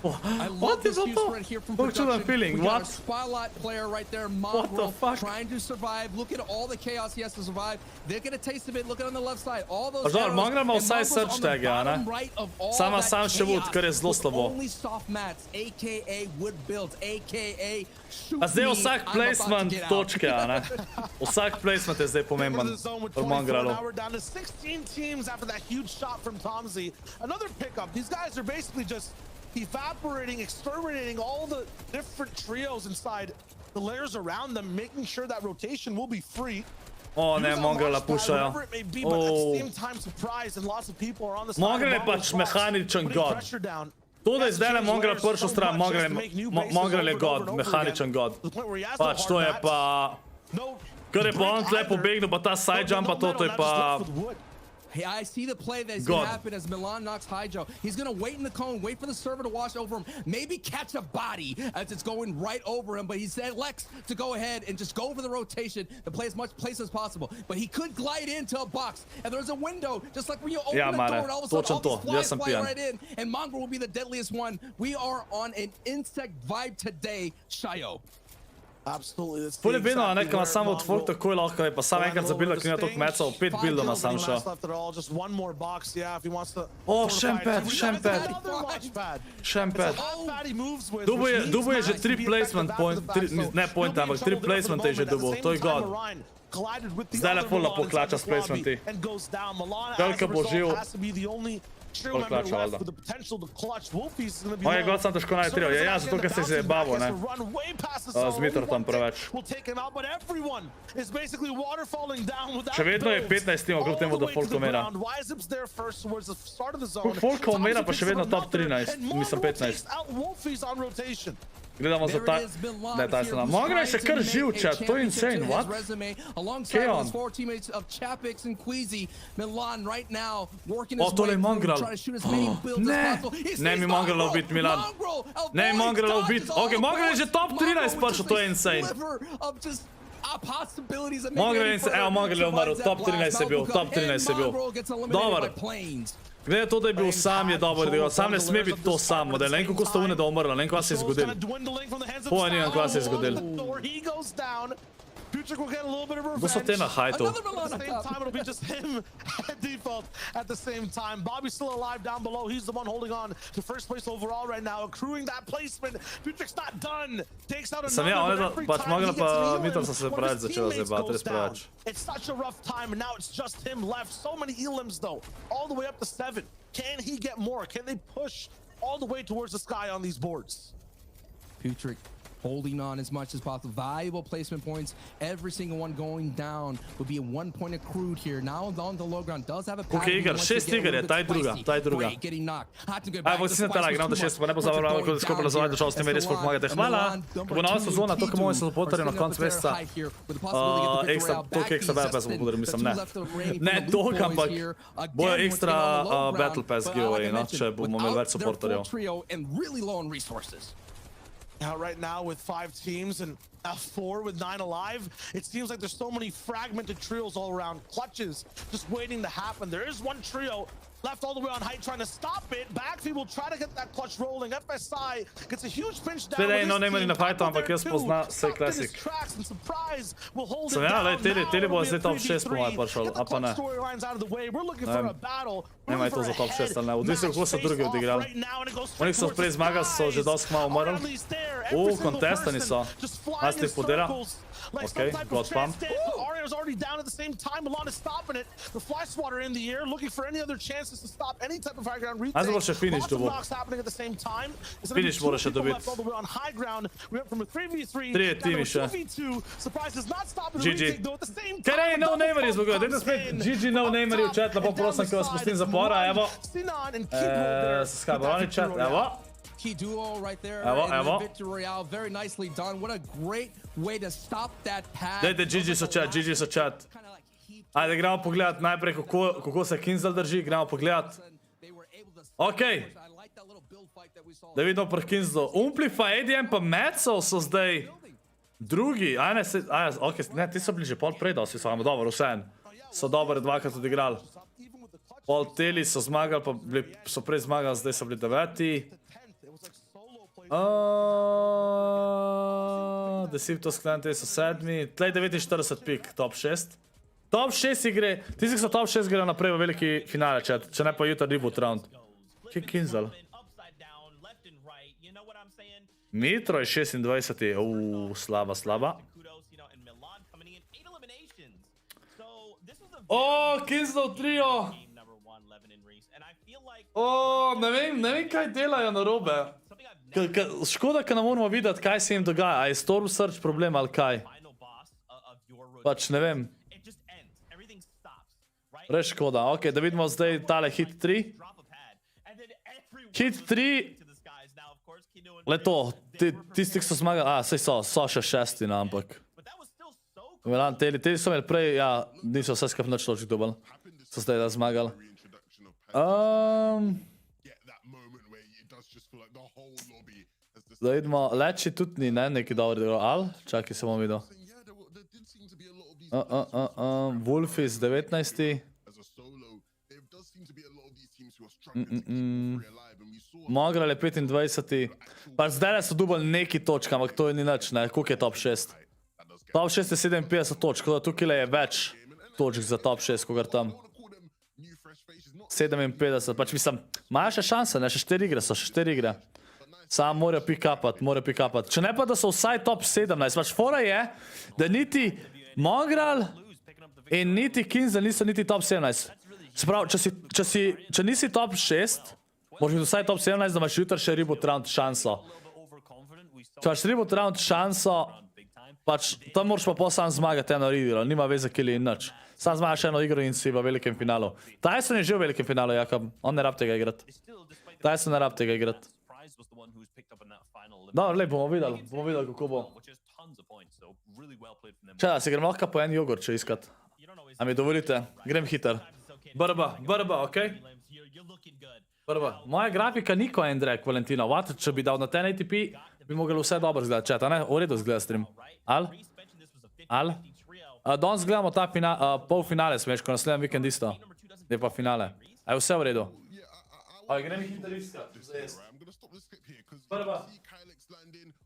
I love this huge spread here from production. Feeling. We got a spotlight player right there, Mongraal, trying to survive. Look at all the chaos he has to survive. They're gonna taste of it. Look at on the left side. All those arrows. Mongraal ima vsaj search tagja, ne? Sam še wood, kar je zelo slabo. Only soft mats, aka wood builds, aka shoot. A zdaj vsak placement točke, ne? Vsak placement je zdaj pomemben v Mongraalu. Now we're down to 16 teams after that huge shot from Tomzy. Another pickup. These guys are basically just evaporating, exterminating all the different trios inside the layers around them, making sure that rotation will be free. O ne, Mongraala pušajo. Mongraal je pač mehaničen god. To, da je zdaj le Mongraal prišel stran, Mongraal je god, mehaničen god. Pač to je pa... Kar je pa on tle pobegnil, pa ta side jump, pa to je pa... Hey, I see the play that's going to happen as Milan knocks Hydro. He's going to wait in the cone, wait for the server to wash over him, maybe catch a body as it's going right over him. But he said Lex to go ahead and just go for the rotation to play as much place as possible. But he could glide into a box. And there's a window, just like when you open the door and all of a sudden all these flies fly right in. And Mongraal will be the deadliest one. We are on an insect vibe today, Shayo. Absolutely. Ful je vedno, a nekaj ima samo od folk takoj lahko, je pa sam enkrat za builda, ki ima toliko mecov, 5 buildov ima sam šel. O, Šempad. Dubo je že 3 placement point, ne point, ampak 3 placement je že dubo, to je god. Zdaj le full napo klača s placementi. Velika bo živ. Full klača, valjda. On je god sam težko najti trio, ja, zato ker se je bavo, ne. Z Mitor tam preveč. Še vedno je 15 timov, kljub temu, da Folko mera. Folko mera pa še vedno top 13, mislim 15. Gledamo za ta... Ne, ta je se nam. Mongraal je še kar živ, chat, to je insane, what? K1. O, tole je Mongraal. Ne mi Mongraalov bit, Milan. Ne mi Mongraalov bit. Ok, Mongraal je že top 13 prišel, to je insane. Mongraal je umrl, top 13 je bil, Dobar. Glede to, da je bil sam, je dobro, sam ne sme biti to sam model. Ne vem, kako sta une da umrla, ne vem, kva se je zgodil. Pojem, ne vem, kva se je zgodil. Kdo so te na hajtu? At the same time, it'll be just him at default at the same time. Bobby's still alive down below. He's the one holding on to first place overall right now, accruing that placement. Putrik's not done. Takes out another, but every time he gets healing, one of his teammates goes down. It's such a rough time, and now it's just him left. So many elims, though, all the way up to 7. Can he get more? Can they push all the way towards the sky on these boards. Putrick holding on as much as possible. Valuable placement points. Every single one going down would be a 1 point accrued here. Now on the low ground does have a pattern. Igar, 6 iger je, taj druga. Evo, si na tala igram do 6, pa ne bo zavrlo, ko ScorpLZ došel s tem, res pomagate. Hvala. Ko bo nova sezona, to, ko bomo se potrli na koncu meseca. Toliko ekstra Battle Pass bo podaril, mislim, ne. Ne toliko, ampak bojo ekstra Battle Pass giveaway, no, če bomo imeli več supporterjev. Right now with 5 teams and 4 with 9 alive, it seems like there's so many fragmented trios all around. Clutches just waiting to happen. There is one trio left all the way on height trying to stop it. Backfield will try to get that clutch rolling. FSI gets a huge pinch down. Sedaj no nema ni na fightu, ampak jaz pozna vse Classic. Sem ja, lej, teli bo zdaj top 6 po mojem prišel, a pa ne. Nema je to za top 6, ali ne. Odvisno kako so drugi odigrali. Oni so prej zmagali, so že dosti malo umrli. Contestani so. Nasti podira. Okay, got pumped. Arya's already down at the same time. Milan is stopping it. The fly swatter in the air, looking for any other chances to stop any type of high ground retake. Ajmo še finish dobo. Happening at the same time. Finish mora še dobiti. On high ground, we went from a 3v3 3 timi še. 2v2. Surprise does not stop the retake though at the same time. Kaj no namerji zbogaj, dajte spet GG no namerji v chat, lepo prosim, ki vas pustim zapora, evo. Skajbo, oni chat, evo. Key duo right there. Evo. Victory Royale, very nicely done. What a great way to stop that pass. Dajte GG so chat. Ajde, gremo pogledat najprej, kako se K1nzell drži, gremo pogledat. Okej. Da vidimo pri K1nzellu. Umplify, ADM pa Metzl so zdaj drugi. Ne, ti so bili že pol prej, da si samo dobro, vseeno. So dobro dvakrat odigrali. Pol teli so zmagali, pa so prej zmagali, zdaj so bili 9. Deceptos Clan, te so 7. Tlej 49 pik, top 6. Top 6 igre, tisti, ki so top 6 grejo naprej v veliki finale, če ne pa jutri reboot round. Kje je K1nzell? Mitro je 26. Slaba. K1nzell trio! Ne vem kaj delajo narobe. Škoda, ker ne moramo videti, kaj se jim dogaja. A je Storm Surge problem ali kaj? Pač ne vem. Res škoda. Ok, da vidimo zdaj tale hit 3. Hit 3. Le to, tisti, ki so zmagali, sej so še 6, ampak. Teli so imeli prej, niso vse skupaj nič točk dobili. So zdaj da zmagali. Da vidimo, Leči tudi ni, ne, neki dobri dobro. Al? Čakaj, se bom videl. Wolfis 19. Mongraal je 25. Pa zdaj so dubali neki točki, ampak to ni nič, ne, koliko je top 6? Top 6 je 57 točk, tukaj je več točk za top 6, kogar tam. 57, pač mislim, imajo še šanse, ne, še 4 igre so, še 4 igre. Samo morajo pick-upati. Če ne pa, da so vsaj top 17. Pač fora je, da niti Mongraal in niti K1nzell niso niti top 17. Se pravi, če nisi top 6, moraš biti vsaj top 17, da imaš jutri še reboot round šanso. Če imaš reboot round šanso, pač tam moraš pa pol sam zmagati eno igro, nima veze kili in nič. Sam zmagaš eno igro in si v velikem finalu. Tyson je že v velikem finalu, Jakob. On ne rab tega igrati. Tyson ne rab tega igrati. Dobro, lej, bomo videli, kako bo. Če, si grem lahko po en jogurt, če iskat. A mi dovolite? Grem hiter. Brba, okej? Brba. Moja grafika ni K1nzell, Valentino. Vat, če bi dal na 1080p, bi mogel vse dobro zgledati. Čet, a ne? V redu zgleda stream. Al? Danes gledamo ta polfinale, smeš, ko naslednjem vikend isto. Ne pa finale. A je vse v redu? Grem hiter iskat. Brba.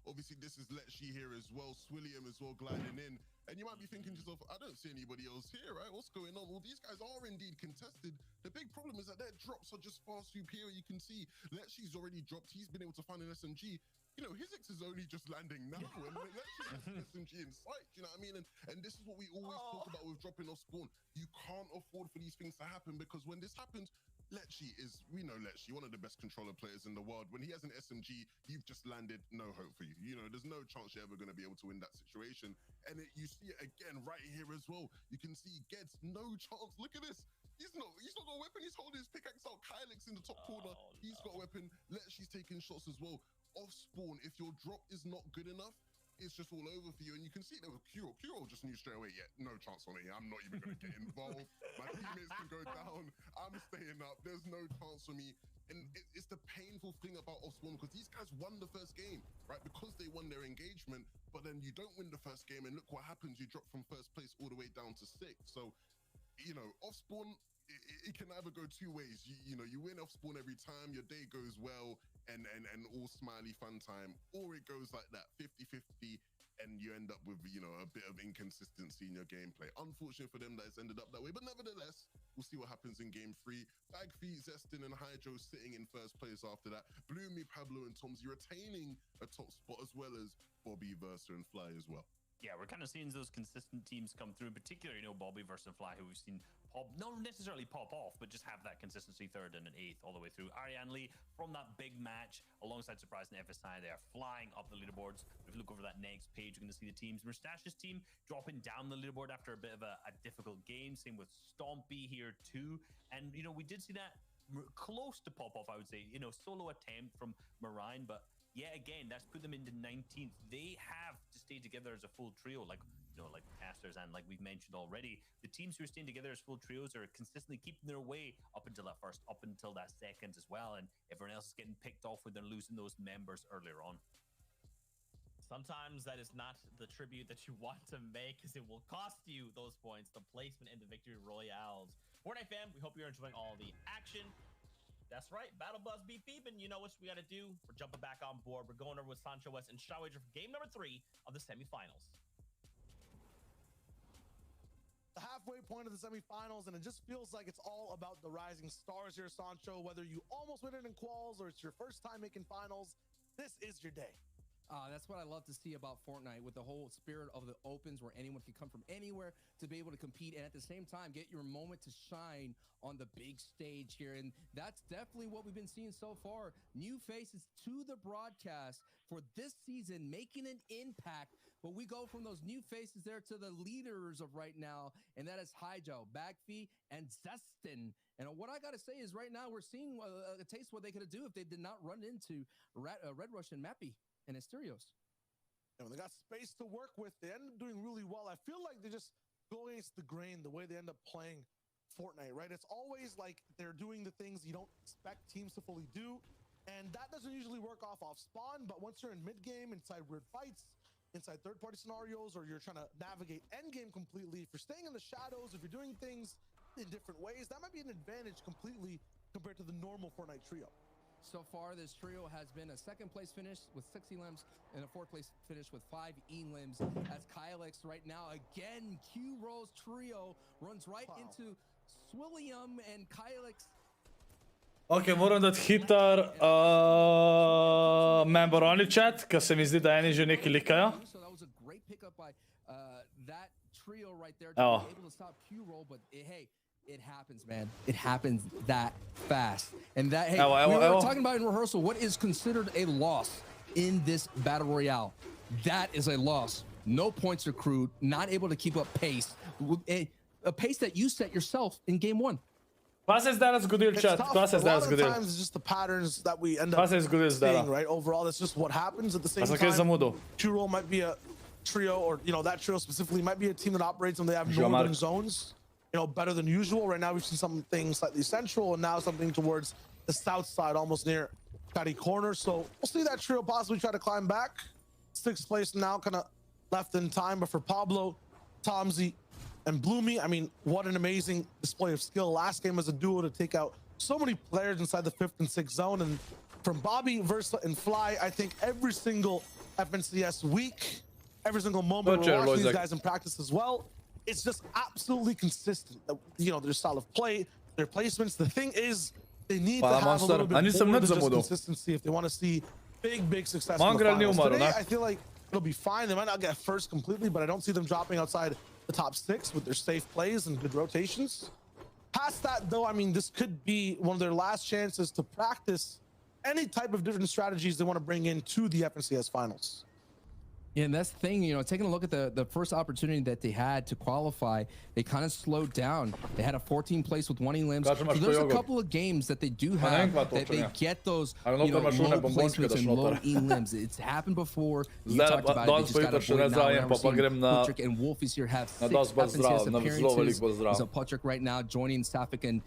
Obviously, this is Letshi here as well, Swilliam as well gliding in. And you might be thinking to yourself, I don't see anybody else here, right? What's going on? Well, these guys are indeed contested. The big problem is that their drops are just far superior. You can see Letshi's already dropped. He's been able to find an SMG. You know, Hizix is only just landing now. And Letshi's got an SMG in sight, you know what I mean? And this is what we always talk about with dropping off spawn. You can't afford for these things to happen because when this happens, Lecce is, we know Lecce, one of the best controller players in the world. When he has an SMG, you've just landed, no hope for you. You know, there's no chance you're ever going to be able to win that situation. And you see it again right here as well. You can see Geds, no chance. Look at this. He's not got a weapon. He's holding his pickaxe out. Kylix in the top corner. He's got a weapon. Lecce's taking shots as well. Off spawn, if your drop is not good enough, it's just all over for you. And you can see there with Kuro. Kuro just knew straight away, yeah, no chance on it. I'm not even going to get involved. My teammates can go down. I'm staying up. There's no chance for me. And it's the painful thing about off-spawn, because these guys won the first game, right? Because they won their engagement, but then you don't win the first game, and look what happens. You drop from first place all the way down to 6th. So, you know, off-spawn, it can either go two ways. You know, you win off spawn every time, your day goes well and all smiley fun time, or it goes like that 50-50 and you end up with, you know, a bit of inconsistency in your gameplay. Unfortunate for them that it's ended up that way, but nevertheless, we'll see what happens in game 3. Bagfeet, Zestin and Hydro sitting in first place after that. Bloomy, Pablo and Tomsy retaining a top spot, as well as Bobby, Versa and Fly as well. Yeah, we're kind of seeing those consistent teams come through, in particular, you know, Bobby versus Fly, who we've seen pop, not necessarily pop off, but just have that consistency 3rd and an 8th all the way through. Ariane Lee from that big match alongside Surprise and FSI, they are flying up the leaderboards. If you look over that next page, you're going to see the teams. Mustache's team dropping down the leaderboard after a bit of a difficult game. Same with Stompy here too. And, you know, we did see that close to pop off, I would say, you know, solo attempt from Marine, but yeah, again, that's put them into 19th. They have to stay together as a full trio, like, you know, like Casters and like we've mentioned already. The teams who are staying together as full trios are consistently keeping their way up until that first, up until that second as well. And everyone else is getting picked off when they're losing those members earlier on. Sometimes that is not the tribute that you want to make, because it will cost you those points, the placement in the victory royales. Fortnite fam, we hope you're enjoying all the action. That's right, Battle Bus be peeping. You know what we got to do. We're jumping back on board. We're going over with Sancho West and Shawager for game number 3 of the semifinals. The halfway point of the semifinals, and it just feels like it's all about the rising stars here, Sancho. Whether you almost win it in quals or it's your first time making finals, this is your day. That's what I love to see about Fortnite, with the whole spirit of the opens, where anyone can come from anywhere to be able to compete and at the same time get your moment to shine on the big stage here. And that's definitely what we've been seeing so far. New faces to the broadcast for this season, making an impact. But we go from those new faces there to the leaders of right now, and that is Hydro, Bagfeet, and Zestin. And what I got to say is right now we're seeing a taste of what they could do if they did not run into Red Rush and Mappy and Asterios. And when they got space to work with, they end up doing really well. I feel like they just go against the grain the way they end up playing Fortnite, right? It's always like they're doing the things you don't expect teams to fully do, and that doesn't usually work off spawn. But once you're in mid game, inside weird fights, inside third-party scenarios, or you're trying to navigate end game completely, if you're staying in the shadows, if you're doing things in different ways, that might be an advantage completely compared to the normal Fortnite trio. So far, this trio has been a 2nd place finish with 6 elims and a 4th place finish with 5 elims. As Kylix right now, again, Q-Rose trio runs right into Swilliam and Kylix. Ok, moram dati hiter member only chat, ker se mi zdi, da eni že neki likajo. So that was a great pickup by that trio right there to be able to stop Q-Roll, but hey, it happens, man. It happens that fast. And that, hey, we were talking about in rehearsal, what is considered a loss in this Battle Royale? That is a loss. No points accrued, not able to keep up pace. A pace that you set yourself in game 1. Klasa je zdaj zgodil, chat. Klasa je zdaj zgodil. Sometimes it's just the patterns that we end up seeing, right? Overall, that's just what happens. At the same time, Q-Roll might be a trio, or, you know, that trio specifically might be a team that operates when they have northern zones, you know, better than usual. Right now, we've seen something slightly central, and now something towards the south side, almost near Caddy Corner. So we'll see that trio possibly try to climb back. 6th place now, kind of left in time. But for Pablo, Tomsy, and Bloomy, I mean, what an amazing display of skill last game as a duo to take out so many players inside the 5th and 6th zone. And from Bobby, Versa, and Fly, I think every single FNCS week, every single moment we're watching these guys in practice as well, it's just absolutely consistent. You know, their style of play, their placements. The thing is, they need to have a little bit more than just consistency if they want to see big success in the finals. Today, I feel like it'll be fine. They might not get first completely, but I don't see them dropping outside the top 6 with their safe plays and good rotations. Past that, though, I mean, this could be one of their last chances to practice any type of different strategies they want to bring into the FNCS finals. Yeah, and that's the thing, you know, taking a look at the first opportunity that they had to qualify, they kind of slowed down. They had a 14th place with 1 elims. So there's a couple of games that they do have that they get those, you know, low placements and low elims. It's happened before. You talked about it. They just got a boy now. We're seeing Patrick and Wolfies here have 6 FNCS appearances. So Patrick right now joining Safik and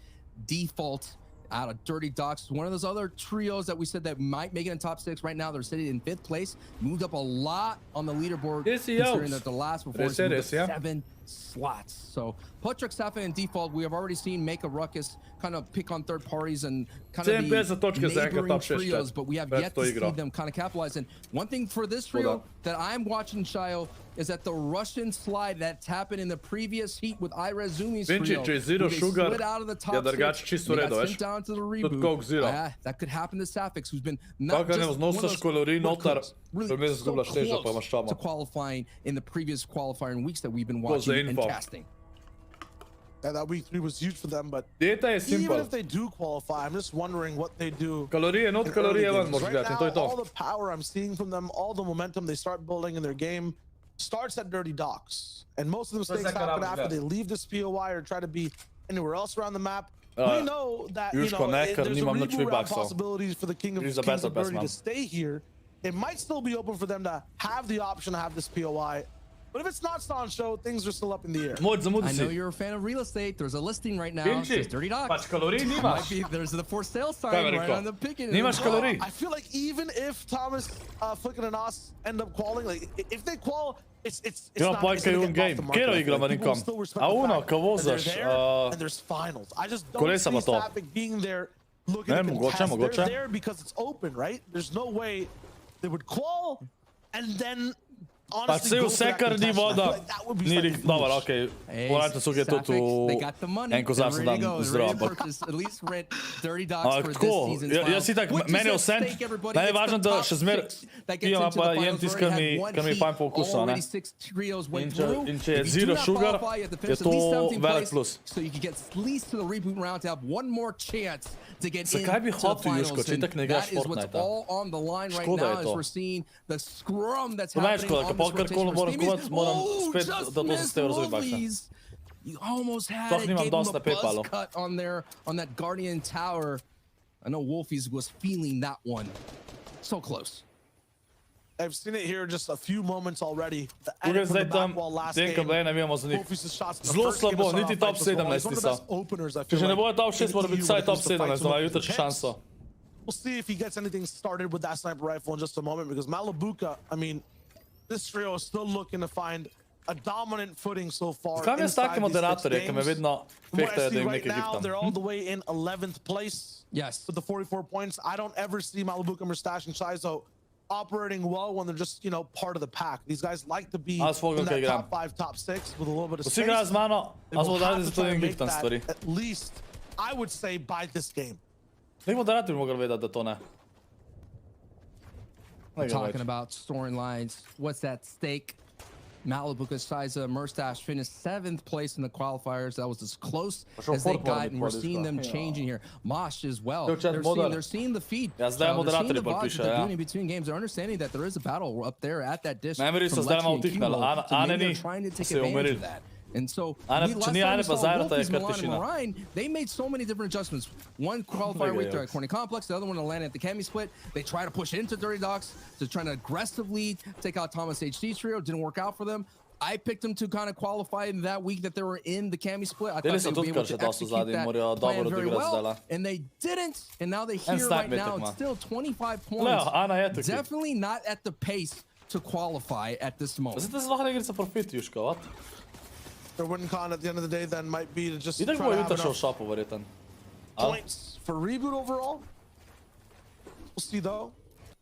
Default out of Dirty Docs, one of those other trios that we said that might make it in top 6. Right now, they're sitting in 5th place, moved up a lot on the leaderboard, considering that the last performance moved up 7 slots. So Patrick, Safin, and Default, we have already seen make a ruckus, kind of pick on third parties and kind of the neighboring trios, but we have yet to see them kind of capitalize. And one thing for this trio that I'm watching, Shayo, is that the Russian slide that's happened in the previous heat with Irezumi's trio, they slid out of the top 6, they got sent down to the reboot. That could happen to Safix, who's been not just one of those really close to qualifying in the previous qualifying weeks that we've been watching and casting. Yeah, that week 3 was huge for them, but even if they do qualify, I'm just wondering what they do. Right now, all the power I'm seeing from them, all the momentum they start building in their game starts at Dirty Docks. And most of the mistakes happen after they leave this POI or try to be anywhere else around the map. We know that, you know, there's a reboot round possibilities for the Kings of Dirty to stay here. It might still be open for them to have the option to have this POI. But if it's not Stan Show, things are still up in the air. I know you're a fan of real estate. There's a listing right now. It says Dirty Docks. There's the for sale sign right on the picking. I feel like even if Thomas, Flicken, and Us end up qualifying, like if they qual, it's not K1 game. Kero igramo nikom. A uno, kao vozaš. And there's finals. I just don't see Traffic being there looking at the They're there because it's open, right? There's no way they would qual and then Pa se u sekarni voda. Dobar, okej. Morate su tu enko sam dan zdrav. Tako, jaz si tak, meni je vse, meni je važno, da še zmer pijem pa jem tis, kar mi fajn po okusu, ne? In če je zero sugar, je to velik plus. Zakaj bi hotel Juško, če tak ne igraš Fortnite? Škoda je to. To ne je škoda, pa karkoli moram kupovati, moram spet, da to se razvoj bakša. You almost had it, gave him a buzz cut on that Guardian Tower. I know Wolfies was feeling that one. So close. I've seen it here just a few moments already. Tukaj zdaj tam, tenka Blena, imamo za njih. Zelo slabo, niti top 17 niso. Če že ne bojo top 6, mora biti vsaj top 17, da imajo jutri še šanso. We'll see if he gets anything started with that sniper rifle in just a moment, because Malibuka, I mean, this trio is still looking to find a dominant footing so far. Kam je s takim moderatorje, ki me vedno fehtajo, da jim nekaj giftam? They're all the way in 11th place. Yes. With the 44 points. I don't ever see Malibuka, Mustache, and Shizo operating well when they're just, you know, part of the pack. These guys like to be in that top 5, top 6 with a little bit of space. Igra z mano, a smo dali za to da jim giftam stvari. At least, I would say, by this game. Nek moderator bi mogel vedeti, da to ne. Talking about storylines, what's at stake? Malibuka, Shiza, Murstache finished 7th place in the qualifiers. That was as close as they got, and we're seeing them changing here. Mosh as well. They're seeing the feed. They're seeing the VODs that they're doing in between games. They're understanding that there is a battle up there at that dish. They're trying to take advantage of that. And so, they made so many different adjustments. One qualifier week there at Corny Complex, the other one to land at the Cami split. They try to push into Dirty Docks to try to aggressively take out Thomas HD trio. Didn't work out for them. I picked them to kind of qualify in that week that they were in the Cami split. I thought they'd be able to execute that plan very well, and they didn't. And now they're here right now. It's still 25 points. Definitely not at the pace to qualify at this moment. Their win con at the end of the day then might be to just try to have enough points for reboot overall. We'll see though.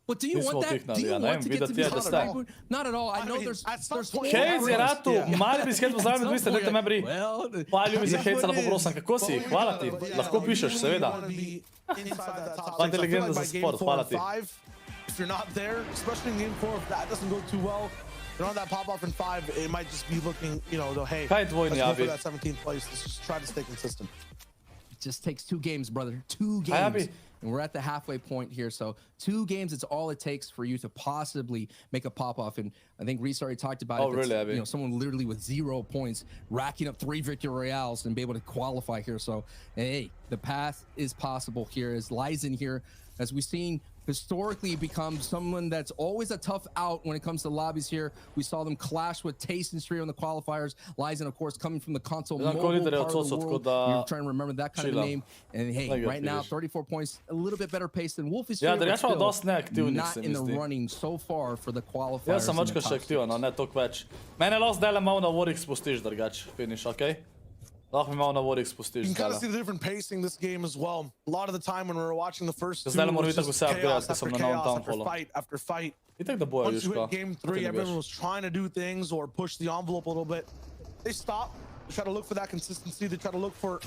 But do you want that? Do you want to get to be a reboot? Not at all. I know there's K1nzell je ratu, mali bi sket pozdravljeni, vi ste nekaj me bri. Hvala mi za hejca na poprosan, kako si? Hvala ti, lahko pišeš, seveda. Hvala ti legenda za sport, hvala ti. If you're not there, especially in game 4, if that doesn't go too well, you're on that pop off in 5, it might just be looking, you know, hey, let's go for that 17th place. Let's just try to stay consistent. just takes 2 games, brother. 2 games. And we're at the halfway point here. So 2 games, it's all it takes for you to possibly make a pop-off. And I think Reese already talked about it. Really, Abby? You know, someone literally with 0 points, racking up 3 victory royales and be able to qualify here. So, hey, the path is possible here. As lies in here, as we've seen historically become someone that's always a tough out when it comes to lobbies here. We saw them clash with Taste and Trio in the qualifiers. Lizen, of course, coming from the console mobile part of the world. You're trying to remember that kind of name. And hey, right now, 34 points, a little bit better pace than Wolfies. Ja, dečko dosta neaktivnih not se mi in the zdi. running so far for the qualifiers. Ja sam mačka še aktivan, a ne toliko več. Mene lahko zdaj malo na Warwick spustiš drugač, finish, okej? Lahko mi malo na Warwick spustiš. You can kind of see the different pacing this game as well. A lot of the time when we were watching the first 2, Zdaj moram it was videti, kako just se upgrade, chaos ker sem after na novem chaos after townhallu. fight after fight. Itak da bojo, Once you Juško. hit game 3, everyone was trying to do things or push the envelope a little bit. They stop. They try to look for that consistency. They try to look for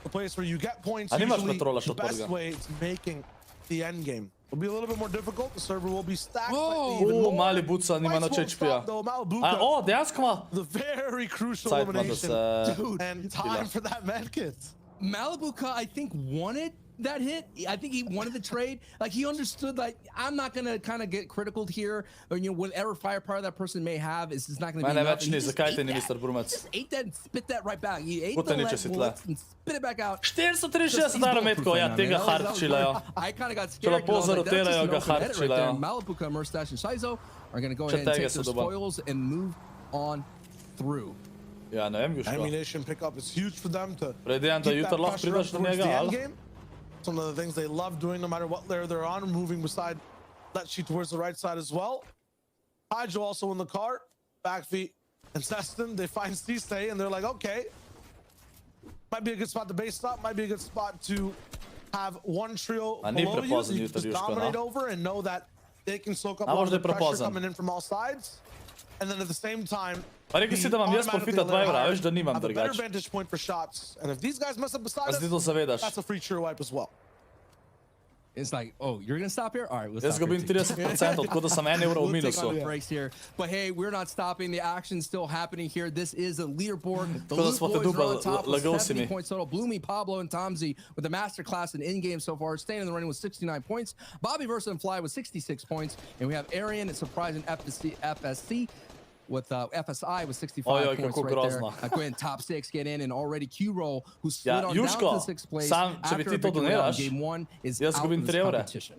the place where you get points. Usually, the best way is making the end game. It'll be a little bit more difficult. The server will be stacked. Mali buca nima noč HP-a. O, dejansko ima. The very crucial Zeit ima, da elimination. se... Dude, And time for that medkit. Malibuka, I think, wanted that hit. I think he wanted the trade. Like, he understood, like, I'm not going to kind of get critical here. Or, you know, whatever firepower that person may have is just not going to be enough. He just ate that and spit that right back. He ate the lead bullets and spit it back out. 436 metkov, ja, tega harčilajo. I kind of got scared. Lepo zarotirajo, ga harčilajo. Malibuka, Murstache, and Shizo are going to go ahead and take their spoils and move on through. Ja, ne vem, Juško. Ammunition pickup is huge for them to Predvijem, da jutro lahko prideš do njega, ali? Some of the things they love doing, no matter what layer they're on, moving beside Letchi towards the right side as well. Hydro also in the car, Backfeet and Seston. They find Cisse and they're like, okay, might be a good spot to base stop, might be a good spot to have one trio below you. You can just dominate over and know that they can soak up a lot of the pressure coming in from all sides. And then at the same time, Pa rekli si, da vam jaz profita 2 evra, veš, da nimam better drugače. vantage point for shots. And if these guys mess up beside us, ti to zavedaš. that's a free true wipe as well. It's like, oh, you're gonna stop here? All right, let's Jaz stop gubim 30%, tako da sem 1 evro v minusu. Breaks here. But hey, we're not stopping. The action's still happening here. This is a leaderboard. The Tako da Loot smo te Boys are on dupla top with lagal si 70 mi. points total. Bloomy, Pablo, and Tomzy with the masterclass and in-game so far, staying in the running with 69 points. Bobby Versa and Fly with 66 points. And we have Arian and surprising FSC with FSI with 65 points right there. Quinn, top 6 get in, and already Q-Roll, who slid on down to the 6th place after a victory on game 1, is out of this competition.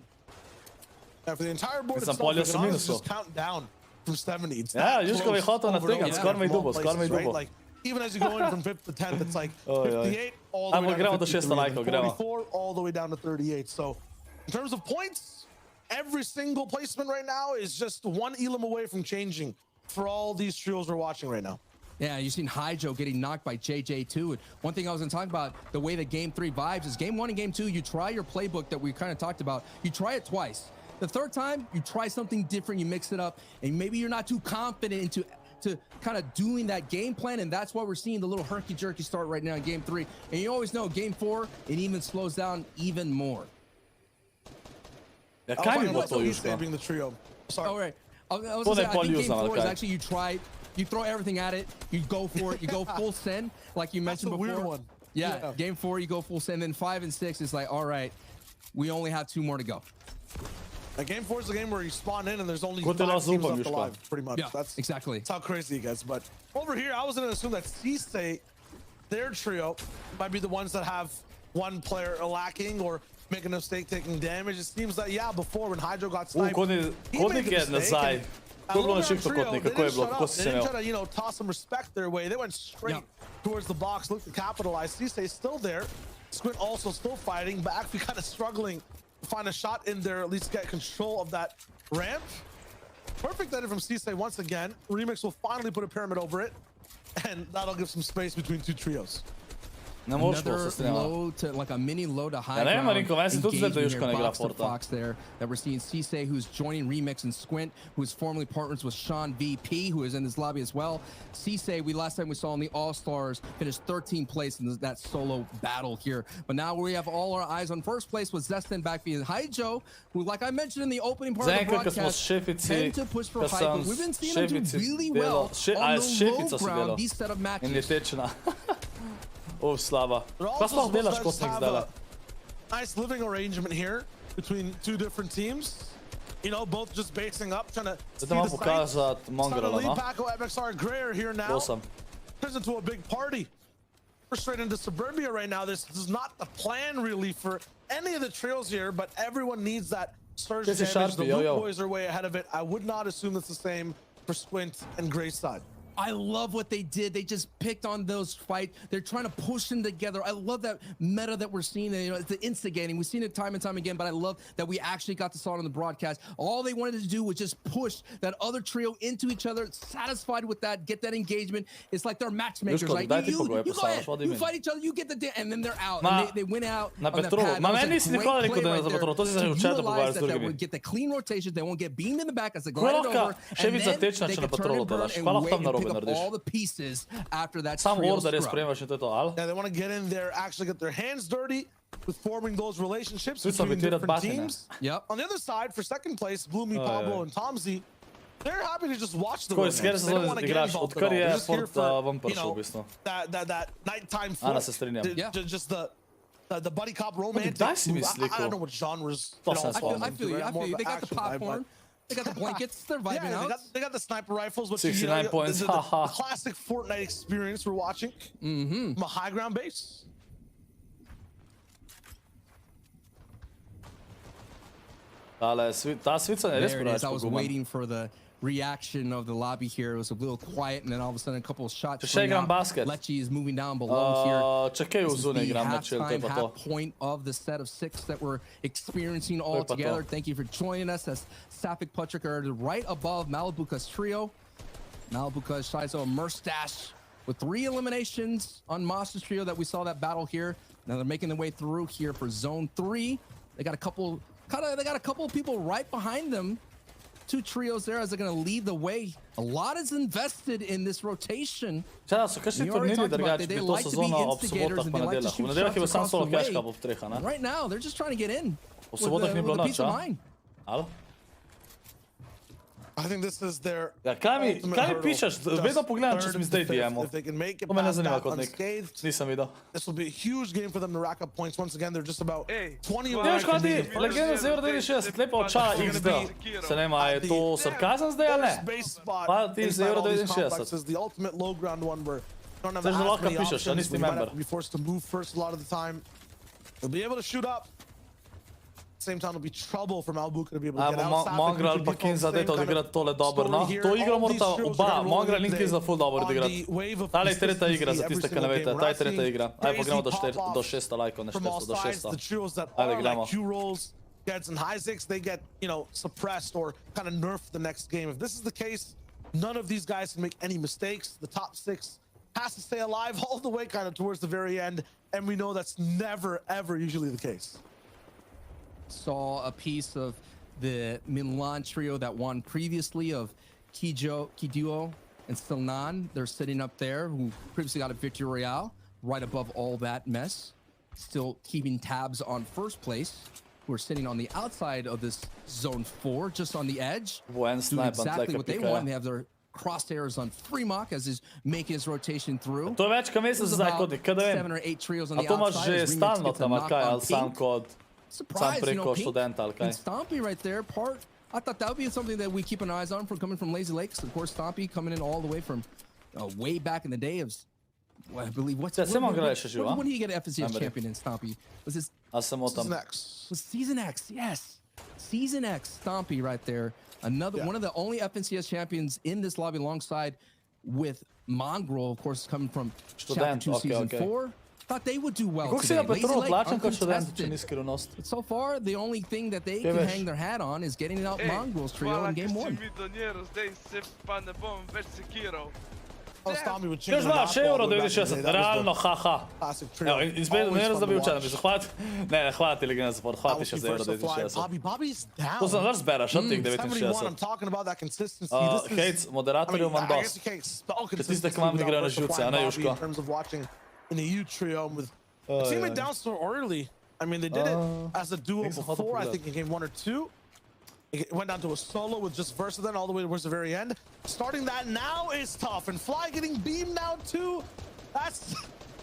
Yeah, for the entire board itself, we can honestly just count down from 70. It's Ja, Juško je hotel na tega, skor me dubo, skor me dubo. Like, even as you go in from 5th to 10th, it's like 58 all the way gremo down to do 600 lajkov, gremo. 44 all the way down to 38. So in terms of points, every single placement right now is just one elim away from changing for all these trios we're watching right now. Yeah, you've seen Hydro getting knocked by JJ2. And one thing I was going to talk about, the way that Game 3 vibes is Game 1 and Game 2, you try your playbook that we kind of talked about. You try it twice. The third time, you try something different, you mix it up, and maybe you're not too confident into kind of doing that game plan, and that's why we're seeing the little herky-jerky start right now in Game 3. And you always know, Game 4, it even slows down even more. Ja, kaj bi bilo to, He's Juško? being the trio. Sorry. All right. I was gonna say, I think Game 4 is actually you throw everything at it, you go for it, you go full send, like you mentioned before. That's a weird one. Yeah, Game 4, you go full send, then 5 and 6 is like, all right, we only have 2 more to go. Game 4 is a game where you spawn in and there's only Good 5 teams enough, left alive, pretty much. Yeah, exactly. That's how crazy it gets. But over here, I was going to assume that Cisse, their trio, might be the ones that have one player lacking or making a mistake taking damage. It seems that, yeah, before when Hydro got sniped, Kotnik je nazaj. To je bilo na shiftu Kotnik, kako je bilo, kako si se They didn't imel? try to, you know, toss some respect their way. They went straight towards the box, looked to capitalize. Cisse is still there. Squint also still fighting. Backfeet kind of struggling to find a shot in there, at least get control of that ramp. Perfect edit from Cisse once again. Remix will finally put a pyramid over it, and that'll give some space between 2 trios. Another low to like a mini low to high ground engagement here, box to Fox there that we're seeing Cisse, who's joining Remix and Squint, who is formerly partners with Sean VP, who is in this lobby as well. Cisse, last time we saw in the All-Stars, finished 13th place in that solo battle here. But now we have all our eyes on first place with Zestin, Backfeet, and Hydro, who, like I mentioned in the opening part of the broadcast, tend to push for hype, but we've been seeing them do really well on the low ground, these set of matches. Slava. But all Kas mag those delaš guys kot nek have zdaj? a nice living arrangement here between two different teams. You know, both just basing up, trying to see Zdaj the vam pokazat Mongraala, no? Paco MXR Greer here now. Awesome. Turns into a big party. We're straight into suburbia right now. This is not the plan really for any of the trios here, but everyone needs that surge This is damage. The Sharpie, Loot Boys are way ahead of it. I would not assume it's the same for Squint and Gray's side. I love what they did. They just picked on those fights. They're trying to push them together. I love that meta that we're seeing. You know, it's the instigating. We've seen it time and time again, but I love that we actually got to saw it on the broadcast. All they wanted to do was just push that other trio into each other, satisfied with that, get that engagement. It's like they're matchmakers. Like, you go ahead, you fight each other, you get the and then they're out. And they went out na on that Petrolu. pad. Ma That meni was a nisi nikada great rekao da play je za right Petrolu. To si se there u to chatu utilize pogovarjal s that drugimi. would get the clean rotations. They won't get beamed in the back as they glide it Hvala over. še And vic za then tečna, they če na could turn Petrolu and burn delaš. and Hvala wait tam and narobe pick up narediš. all the pieces after that Samo trio order je scrub. spremaš in to je to, ali? Yeah, they want to get in there, actually get their hands dirty with forming those relationships Svi su between habituirati different batine. teams. Yep. On the other side, for second place, Bloomy, Pablo, and Tomzy, they're happy to just watch the Ko je romance. sker They don't want to get igraš, involved at odkar all. je They're just here Ford for, vam you prišel v know, bistvu. that nighttime Ana flirt. se strinjam. Just the buddy cop romantic. daj si mi I sliku. don't know what genres. To you know, sam fall spomnim. I feel you. into, I right? feel More you. of They an got the action vibe, popcorn. They got the blankets. They're vibing yeah, out. they got the sniper rifles, but 69 points, the haha. classic Fortnite experience we're watching from a high ground base. Ale ta svicanja je res There it preveč is. I was poguman. waiting for the reaction of the lobby here. It was a little quiet, and then all of a sudden, a couple of shots. Še igram basket. Lechi is moving down below here. Čakaj, v This is zunaj the igram na chill, to je halftime pa to. half point of the set of 6 that we're experiencing all pa to. together. Thank you for joining us. As Sapik Patrick are right above Malibuka's trio. Malibuka Shizo and Murstache with 3 eliminations on Monster's trio that we saw that battle here. Now they're making their way through here for zone 3. They got a couple of people right behind them. 2 trios there as they're going to lead the way. A lot is invested in this rotation. Če so kakšni You already turniri talked about drugače, they bi to like to be sezono ob instigators sobotah and pa they like to nedeljah. V shoot nedeljah je bil shots sam across solo the cash way. cup ob 3, a ne? And right now, they're just trying to get in. V sobotah ni bilo with a noč, peace of a? mind. Ali? I think this is their Ja, kaj mi ultimate hurdle. pišeš? Just Vedno pogledam, če third sem and zdaj fifth. DM-u. If they can make it To me ne past zanima that kot nek. unscathed, Nisem videl. this will be a huge game for them to rack up points. Once again, they're just about Ej, 20 hvala. Ne veš, away kaj from ti, being first. legenda z Euro 69, lepa oča XD. Se nema, je to sarkazem zdaj ali First ne? base spot Pa ti z inside Euro all these 69. complexes, the ultimate low ground one where you don't have Zdaj že as lahko many pišeš, a options, nisi but you might member. have to be forced to move first a lot of the time. They'll be able to shoot up. Same time, it'll be trouble for Malbuka to be able to get out. Mongraal pa K1nzell odigrati tole dobro, no? To igro morata oba, Mongraal in K1nzell ful dobro odigrati. Tale je tretja igra za tiste, ki ne veste, ta je tretja igra. Ajde, pa gremo do 600 lajkov, ne 400, do 600. The trios that Ajde, are gremo. like Q rolls, Geds and Isaacs, they get, you know, suppressed or kind of nerfed the next game. If this is the case, none of these guys can make any mistakes. The top 6 has to stay alive all the way kind of towards the very end, and we know that's never, ever usually the case. Saw a piece of the Milan trio that won previously of Kiduo and Silnan. They're sitting up there who previously got a victory royale right above all that mess. Still keeping tabs on first place. Who are sitting on the outside of this zone 4, just on the edge. Buen Doing snipe, exactly what they Antleka want. They have their crosshairs on Fremok as he's making his rotation through. To je več kot mesec zdaj, kot kada vem. 7 or 8 trios on A the to imaš outside. že as Remix stalno gets a tam, ali knock kaj, on ali sam Pink. kot, Surprise, sam preko Pink študenta, ali kaj? and Stompy right there. I thought that would be something that we keep an eyes on from coming from Lazy Lakes. Of course, Stompy coming in all the way from way back in the day of, well, I believe, Ja, se Mongraal še živa? when did he get FNCS Remember. champion in Stompy? Was his A sem o tam. Season X. was Season X? Yes, Season X Stompy right there. Another one of the only FNCS champions in this lobby, alongside with Mongraal, of course, coming from Student, Chapter 2 okay, Season okay. 4. Thought they would do well Koliko si today. na Lazy Petrolu Lake, plačan kot študent, če uncontested. ni skrivnost? But so far, the only thing that they Kaj can veš? hang their hat on is getting out Mongraal's trio hvala, in game ker si 1. mi doniral, zdaj se pa ne bom več sekiral. Oh, Stompy with Veš, dva, še Euro 69, realno, haha. Classic trio. Evo, izvedel, ne Always raz da fun bi to učen, watch. bi se hvala, ne, hvala ti legenda za hvala ti še za Euro First to fly. 69. Bobby's down. To sem znaš zberaš, od teh 71, I'm 69. talking about that consistency. This is, Hejc, moderatorjev imam I guess dost. you can't spell tiste, consistency ki vam without igrajo na First to živce, Fly a ne, Bobby Juško? in terms of watching in the U trio with a teammate down so early. I mean, they did it as a duo Niks before, gehoord I op think in game 1 or 2. It went down to a solo with just Versa then all the way towards the very end. Starting that now is tough, and Fly getting beamed now too. That's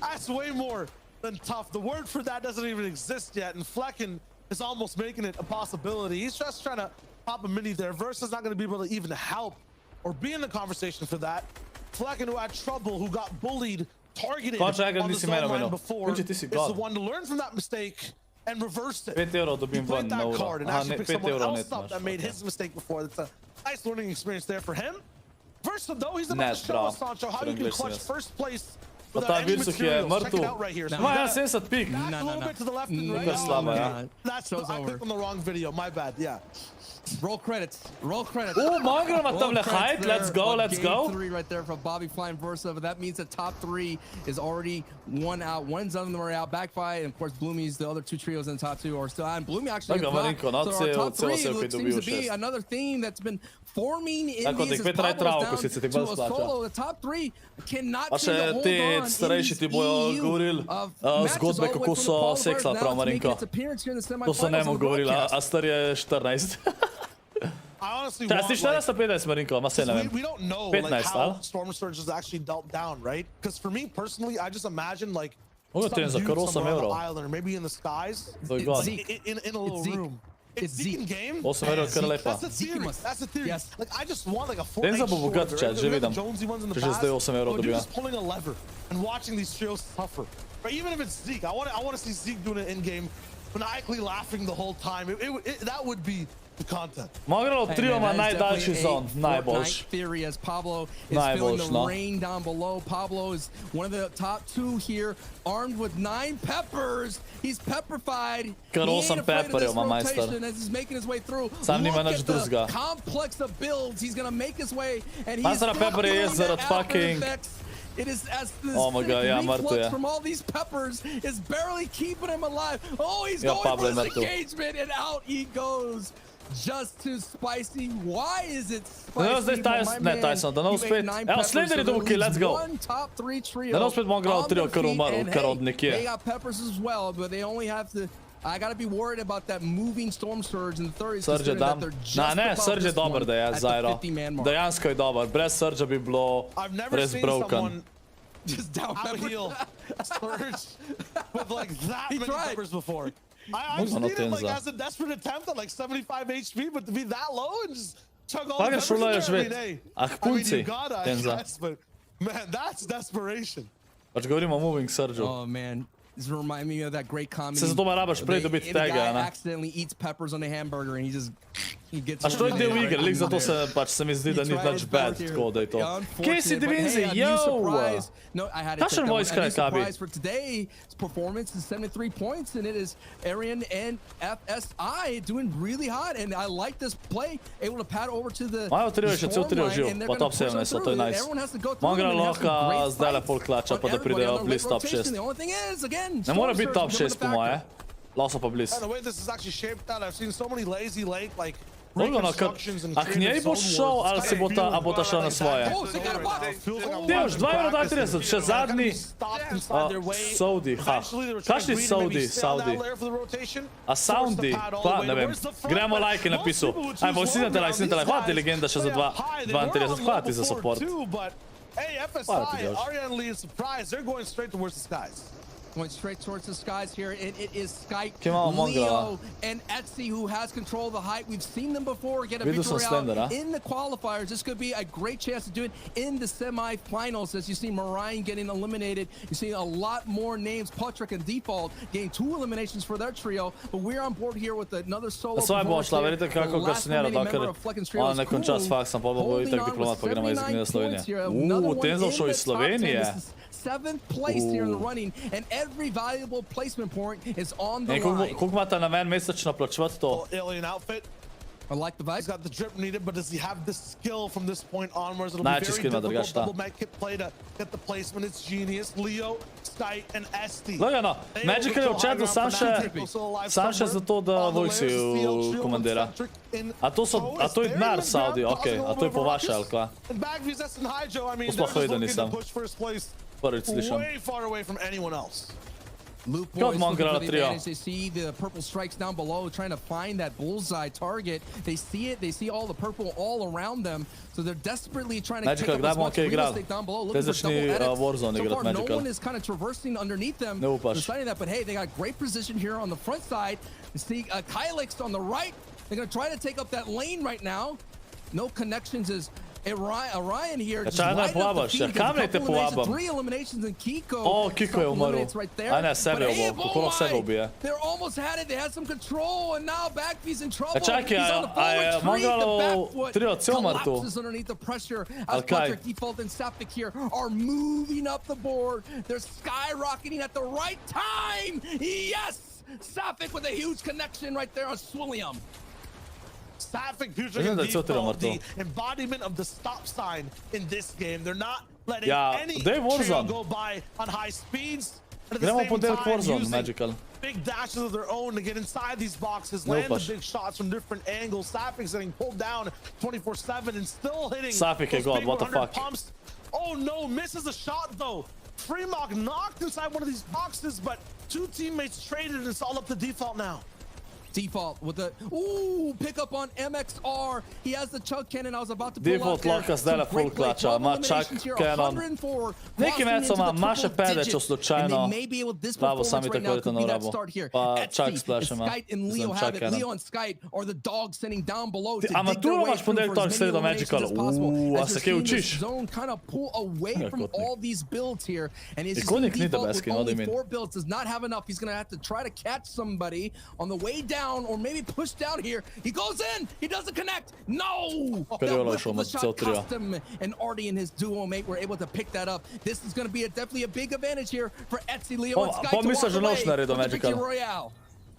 That's way more than tough. The word for that doesn't even exist yet, and Flecken is almost making it a possibility. He's just trying to pop a mini there. Versa's not going to be able to even help or be in the conversation for that. Flecken, who had trouble, who got bullied, targeted on the zone line before, is the one to learn from that mistake and reverse it. 5 euro dobim Played van that euro. card and Aha, actually ne, picked 5 someone euro else net up that made his mistake before. That's a nice learning experience there for him. Versa, though, he's about to show us, Sancho, how you can clutch first place without any materials. Check it out right here. So Ma ja 70 pik. back a little bit to the left and right. Super slaba, ja. That's I clicked on the wrong video. My bad. Yeah. Roll credits. Roll credits. Mongraal ma tam le hajt. Let's go, let's go. 3 right there from Bobby flying Versa, but that means the top 3 is already one out. One's on the way out. Backfight, and of course, Bloomy's the other 2 trios in the top 2 are still out. And Bloomy actually so our top 3 seems to be another theme that's been forming in these as Pablo's down to a solo. The top 3 cannot seem to hold on in these EU zgodbe kako so seksali prav Marinko. To so ne mu govorili, a star je 14. Čas ti 14-15 Marinko, ma se ne vem. We don't know like, how Storm Surge is actually dealt down, right? Because for me personally, I just imagine like some dude somewhere on the island or maybe in the skies, in a little room. It's Zeke in game. 8 euro kar lepa. That's a theory. That's a theory. Yes. Like I just want like a Tenza bo bogat chat, že vidim. Jonesy ones in the Že past. zdaj 8 euro Dude, dobiva. just pulling a lever and watching these trios suffer. But even if it's Zeke, I want to see Zeke doing it in game, maniacally laughing the whole time. That would be the content. Mongraal trio ma najdaljši zon, najboljši. Theory as Pablo is feeling the rain down below. Pablo is one of the top 2 here, armed with 9 peppers. He's pepperfied. Kar 8 pepperjev ima majster. As he's making his way through. Sam nima nič drugega. Complex of builds. He's gonna make his way, and he's Majstera pepperje je zaradi fucking... It is as this oh my God, ja, reflux from all these peppers is barely keeping him alive. Oh, he's going for this engagement, and out he goes. Just too spicy. Why is it spicy? Tyson, da nam spet. Evo, sljedeći duki, let's go. Da nam spet Mongraal trio kar umaru, kar od nekje. They got peppers as well, but they only have to... I gotta be worried about that moving Storm Surge in the 30s. Surge dam. Ne, Surge je dober da je, Zairo. Dejansko je dober. Brez Surge bi bilo res broken. Just down heel Surge with like that many peppers before. I've seen it like as a desperate attempt at like 75 HP, but to be that low and just chug all the peppers in there, I mean, you gotta, I guess, but man, that's desperation. Pač govorimo o moving Surge. Oh man. This reminds me of that great comedy. Se zato ma rabaš prej dobiti tega, ne? Accidentally eats peppers on a hamburger and he gets... A što je del igre, lik zato se mi zdi da ni nič bad, tako da je to. Kje si Divinzi, yo! Kašen voice crack, Kabi? For today's performance is 73 points, and it is Arian and FSI doing really hot, and I like this play, able to pad over to the storm line, and they're going to push them through. Everyone has to go through them, and have some great fights on everybody on the rotation. The only thing is, again, ne mora biti top 6 po moje. Laso pa bliz. The way this is actually shaped out, I've seen so many lazy lake like a k njej boš šel, ali se bo ta šel na svoje? Deoš, 2,32 €, še zadnji. Saudi, ha. Kašni Saudi? A Saudi? Pa, ne vem. Gremo like napisal. Ajmo, sinete like. Hvala ti legenda še za 32, hvala ti za support. Hey, FSI, Arian Lee is surprised. They're going straight towards the skies. Going straight towards the skies here, and it is Skype, on, Leo, and Etsy who has control of the height. We've seen them before get a victory out in the qualifiers. This could be a great chance to do it in the semifinals. As you see Marine getting eliminated, you see a lot more names. Patrick and Default getting 2 eliminations for their trio, but we're on board here with another solo. Sva je bošla, verite kako ga snijela, dokar ona nekom čas faksa, pa bo itak diplomat pa gremo iz Slovenije. Tenzov šao iz Slovenije. 7th place here in the running, and every valuable placement point is on the line. Koliko imate na meni mesečno plačevati to? Alien outfit. I like the vibe. He's got the drip needed, but does he have the skill from this point onwards? It'll be very difficult. Double med kit play to get the placement. It's genius. Leo, Sky, and ST. Lagano, Magic je v chatu sam še za to, da Vojsi komandira. A to je denar Saudi, okej, a to je po vaše, ali kva? Sploh vedel nisem. Prvič slišam. Way far away from anyone else. Luke Kot Boys Mongraal looking for the trio. advantage. They see the purple strikes down below, trying to find that bullseye target. They see it. They see all the purple all around them. So they're desperately trying to Magical, take up as kdaj bomo much kaj real igrali? estate down below. Zdaj Looking for začni, double edits. Warzone So igrati far, no Magical. one is kind of traversing underneath them. Ne upaš. Deciding that, but hey, they got great position here on the front side. You see Kylix on the right. They're going to try to take up that lane right now. No connections is Orion here. Just Čaj naj lighting up the povabaš, feed. kam naj te Couple eliminations, povabam? 3 eliminations in Kiko. O, Kiko je umrl. Eliminates right there. A ne, sebe But hey, bo, kako lahko sebe ubije. They almost had it. They had some control, and now Backfee's in trouble. čakaj, He's on the a forward je retreat. Mongraalov The back foot trio cel mrtev? collapses underneath the pressure as Okay. Patrick Default and Sapphik here are moving up the board. They're skyrocketing at the right time. Yes! Sapphik with a huge connection right there on Swilliam. Sapphik, Mislim, da je cel trio the mrtev. embodiment of the stop sign in this game. They're not letting Ja, any daj trail Warzone. go by on high speeds. And at the Gremo same ponedeljek time, Warzone, using Magical. big dashes of their own to get inside these boxes, Ne land the upaš. big shots from different angles. Sapphick's getting pulled down 24/7 and still hitting Sapphik je those god, big what the 100 fuck? pumps. Oh no, misses a shot though. Fremok knocked inside one of these boxes, but 2 teammates traded and it's all up to Default now. Default with the pick up on MXR. He has the chug cannon. I was about to pull Default out there. lahko zdaj Some full great play. klača, 12 ima čak eliminations here, cannon. 104, Neki crossing meco into ima the maše triple pede, digits. če slučajno And they may be able this Bravo, performance sami right tako now verjetno could na be that urabo. start here. Pa Etsy čak and splash ima. Skite and Leo Mislim, have čak it. cannon. Leo and Skite are the dogs sitting down below to dig Amatura their way imaš through ponedeljek for toliko as many sredo eliminations Magical. as possible. A As se you're kaj seeing učiš? this zone kind of pull away from kotnik. all these builds here. And as you see, Konik ni Default debeski, with no, only da imen. 4 builds does not have enough. He's going to have to try to catch somebody on the way down or maybe push down here. He goes in. He doesn't connect. No! That Periodo whip šel of the med cel shot trio. cost him, and Artie and his duo mate were able to pick that up. This is going to be definitely a big advantage here for Etsy, Leo, and Sky to misliš, walk že away noč naredil with the Magical? victory royale.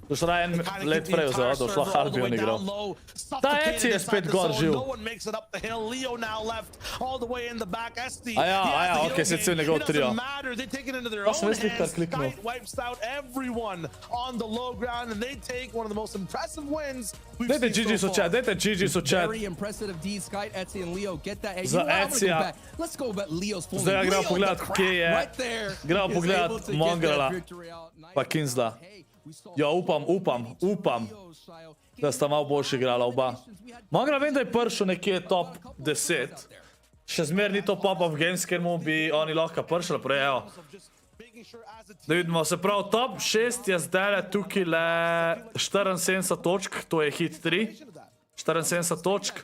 Došel je en let prej vzel, došlo Harbi on igral. Ta Etsy je spet gor živ. No one makes it up the hill. Leo now left all the way in the back. SD. A ja, okej, se cel njegov trio. They take it into their Pa own sem jaz nekaj hands. kliknil. Kite wipes out everyone on the low ground and they take one of the most impressive wins we've Dajte seen GG so so chat, far. dajte GG so chat. Very impressive of D, Sky, Etsy, and Leo. Get that. Hey, Za you know what? I'm gonna go Etsija. back. Let's go back. Leo's full Zdaj name. gremo Leo, pogledat, the crack kje je. right there Gremo is pogledat able to get Mongraala that victory out. Nice pa job. K1nzella. Hey, we saw Ja, upam, da sta malo boljše igrala oba. Mongraal vem, da je prišel nekje top 10. Še zmer ni to pop-up games, ker mu bi oni lahko prišli prej, evo. Da vidimo, se pravi, top 6 je zdaj tukaj le 74 točk, to je hit 3. 74 točk.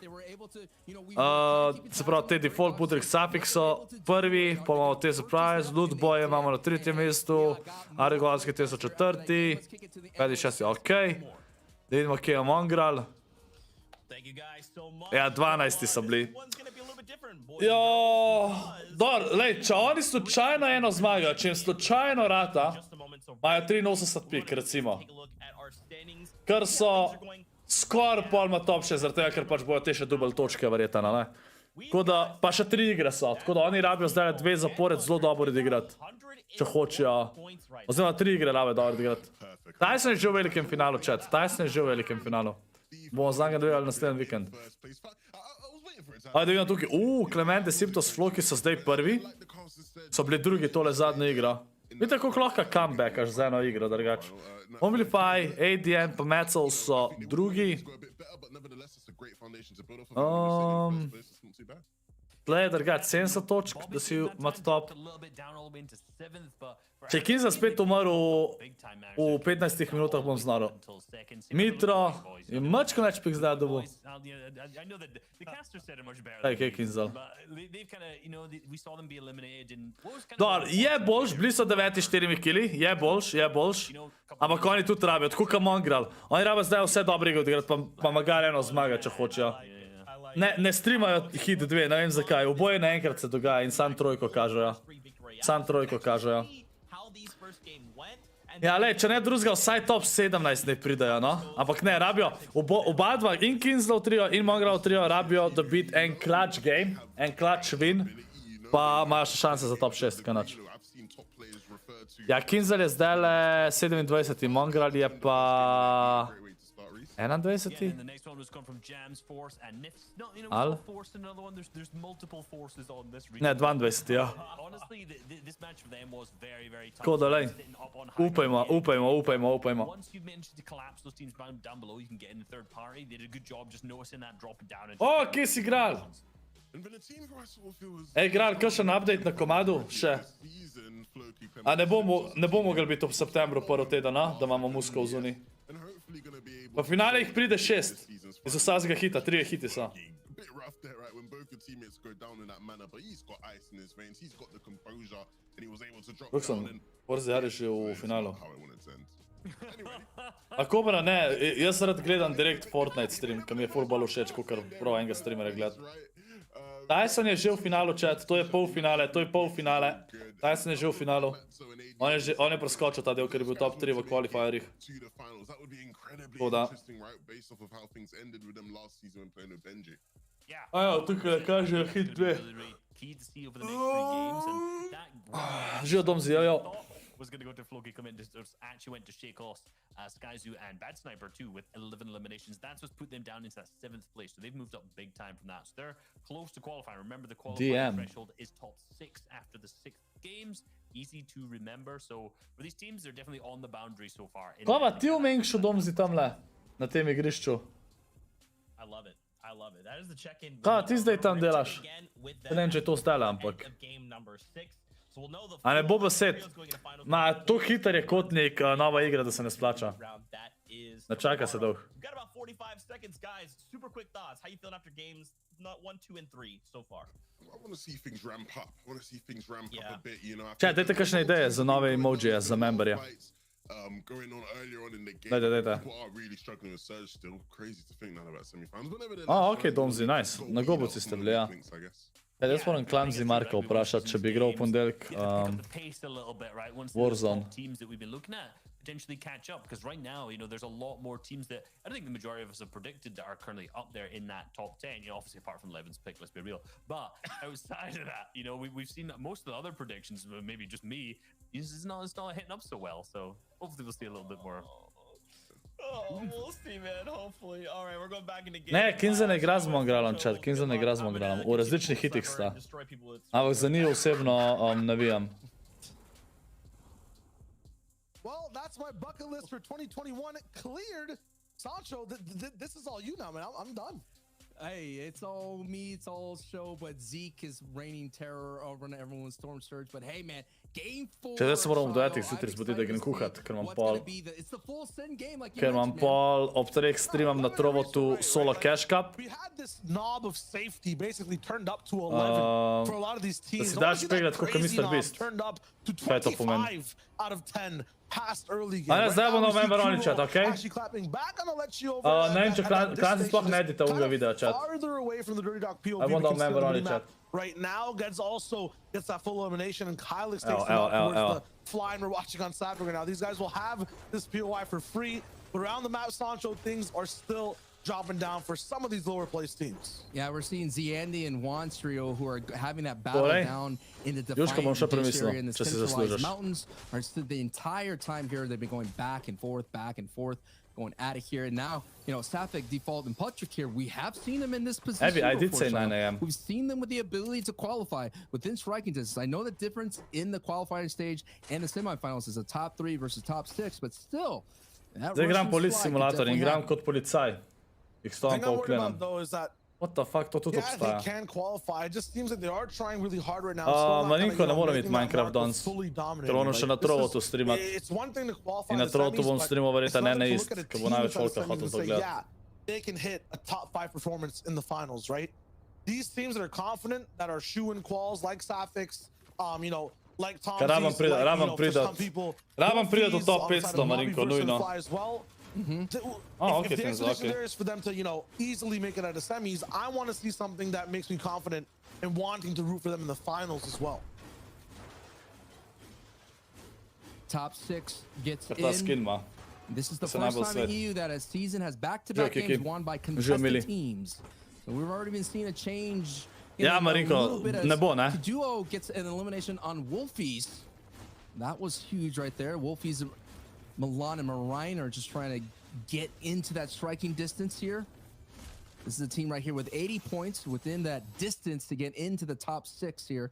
Se pravi, te default putrih Sapphik so prvi, pa imamo te surprise, loot boje imamo na 3. mestu, Aregolanski te so 4. 5. 6. ok. Da vidimo, kje je Mongraal. Ja, 12 so bili. Jo, dobro, lej, če oni slučajno eno zmagajo, če jim slučajno rata, imajo 83 pik, recimo. Ker so skoraj pol ima top 6, zaradi tega, ker pač bojo te še dubl točke verjetno, ne? Tako da, pa še 3 igre so, tako da oni rabijo zdaj 2 zapored zelo dobro odigrati, če hočejo. Oziroma 3 igre rabijo dobro odigrati. Tyson je že v velikem finalu, chat, Tyson je že v velikem finalu. Bomo z njega dojeli naslednji vikend. Ajde, vidimo tukaj, Clemente, Symptos, Floki so zdaj prvi, so bili drugi tole zadnja igra. Vidite, koliko lahko comebackaš za eno igro, drugače. Omilify, ADN pa Metzl so drugi. Tle je drugače 70 točk, da si imate top. Če je K1nzell spet umrl v 15 minutah, bom znal. Mitro je mačko več pik zdaj dobil. Kaj je K1nzell? Dobar, je boljš, bili so 9-4 kili, je boljš. Ampak oni tudi rabijo, tako kot Mongraal. Oni rabijo zdaj vse dobrega odigrati, pa magar eno zmaga, če hočejo. Ne streamajo hit 2, ne vem zakaj, oboje naenkrat se dogaja in sam trojko kažejo. Ja, lej, če ne drugega, vsaj top 17 ne pridajo, no? Ampak ne, rabijo, oba dva, in K1nzell trio, in Mongraal trio, rabijo dobiti en clutch game, en clutch win, pa imajo še šanse za top 6, kaj nač. Ja, K1nzell je zdaj le 27, Mongraal je pa Yeah, 21. and the next one was come from Jam's Force and Nif's. No, you know, Al? we forced another one. There's multiple forces on this region. Ne, 22, ja. Honestly, this match for them was very, very tough. Tako da, lej. Sitting up on high Upajmo. ground. Once you managed to collapse those teams down below, you can get in the third party. They did a good job just noticing that, dropping down. And O, kje si igral? Ej, igral, kakšen update na komadu? Še. A ne bo mogel biti v septembru prvi teden, no? Da imamo muskov zunaj. V finale jih pride 6. Iz vsakega hita, 3 hiti so. Bit rough there, right? When both the teammates go down in that manner, but he's got ice in his veins. He's got the composure, and he was able to drop down. And Porzej je v finalu. how I wanted to end. Anyway, A Kobra ne, jaz rad gledam direkt Fortnite stream, ki mi je full bolj všeč, kot prav enega streamera gleda. Tyson je že v finalu, chat, to je polfinale. Tyson je že v finalu. On je preskočil ta del, ker je bil top 3 v qualifierjih. Tako da. Ajo, tukaj kaže hit 2. Živo dom zjajo. Was going to go to Floki, come in, just actually went to shake off Skyzoo and Bad Sniper too with 11 eliminations. That's what's put them down into that 7th place. So they've moved up big time from that. So they're close to qualifying. Remember, the qualifying threshold is top 6 after the 6 games. Easy to remember. So for these teams, they're definitely on the boundary so far. Kova, ti umenjšu dom zi tamle, na tem igrišču. I love it. I love it. That is the check-in. Kaj ti zdaj tam delaš? Ne vem, če je to zdaj, ampak. A ne bo besed. Ma, to hiter je kot nek nova igra, da se ne splača. Ne čaka se dolg. We've got about 45 seconds, guys. Super quick thoughts. How you feeling after games? Not 1, 2, and 3 so far. I want to see things ramp up. I want to see things ramp up a bit, you know. Čaj, dajte kakšne ideje za nove emojije, za memberje. Going on earlier on in the game. Dajte. People are really struggling with Surge still. Crazy to think now about semi-finals. Ok, Domzi, nice. Na gobuci ste bili, ja. Jaz moram K1nzell Marka vprašati, če bi igral v ponedeljek Warzone. Potentially catch up, because right now, you know, there's a lot more teams that I don't think the majority of us have predicted that are currently up there in that top 10, you know, obviously apart from Levin's pick, let's be real, but outside of that, you know, we've seen that most of the other predictions, maybe just me, it's not hitting up so well, so hopefully we'll see a little bit more. Oh, we'll see, man. Hopefully. All right, we're going back into game. Ne, K1nzell ne igra z Mongraalom, chat. K1nzell ne igra z Mongraalom. V različnih hitih sta. Ampak za njih osebno navijam. Well, that's my bucket list for 2021 cleared. Sancho, this is all you now, man. I'm done. Hey, it's all me, it's all show, but Zeke is reigning terror over everyone's Storm Surge. But hey, man, game 4. Če zdaj se moram v 9 zjutraj zbuditi, da grem kuhat, ker imam pol ob 3 streamam na Trovotu solo cash cup. We had this knob of safety basically turned up to 11 for a lot of these teams. Da si daš pegledati, koliko je Mr. Beast. Turned up to Kaj to pomeni? 25 out of 10 past early game. A ne, zdaj bo November only chat, okej? Ne vem, če K1nzell sploh ne edita unga videa, chat. I bo November only chat. Right now, Geds also gets that full elimination, and Kylix takes them out towards the flying we're watching on Saturday right now. These guys will have this POI for free, but around the map, Sancho, things are still dropping down for some of these lower place teams. Yeah, we're seeing Ziandi and Juan's trio who are having that battle down in the Defiant area in the centralized mountains. The entire time here, they've been going back and forth, going at it here. And now, you know, Safik, Default, and Patrick here, we have seen them in this position. I did say 9 AM. We've seen them with the ability to qualify within striking distance. I know the difference in the qualifying stage and the semifinals is a top 3 versus top 6, but still, zdaj igram police simulator in igram kot policaj. Jih stojam pa uklenam. What the fuck, to tudi obstaja. They can qualify. It just seems like they are trying really hard right now. Malinko ne moram iti Minecraft danes, ker moram še na Trovotu streamati. In na Trovotu bom streamal verjetno ne ist, ker bo največ folka hotel to gledati. They can hit a top 5 performance in the finals, right? These teams that are confident, that are shoe-in quals like Safix, you know, like Tom Z's, Raban prida do top 500, Marinko, nujno. If the expectation there is for them to, you know, easily make it out of semis, I want to see something that makes me confident in wanting to root for them in the finals as well. Top 6 gets in. This is the first time in EU that a season has back-to-back games won by contested teams. So we've already been seeing a change. Ja, Marinko, ne bo, ne? Duo gets an elimination on Wolfies. That was huge right there. Wolfies, Milan and Marine are just trying to get into that striking distance here. This is a team right here with 80 points within that distance to get into the top 6 here.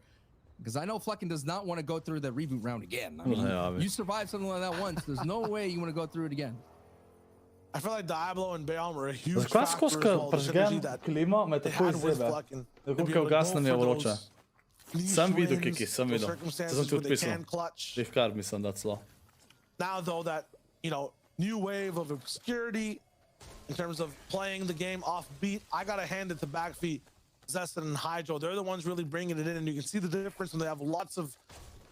Because I know Flecken does not want to go through the reboot round again. I mean, you survived something like that once. There's no way you want to go through it again. I feel like Diablo and Beyond were a huge Znaš, koja factor as skoska well. The pržgen synergy that klima me they tako had with izjebe. Flecken. Kako ugasnem je vroče. Sam vidio, Kiki, sam vidio. To Circumstances sam ti where they otpisao. can clutch. Rivkar mislim da celo. Now, though, that, you know, new wave of obscurity in terms of playing the game off beat, I gotta hand it to Backfeet, Zestin, and Hydro. They're the ones really bringing it in, and you can see the difference when they have lots of,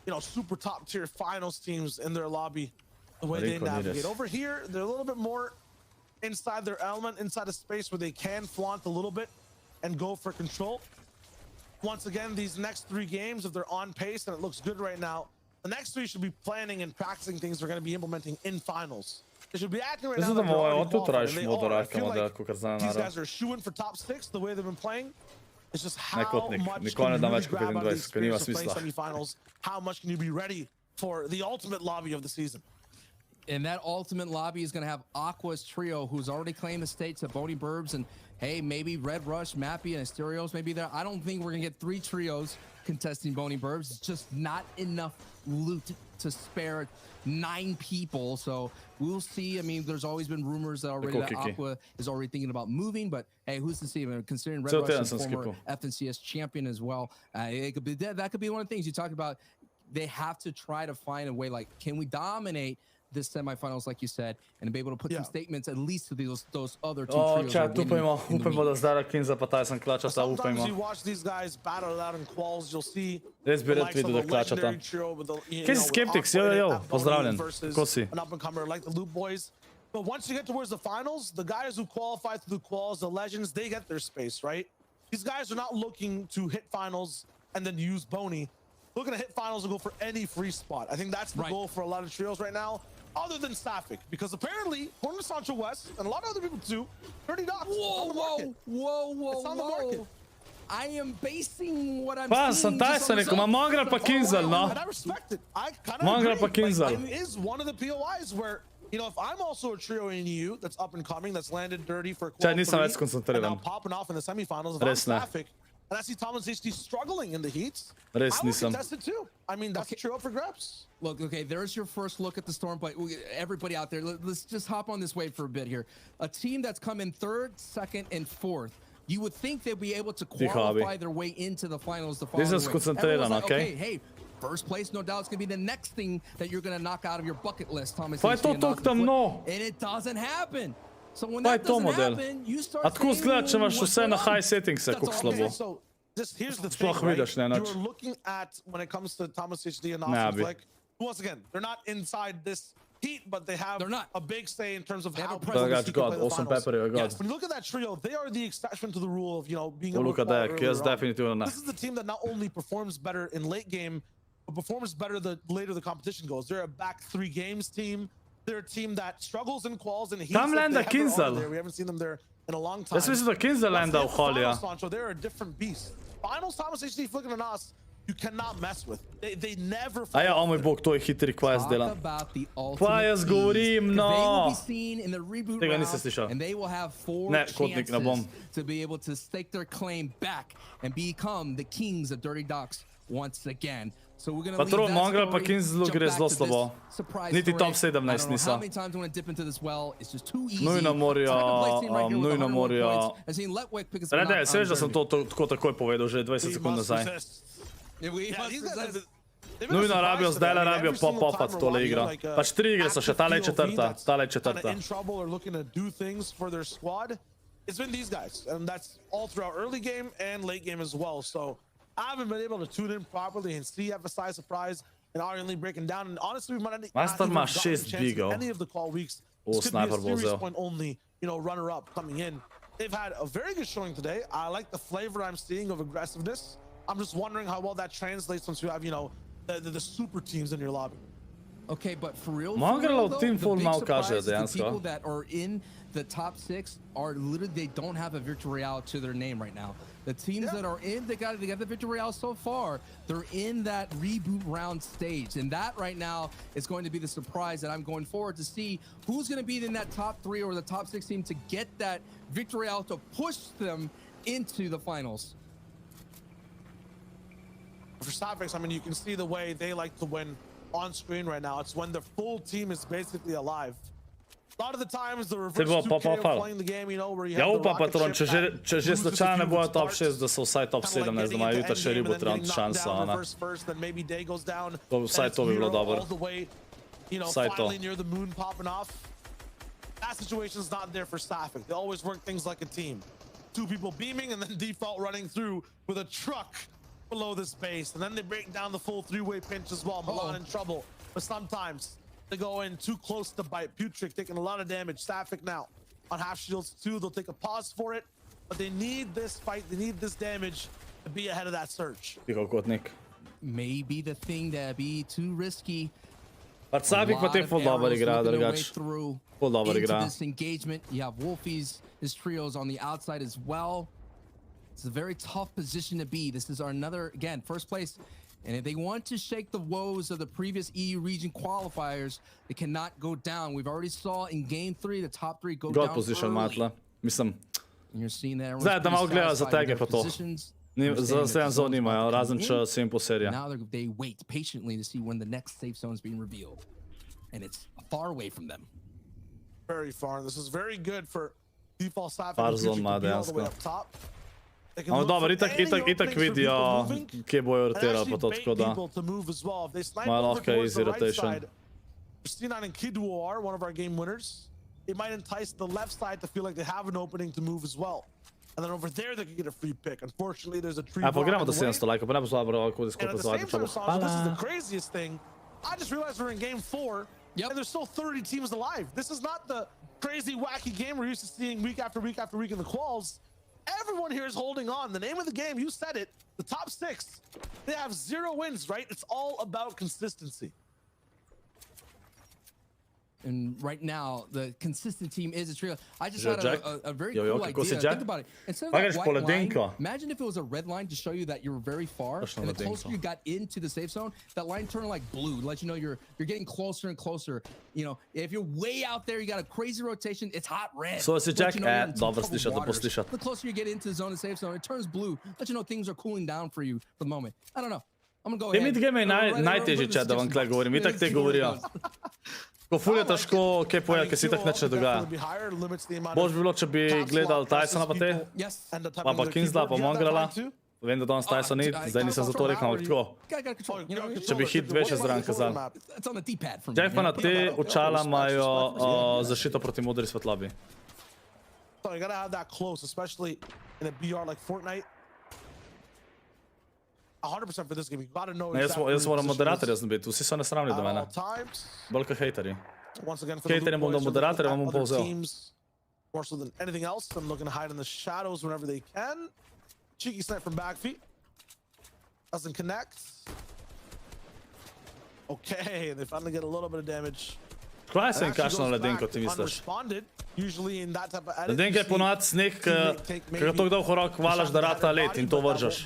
you know, super top tier finals teams in their lobby, the way they navigate. Over here, they're a little bit more inside their element, inside a space where they can flaunt a little bit and go for control. Once again, these next 3 games, if they're on pace and it looks good right now, the next 3 should be planning and practicing things they're going to be implementing in finals. They should be acting right now. Like I feel like these guys are shooing for top 6 the way they've been playing. It's just how much can you really grab out of the experience of playing semifinals? How much can you be ready for the ultimate lobby of the season? And that ultimate lobby is going to have Aqua's trio, who's already claimed the states of Boney Burbs, and hey, maybe Red Rush, Mappy, and Asterios maybe there. I don't think we're going to get 3 trios contesting Boney Burbs. It's just not enough loot to spare 9 people. So we'll see. I mean, there's always been rumors that already that Aqua is already thinking about moving, but hey, who's to see? I mean, considering Red Rush is former FNCS champion as well, it could be, that could be one of the things you talk about. They have to try to find a way, like, can we dominate this semifinals, like you said, and be able to put some statements at least to those other 2 trios. Čak, upajmo da zdara K1nzell, pa taj sam klačata, Sometimes you watch these guys battle it out in quals, you'll see res bi rad vidio da klačata. Kaj si Skeptics? Jo, pozdravljen. Kako si? An up-and-comer like the Loot Boys. But once you get towards the finals, the guys who qualify through the quals, the legends, they get their space, right? These guys are not looking to hit finals and then use Boney. Looking to hit finals and go for any free spot. I think that's the goal for a lot of trios right now. Other than Sapphic, because apparently, according to Sancho West, and a lot of other people too, 30 dots. Whoa. It's on the market. I am basing what I'm seeing. Sam Mongraal pa K1nzell, no? And I respect it. I kind of Mongraal pa K1nzell. Like, it is one of the POIs where, you know, if I'm also a trio in EU that's up and coming, that's landed dirty for qual 3, and now popping off in the semifinals, if I'm Sapphic, and I see Thomas HD struggling in the heats, I would contest it too. I mean, that's a trio for grabs. Look, okay, there's your first look at the Storm, but everybody out there, let's just hop on this wave for a bit here. A team that's come in 3rd, 2nd, and 4th, you would think they'd be able to qualify their way into the finals the following week. Like, okay, hey, first place, no doubt, it's going to be the next thing that you're going to knock out of your bucket list, Thomas. And it doesn't happen. So when that doesn't happen, you start So here's the thing, right? You're looking at, when it comes to Thomas HD and Austin Fleck, once again, they're not inside this heat, but they have a big say in terms of how present he can play the finals. When you look at that trio, they are the exception to the rule of, you know, being able to This is the team that not only performs better in late game, but performs better the later the competition goes. They're a back 3 games team. They're a team that struggles in quals and heats. We haven't seen them there in a long time. Ja mislim da K1nzell landa u Holija. They're a different beast. Finals Thomas HD Flicken and us, you cannot mess with. They never. A ja, o moj bog, to je hitri quest dela. Pa jaz govorim, no. Tega nisem slišal. And they will have 4 chances to be able to stake their claim back and become the kings of Dirty Docks once again. So we're gonna leave Mongraal pa K1nzell gre zelo slabo. Niti top 17 niso. Nujno morajo. Rede, se veš, da sem to tako takoj povedal, že 20 sekund nazaj. Nujno rabijo, zdaj rabijo pop-opat tole igro. Pač 3 igre so še, tale je četrta. It's been these guys, and that's all throughout early game and late game as well. So I haven't been able to tune in properly and see FSI surprise and Aryan Lee breaking down. And honestly, we might not even gotten a chance in any of the call weeks. This could be a series point only, you know, runner-up coming in. They've had a very good showing today. I like the flavor I'm seeing of aggressiveness. I'm just wondering how well that translates once you have, you know, the super teams in your lobby. Okay, but for real, Mongraal team full the mal kaže people dejansko. that are in the top 6 are literally, they don't have a victory royale to their name right now. The teams that are in, they got the victory royale so far. They're in that reboot round stage, and that right now is going to be the surprise that I'm going forward to see who's going to be in that top 3 or the top 6 team to get that victory royale to push them into the finals. For Savix, I mean, you can see the way they like to win on screen right now. It's when the full team is basically alive. A lot of the times the reverse 2K playing the game, you know, where you have the rocket ship Če že slučajno bojo top 6, da so vsaj top 7, ne znam, jutri še reboot round šansa, ona. To vsaj to bi bilo dobro. Vsaj to. That situation's not there for Sapphic. They always work things like a team. 2 people beaming and then default running through with a truck below the space, and then they break down the full 3-way pinch as well. Milan in trouble, but sometimes they go in too close to bite. Putrick taking a lot of damage. Sapphic now on half shields too. They'll take a pause for it, but they need this fight. They need this damage to be ahead of that surge. Maybe the thing that be too risky. But Sapphic pa te full dobar igra, drugač. Full dobar igra. This engagement, you have Wolfies, his trios on the outside as well. It's a very tough position to be. This is our another, again, first place. And if they want to shake the woes of the previous EU region qualifiers, they cannot go down. We've already saw in game 3, the top 3 go down position, Matla. Mislim, and you're seeing that zdaj da malo gledajo za tege pa to. Za sedem zon nimajo, razen če se jim poserja. Now they wait patiently to see when the next safe zone is being revealed. And it's far away from them. Very far. This is very good for default Sapphic. Far zone ima dejansko. Ampak dobro, itak vidijo, kje bojo rotirali pa to, tako da imajo lahko easy rotation. C9 and Kidwo are one of our game winners. It might entice the left side to feel like they have an opening to move as well. And then over there they can get a free pick. Unfortunately, there's a tree block. Pogremo do 700 lajkov, pa ne bo slabo, ako and at the same time, this is the craziest thing. I just realized we're in game 4, and there's still 30 teams alive. This is not the crazy, wacky game we're used to seeing week after week after week in the quals. Everyone here is holding on. The name of the game, you said it, the top 6, they have 0 wins, right? It's all about consistency. And right now, the consistent team is a trio. I just had a very cool idea. Think about it. Instead of that white line, imagine if it was a red line to show you that you're very far, and the closer you got into the safe zone, that line turned like blue, to let you know you're getting closer and closer. You know, if you're way out there, you got a crazy rotation, it's hot red. So si Jack, dobro slišat, da poslišat. The closer you get into the zone and safe zone, it turns blue, let you know things are cooling down for you for the moment. I don't know. I'm gonna go ahead. Mid-game je najtežji chat, da vam kle govorim, itak te govorijo. Ko ful je težko kaj povedati, ker si tak nič ne dogaja. Bož bi bilo, če bi gledal Tysona pa te, pa K1nzella pa Mongraala. Vem, da danes Tyson ni, zdaj nisem za to rekel, ampak tako. Če bi hit 2 še zraven kazal. Jack pa na te očala imajo zaščito proti modri svetlobi. So you gotta have that close, especially in a BR like Fortnite. 100% for this game. You gotta know exactly. Jaz moram moderatorja znabiti, vsi so nesramni do mene. Bolj kot hejteri. Hejterjem bom do moderatorja, vam bom povzel. More so than anything else, I'm looking to hide in the shadows whenever they can. Cheeky snipe from back feet. Doesn't connect. Okay, they finally get a little bit of damage. Kaj se jim kašno ledenko, ti misliš? Ledenka je ponovati sneg, ki ga tako dolgo rok valaš, da rata let in to vržaš.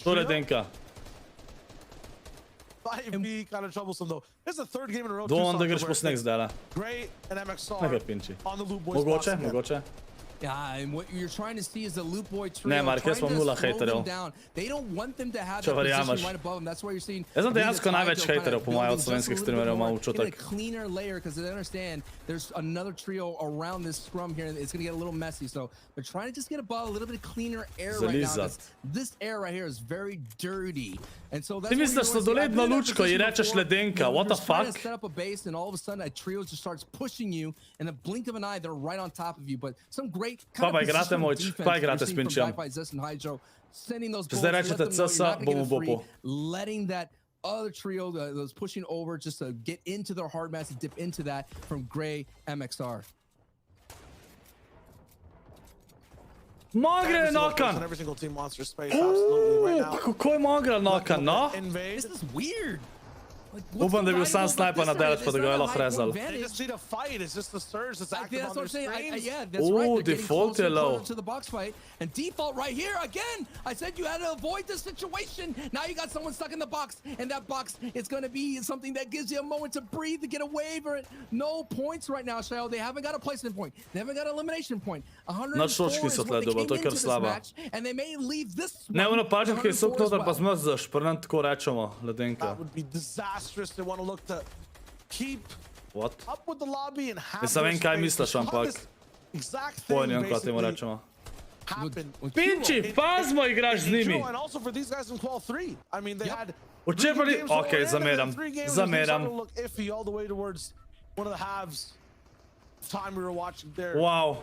To ledenka. 5B kind of troublesome though. This is the 3rd game in a row. Dovolj, da greš po sneg zdaj. Gray and MXR Nekaj pinči. on the loop boys. Mogoče. Yeah, and what you're trying to see is the loop boy trio. Ne, Mark, jaz imam 0 hejterjev. They don't want them to have that position right above them. That's why you're seeing. Jaz sem dejansko največ hejterjev, po mojem, od slovenskih streamerjev imam občutek. A cleaner layer because they understand there's another trio around this scrum here and it's going to get a little messy. So they're trying to just get above a little bit of cleaner air right now. This air right here is very dirty. And so that's Ti misliš, da doledno lučko in rečeš ledenka, what the fuck? Set up a base and all of a sudden a trio just starts pushing you in the blink of an eye they're right on top of you. But some great kind of defense sending those balls, letting that other trio that was pushing over just to get into their hard match and dip into that from Gray MXR. Mongraal knockan! Every single team wants their space absolutely right now. Kako je Mongraal knockan, no? This is weird. Upam, da je bil sam sniper na Denotes, pa da ga je lahko rezal. They just need a fight. It's just the Surge that's active That's on what their I'm saying. screens. Yeah, that's Ooh, right. They're default getting closer and low. closer to the box fight. And default right here again. I said you had to avoid this situation. Now you got someone stuck in the box, and that box is going to be something that gives you a moment to breathe, to get a wave, or no points right now, Shayo. They haven't got a placement point. They haven't got an elimination point. 104 is what they came into this match, and they may leave this Ne, ono pažem, kaj so 104 as noter, pa well. zmrzaš, pa nam tako rečemo, ledenka. That would be disastrous. They want to look to keep What? up with the lobby and have Jaz ne vem, their kaj space. misliš, We saw ampak this exact pojni, thing kaj temu basically rečemo. happen. Pinči, pazmo igraš z njimi. And also for these guys in qual 3. I mean, they had Očepali, okej, zameram, zameram. look iffy all the way towards one of the halves of time we were watching there. Wow.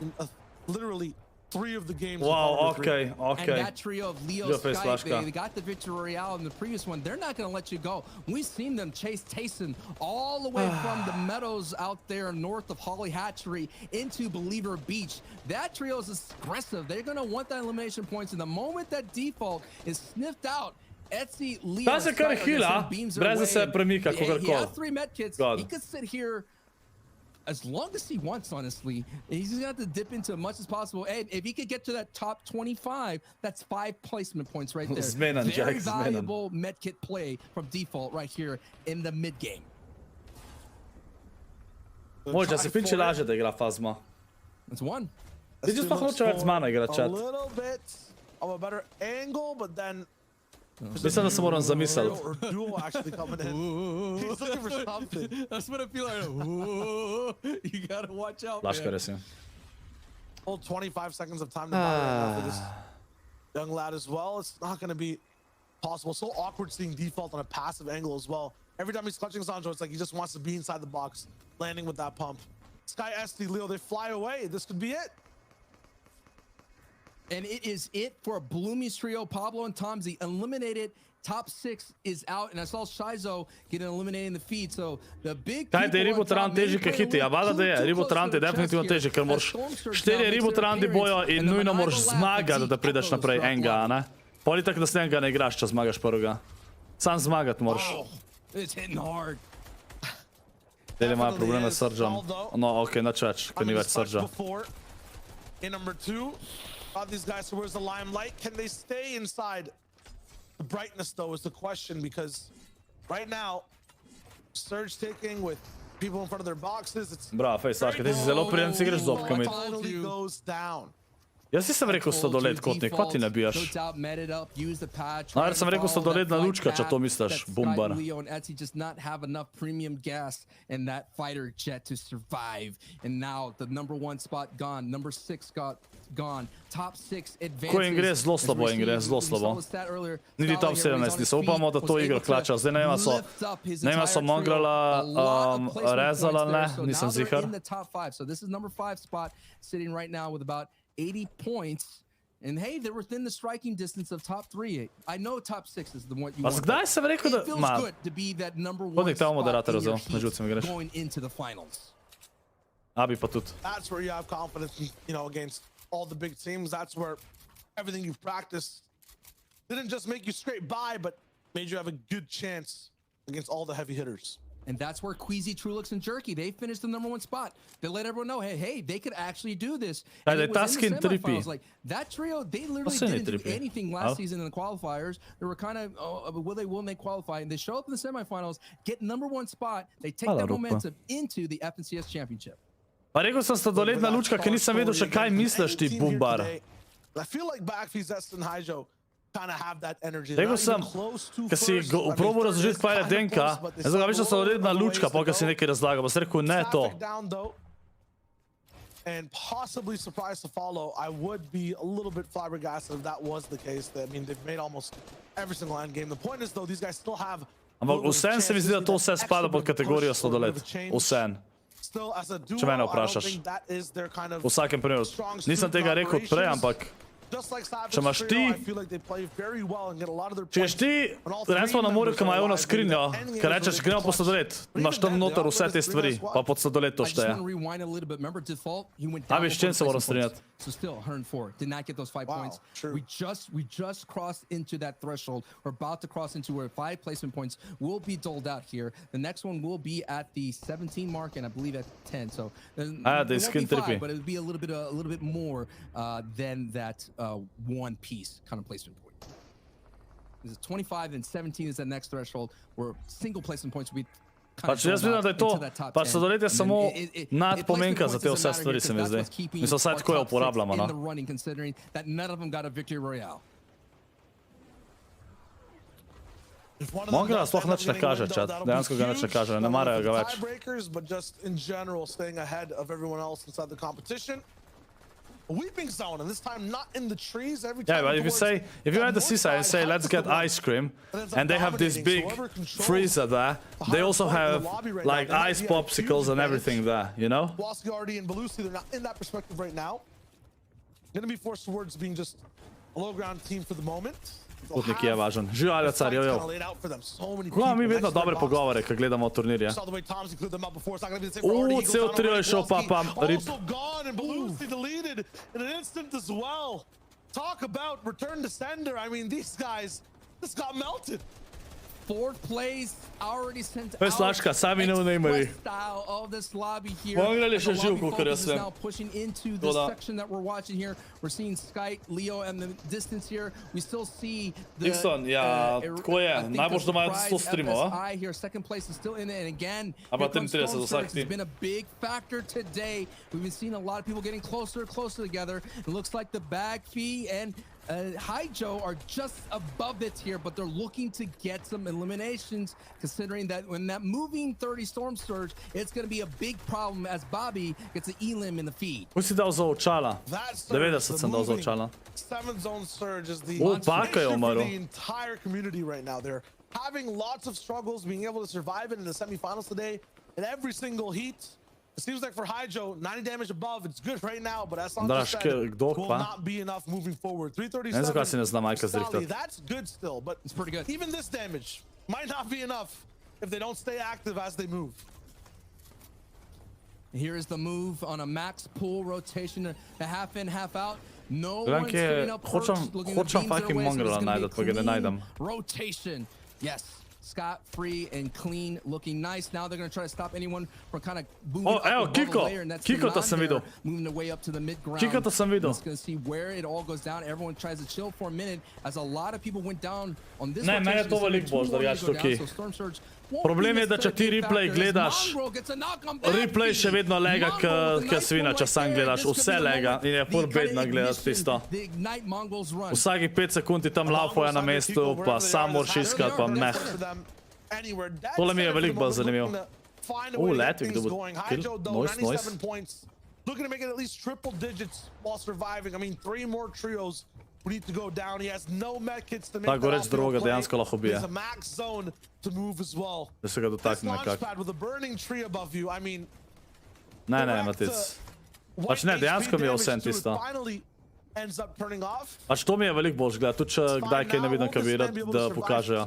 Literally 3 of the games. Wow, okej, And okej. that trio of Leo Your face, Skype, Lashka. they got the victory royale in the previous one. They're not going to let you go. We've seen them chase Tayson all the way from the meadows out there north of Holly Hatchery into Believer Beach. That trio is aggressive. They're going to want that elimination points. And the moment that default is sniffed out, Etsy, Leo, Ta se kar hila, brez da se premika He kogarkoli. has 3 medkits. God. He could sit here as long as he wants, honestly. He's just gonna have to dip into as much as possible. And if he could get to that top 25, that's 5 placement points right there. Zmenan, Very Jack, zmenan. valuable medkit play from default right here in the mid game. Može, se Pinči laže da igra fazma. That's one. Ti že sploh hoče več z mano igrati, A chat. little bit of a better angle, but then Mislim, da se moram zamisliti. or duo actually coming in. He's looking for something. That's what I feel like. Whoa, you gotta watch out, Laška man. res je. Full 25 seconds of time to buy right now for this young lad as well. It's not going to be possible. So awkward seeing default on a passive angle as well. Every time he's clutching Sancho, it's like he just wants to be inside the box, landing with that pump. Sky SD, Leo, they fly away. This could be it. And it is it for Bloomy's trio. Pablo and Tomzy eliminated. Top 6 is out, and I saw Shizo getting eliminated in the feed. So the big Kaj te ribotran teži kaj hiti, a vada da je, ribotran te definitivno teži, ker moraš 4 ribotrandi bojo in nujno moraš zmagati, da prideš naprej enga, ne? Poli tak naslednjega ne igraš, če zmagaš prvega. Sam zmagati moraš. It's hitting hard. Deli imajo probleme s Sržom. No, okej, nič več, ker ni več Srža. In number 2, these guys, so where's the limelight? Can they stay inside? The brightness, though, is the question, because right now, Surge taking with people in front of their boxes. It's Bravo, Face, Saška, ti si zelo prijem, si igraš z opkami. totally goes down. Jaz nisem rekel sladoled, kotnik, kva ti nabijaš? No, jer sem rekel sladoledna lučka, če to misliš, bumbar. Leo and Etsy just not have enough premium gas in that fighter jet to survive. And now the number 1 spot gone, number 6 got gone, top 6 advances. Ko jim gre zelo slabo, jim gre zelo slabo. Niti top 17 niso, upamo, da to igro klača. Zdaj ne vem, so Mongraala rezala, ne, nisem zihar. In the top 5, so this is number 5 spot, sitting right now with about 80 points. And hey, they're within the striking distance of top 3. I know top 6 is the one you want. Kdaj sem rekel, da... It feels good to be that number 1 Hodnik tamo spot moderator in your vzal, na žucem igraš. going into the finals. Abi pa tudi. That's where you have confidence, you know, against all the big teams. That's where everything you've practiced didn't just make you scrape by, but made you have a good chance against all the heavy hitters. And that's where Queasy, Trulix, and Jerky, they finished the number 1 spot. They let everyone know, hey, they could actually do this. And it was in the semifinals. Like, that trio, they literally didn't do anything last season in the qualifiers. They were kind of, will they qualify? And they show up in the semifinals, get number 1 spot. They take that momentum into the FNCS championship. Pa rekel sem sladoledna lučka, ker nisem vedel še kaj misliš ti, bumbar. I feel like Backfeed, Zest, and Hydro kind of have that energy. Rekel sem, ker si probal razložiti, kaj je Denka, jaz ga veš, da sladoledna lučka, pa si nekaj razlagal, pa si rekel, ne to. And possibly surprise to follow. I would be a little bit flabbergasted if that was the case. I mean, they've made almost every single end game. The point is, though, these guys still have... Ampak vsem se mi zdi, da to vse spada pod kategorijo sladoled. Vsem. Če mene vprašaš. V vsakem primeru. Nisem tega rekel prej, ampak če imaš ti, če ješ ti, recimo na morju, ko imajo ono skrinjo, ker rečeš, gremo po sladoled, imaš tam noter vse te stvari, pa pod sladoled to šteje. A veš, čem se moram strinjati? So still 104. Did not get those 5 points. True. We just crossed into that threshold. We're about to cross into where 5 placement points will be doled out here. The next one will be at the 17 mark, and I believe at 10. So it won't be 5, but it'll be a little bit more than that one piece kind of placement point. This is 25 and 17 is the next threshold where single placement points will be. Pač jaz vidim, da je to, pač Sladoled je samo nadpomenka za te vse stvari, se mi zdi. Mislim, vsaj tako jo uporabljamo, no. Mongraal sploh nič ne kaže, čat. Dejansko ga nič ne kaže, ne marajo ga več. Weeping zone, and this time not in the trees. Every yeah, time but if you went to seaside and say, let's get ice cream, and they have this big freezer there, they also have like ice popsicles and everything there, you know? Wasgardi and Belusi, they're not in that perspective right now. Gonna be forced towards being just a low ground team for the moment. Putnik je važen. Živijo, Aljacar, jo. Ko mi vedno dobre pogovore, ko gledamo turnirje. Cel trio je šel papam. Talk about return to sender. I mean, these guys just got melted. 4th place already sent out. Slaška, sami ne imeli. Style of this lobby here. Mongraal je še živ, kolikor jaz vem. Now pushing into this section that we're watching here. We're seeing Skype, Leo, and the distance here. We still see the Dixon, ja, tako je. Najbolj da imajo 100 streamov, a? Here, second place is still in it, and again, it's been a big factor today. We've been seeing a lot of people getting closer and closer together. It looks like the bag fee and Ajmo are just above it here, but they're looking to get some eliminations, considering that when that moving 30 Storm Surge, it's going to be a big problem as Bobby gets an elim in the feed. Ko si dal za očala? 90 sem dal za očala. 7th zone surge is the issue for the entire community right now. They're having lots of struggles being able to survive it in the semifinals today. In every single heat, it seems like for Ajmo, 90 damage above, it's good right now, but as Sandra said, will not be enough moving forward. 337, that's good still, but it's pretty good. Even this damage might not be enough if they don't stay active as they move. Here is the move on a max pull rotation, a half in, half out. No one's getting up perched, looking at the beams their way, so it's going to be clean rotation. Yes. Scot-free and clean, looking nice. Now they're going to try to stop anyone from kind of moving up above the layer, and that's moving their way up to the mid-ground. Kiko to sam vidio. Just going to see where it all goes down. Everyone tries to chill for a minute, as a lot of people went down on this rotation. Ne, meni je to velik bož, da rečeš tukaj. Problem je, da če ti replay gledaš, replay še vedno lega, k svina, če sam gledaš. Vse lega in je pol bedno gledati tisto. Vsaki 5 sekund ti tam laufajo na mestu, pa sam moraš iskati, pa meh. Tole mi je veliko bolj zanimivo. Letvik, da bo kill. Nice. Looking to make it at least triple digits while surviving. I mean, 3 more trios would need to go down. He has no medkits to make that off. There's a max zone to move as well. Da se ga dotakne nekako. With a burning tree above you, I mean... Ne, Matic. Pač ne, dejansko mi je vse tisto. Pač to mi je veliko bolj gledati, tudi če kdaj kaj ne vidim, kaj bi rad, da pokažejo.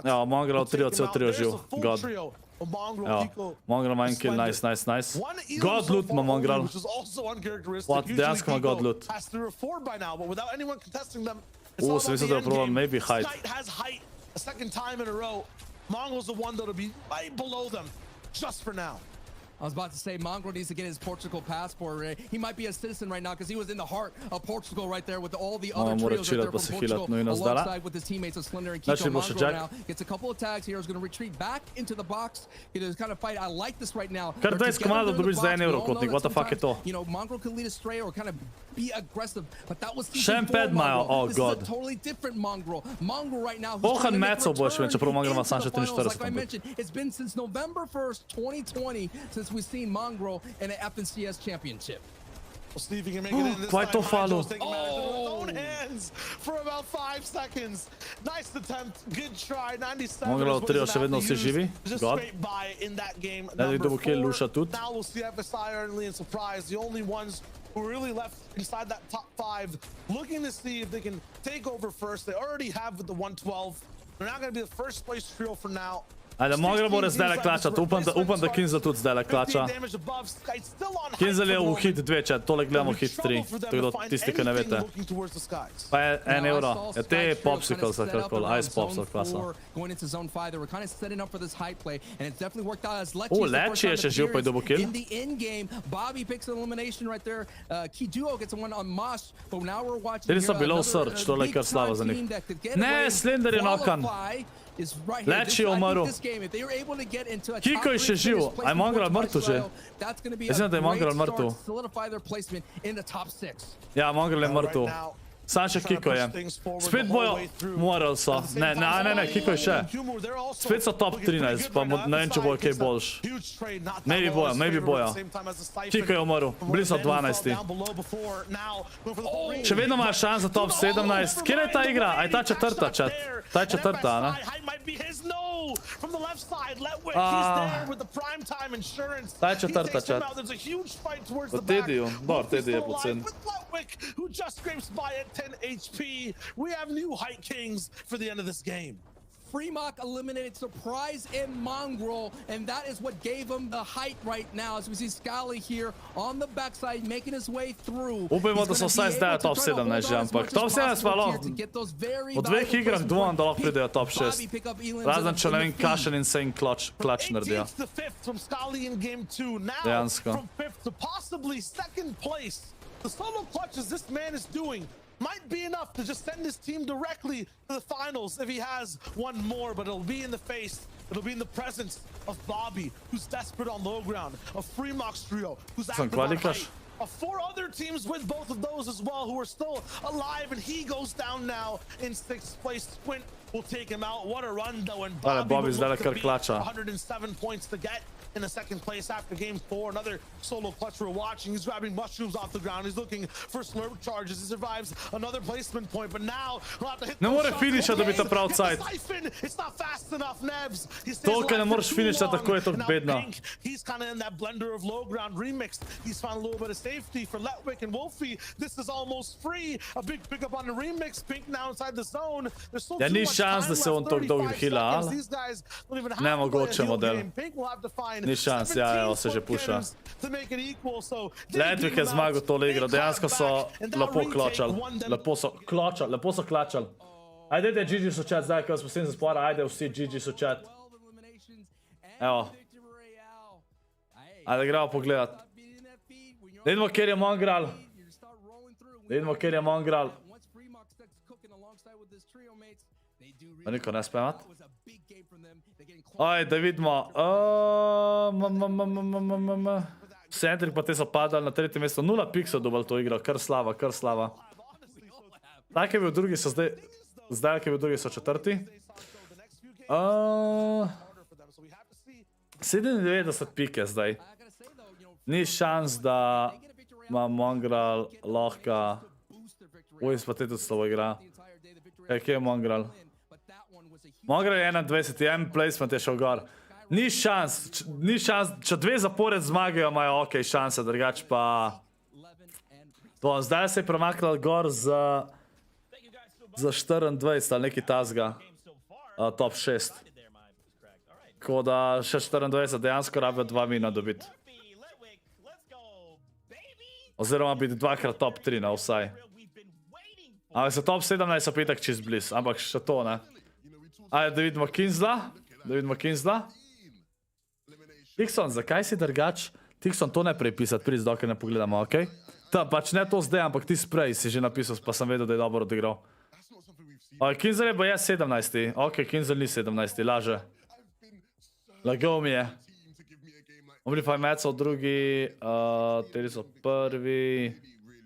Ja, Mongraal 3 od cel 3 živ. God. Ja, Mongraal ima en kill, nice. God loot ima Mongraal. Dejansko ima God loot. Sem mislil, da je problem, maybe height. A second time in a row, Mongraal's the one that'll be right below them, just for now. I was about to say, Mongraal needs to get his Portugal passport. Right? He might be a citizen right now because he was in the heart of Portugal right there with all the other trios right there from Portugal, alongside with his teammates of Slender and Kiko. Mongraal now gets a couple of tags here. He's going to retreat back into the box. It is kind of fight. I like this right now. Kar 20 komada dobiš za 1 euro, kotnik. What the fuck je to? You know, Mongraal can lead astray or kind of be aggressive, but that was season 4 Mongraal. Oh god. This is a totally different Mongraal. Mongraal right now. Bohan Metzel boš vem, čeprav Mongraal ima sam še 43 Like I mentioned, it's been since November 1st, 2020 since we've seen Mongraal in an FNCS championship. We'll see if he can make it in this time. Ajmo's taking matters into his own hands for about 5 seconds. Nice attempt, good try. 97 Mongraal 3 še vedno vsi živi. God. Now we'll see FSI early and surprise. The only ones who are really left inside that top 5, looking to see if they can take over first. They already have with the 112. They're not going to be the first place trio for now. Ajde, Mongraal mora zdaj klačati, upam da K1nzell tudi zdaj klača. K1nzell je v hit 2, če tole gledamo hit 3, tako da tisti, ki ne vete. Pa je 1 euro, je te popsicles, karkoli, ice popsicle klasa. Leči je še živ, pa je dobo kill. Te niso bilo v srč, tole je kar slava za njih. Ne, Slender je nokan. Leči je umrl. Kiko je še živ. A je Mongraal mrtev že? Mislim, da je Mongraal mrtev. Ja, Mongraal je mrtev. Sam še Kiko je. Spet bojo, morali so. Ne, Kiko je še. Spet so top 13, pa ne vem, če bojo kaj boljš. Maybe bojo. Kiko je umrl, bili so 12. Še vedno imajo šans za top 17. Kjer je ta igra? A je ta četrta, chat? Ta je četrta, ne? Ta je četrta, chat. Po Tediju, dobro, Tedij je pocen. Who just scrapes by at 10 HP. We have new Height Kings for the end of this game. Fremok eliminated Surprise and Mongraal, and that is what gave him the height right now. As we see Scally here on the backside, making his way through. Upajmo, da so vsaj zdaj top 17 že, ampak top 17 pa lahko. V dveh igrah dvomam, da lahko pridejo top 6. Razen, če ne vem, Kašen insane clutch naredijo. Dejansko. The solo clutches this man is doing might be enough to just send his team directly to the finals if he has one more, but it'll be in the face, it'll be in the presence of Bobby, who's desperate on low ground, of Fremok's trio, who's active on height, of 4 other teams with both of those as well, who are still alive, and he goes down now in 6th place. Squint will take him out. What a run though, and Bobby would look to beat 107 points to get in the 2nd place after game 4. Another solo clutch we're watching. He's grabbing mushrooms off the ground. He's looking for slurp charges. He survives another placement point, but now he'll have to hit those shots. It's not fast enough, Nevs. He's kind of in that blender of low ground remix. He's found a little bit of safety for Letwick and Wolfie. This is almost free. A big pickup on the remix. Pink now inside the zone. There's still too much time left. 35 seconds. These guys don't even have to play a heel game. Pink will have to find ni šans, ja, se že puša. Letwick je zmagal tole igro, dejansko so lepo kločali. Lepo so klačali. Ajde, GG so chat zdaj, ko smo s tem zaspora, ajde vsi GG so chat. Evo. Ajde, gremo pogledat. Da vidimo, kjer je Mongraal. Da vidimo, kjer je Mongraal. Pa niko ne spemat. Aj, da vidimo. Centrik pa te so padali na 3. mesto. 0 pixel dobili to igro. Kar slava, kar slava. Tak je bil drugi, so zdaj... Zdaj, ki je bil drugi, so 4. 97 pike zdaj. Ni šans, da ima Mongraal lahko... Oj, pa te tudi slovo igra. Kje je Mongraal? Mongraal je 21, placement je šel gor. Ni šans, če 2 zapored zmagajo, imajo ok šanse, drugače pa... Zdaj se je premaknil gor za 24 ali neki tasga, top 6. Tako da še 24, dejansko rabijo 2 mina dobiti. Oziroma biti 2krat top 3 na vsaj. Ampak za top 17 so petak čist bliz, ampak še to ne. Ajde, da vidimo K1nzella. Tixon, zakaj si drgač? Tixon, to ne prepisati, priz, dokaj ne pogledamo, okej? Pač ne to zdaj, ampak ti sprej si že napisal, pa sem vedel, da je dobro odigral. K1nzell je bo 17. Ok, K1nzell ni 17, laže. Lagal mi je. Omlify Metsov drugi, teri so prvi.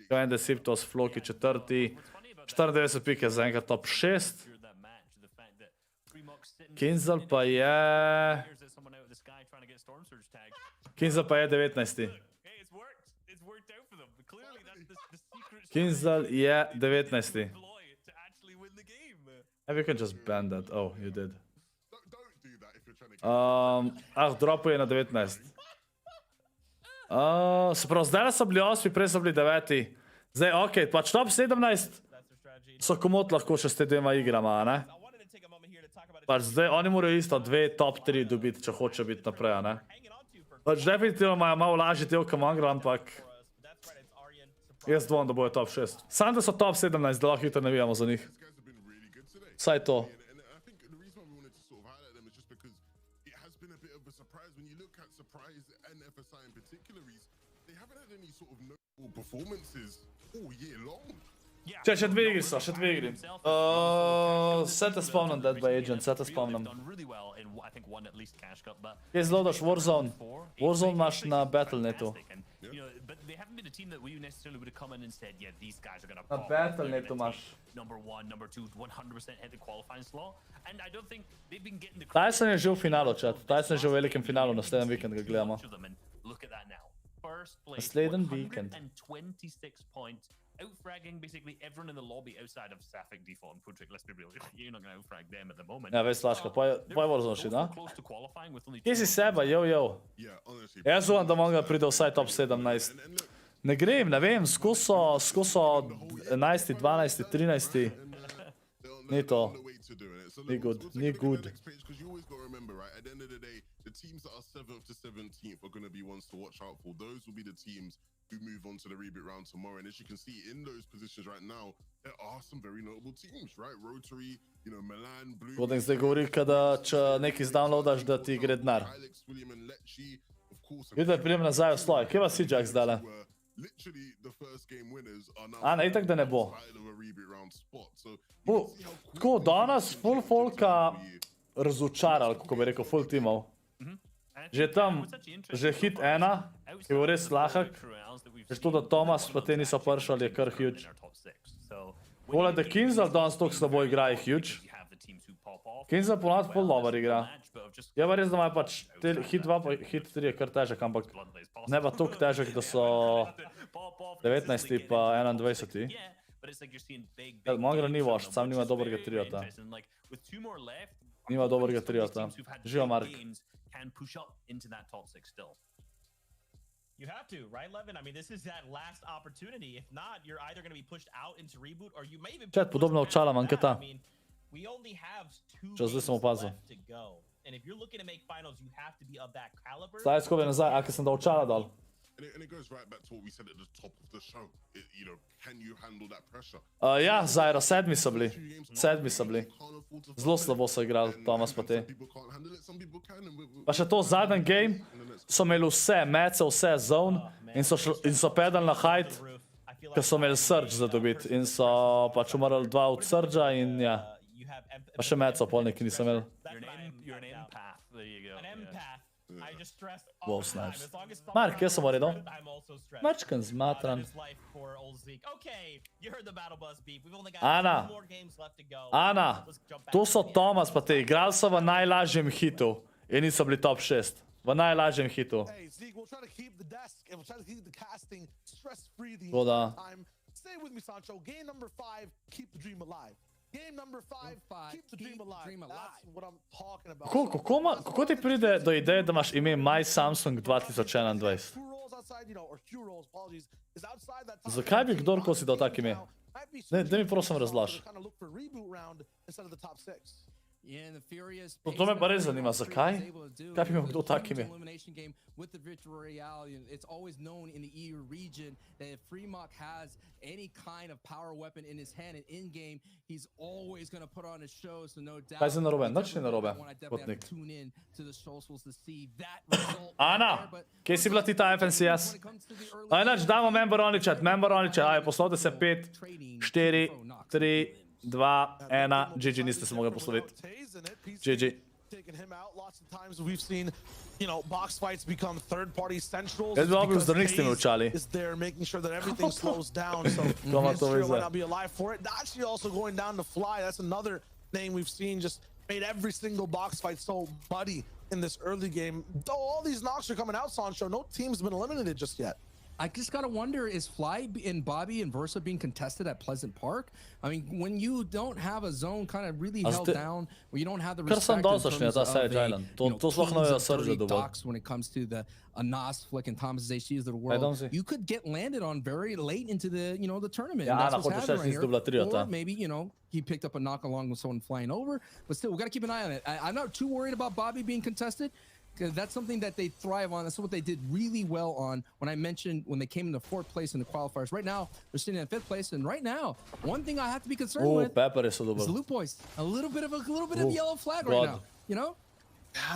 K1nzell to s Floki 4. 94 pike za enkrat top 6. K1nzell pa je... K1nzell pa je 19. K1nzell je 19. Maybe you can just ban that. Oh, you did. Dropu je na 19. Se pravi, zdaj so bili 8, prej so bili 9. Zdaj, ok, pač top 17 so komot lahko še s te 2 igrama, ne? Pač zdaj oni morajo isto 2 top 3 dobiti, če hoče biti naprej, a ne? Pač definitivno imajo malo lažji del Mongraal, ampak jaz dvomim, da bojo top 6. Sam da so top 17, da lahko hitro navijamo za njih. Saj to. And I think the reason why we wanted to sort of highlight them is just because it has been a bit of a surprise when you look at Surprise and FSI in particular. They haven't had any sort of notable performances all year long. Še dve igri so, še dve igri. Se te spomnim, Dead by Agent, se te spomnim. Kje zlodaš Warzone? Warzone imaš na Battle.netu. Na Battle.netu imaš. Tyson je že v finalu, chat. Tyson je že v velikem finalu, naslednji vikend ga gledamo. Naslednji vikend. Outfragging basically everyone in the lobby outside of Sapphic, Default, and Putrick. Let's be real, you're not going to outfrag them at the moment. Ja, veš, Slaška, poj Warzone še, da? Kje si seba, jo. Jaz uvem, da mogo pride vsaj top 17. Ne grem, ne vem, skuso 11, 12, 13. Ni to. Ni good, ni good. Because you always got to remember, right, at the end of the day, the teams that are 7th to 17th are going to be ones to watch out for. Those will be the teams who move on to the reboot round tomorrow. And as you can see in those positions right now, there are some very notable teams, right? Rotary, you know, Milan, Blue. Vodim zdaj govori, kada če nekaj zdownloadaš, da ti gre denar. Vidite, prijem nazaj v sloj. Kje vas si, Jack, zdajle? A, ne, itak da ne bo. Tako, danes full folka razočaral, kako bi rekel, full timov. Že tam, že hit 1, ki je bil res lahak, že to, da Thomas pa te niso pršali, je kar huge. Tole, da K1nzell danes toliko slabo igra, je huge. K1nzell ponovno full dober igra. Je pa res, da imajo pač hit 2 pa hit 3 je kar težek, ampak ne pa toliko težek, da so 19 pa 21. Mongraal ni vošt, sam nima dobrega triota. Nima dobrega triota. Živa Mark. Can push up into that top 6 still. You have to, right, Levin? I mean, this is that last opportunity. If not, you're either going to be pushed out into reboot or you may even Chat, podobno očala manketa. I mean, we only have 2 Čas, zdaj sem opazil. left to go. And if you're looking to make finals, you have to be of that caliber. Zdaj skobe nazaj, a ker sem da očala dal. And it goes right back to what we said at the top of the show. You know, can you handle that pressure? Ja, Zairo, 7 so bili. 7 so bili. Zelo slabo so igrali, Thomas pa te. Pa še to zadnji game so imeli vse, mece, vse zone in so pedali na height, ker so imeli surge za dobiti in so pač umrli 2 od surgea in ja. Pa še meco, pol neki nisem imel. You're an empath. There you go. An empath. I just stress Wow, snipes. Mark, kje sem uredil? Mačkan zmatran. Ana, Ana, to so Thomas pa te, igrali so v najlažjem hitu in niso bili top 6. V najlažjem hitu. Voda. Game number 5, keep the dream alive. That's what I'm talking about. Kako ti pride do ideje, da imaš ime My Samsung 2021? Zakaj bi kdorkoli si dal tak ime? Da mi prosim razloži. To me pa res zanima, zakaj? Kaj bi imel kdo tak ime? With the Victory Royale, it's always known in the EU region that if Fremont has any kind of power weapon in his hand and in game, he's always going to put on a show. So no doubt. Kaj se narobe? Nič ni narobe. Potnik. Ana, kje si bila ti ta FNCS? Ajnač, damo member only chat, Aj, poslovite se 5, 4, 3, 2, 1. GG, niste se mogli posloviti. GG. Taking him out lots of times we've seen, you know, box fights become third-party centrals. Jaz bi obil zdravnik s tem učali. Is there making sure that everything slows down, so History might not be alive for it. Actually also going down to Fly, that's another name we've seen just made every single box fight so muddy in this early game. Though all these knocks are coming out, Sancho, no team's been eliminated just yet. I just gotta wonder, is Fly and Bobby and Versa being contested at Pleasant Park? I mean, when you don't have a zone kind of really held down, where you don't have the respect in terms of docs when it comes to the Anas, Flick, and Thomas HCs of the world, you could get landed on very late into the the tournament. Ja, that's what's happening right here. Or maybe he picked up a knock along with someone flying over, but still we gotta keep an eye on it. I'm not too worried about Bobby being contested. That's something that they thrive on. That's what they did really well on when I mentioned when they came into 4th place in the qualifiers. Right now, they're sitting in 5th place, and right now, one thing I have to be concerned with is the Loot Boys. A little bit of yellow flag right now. Yeah,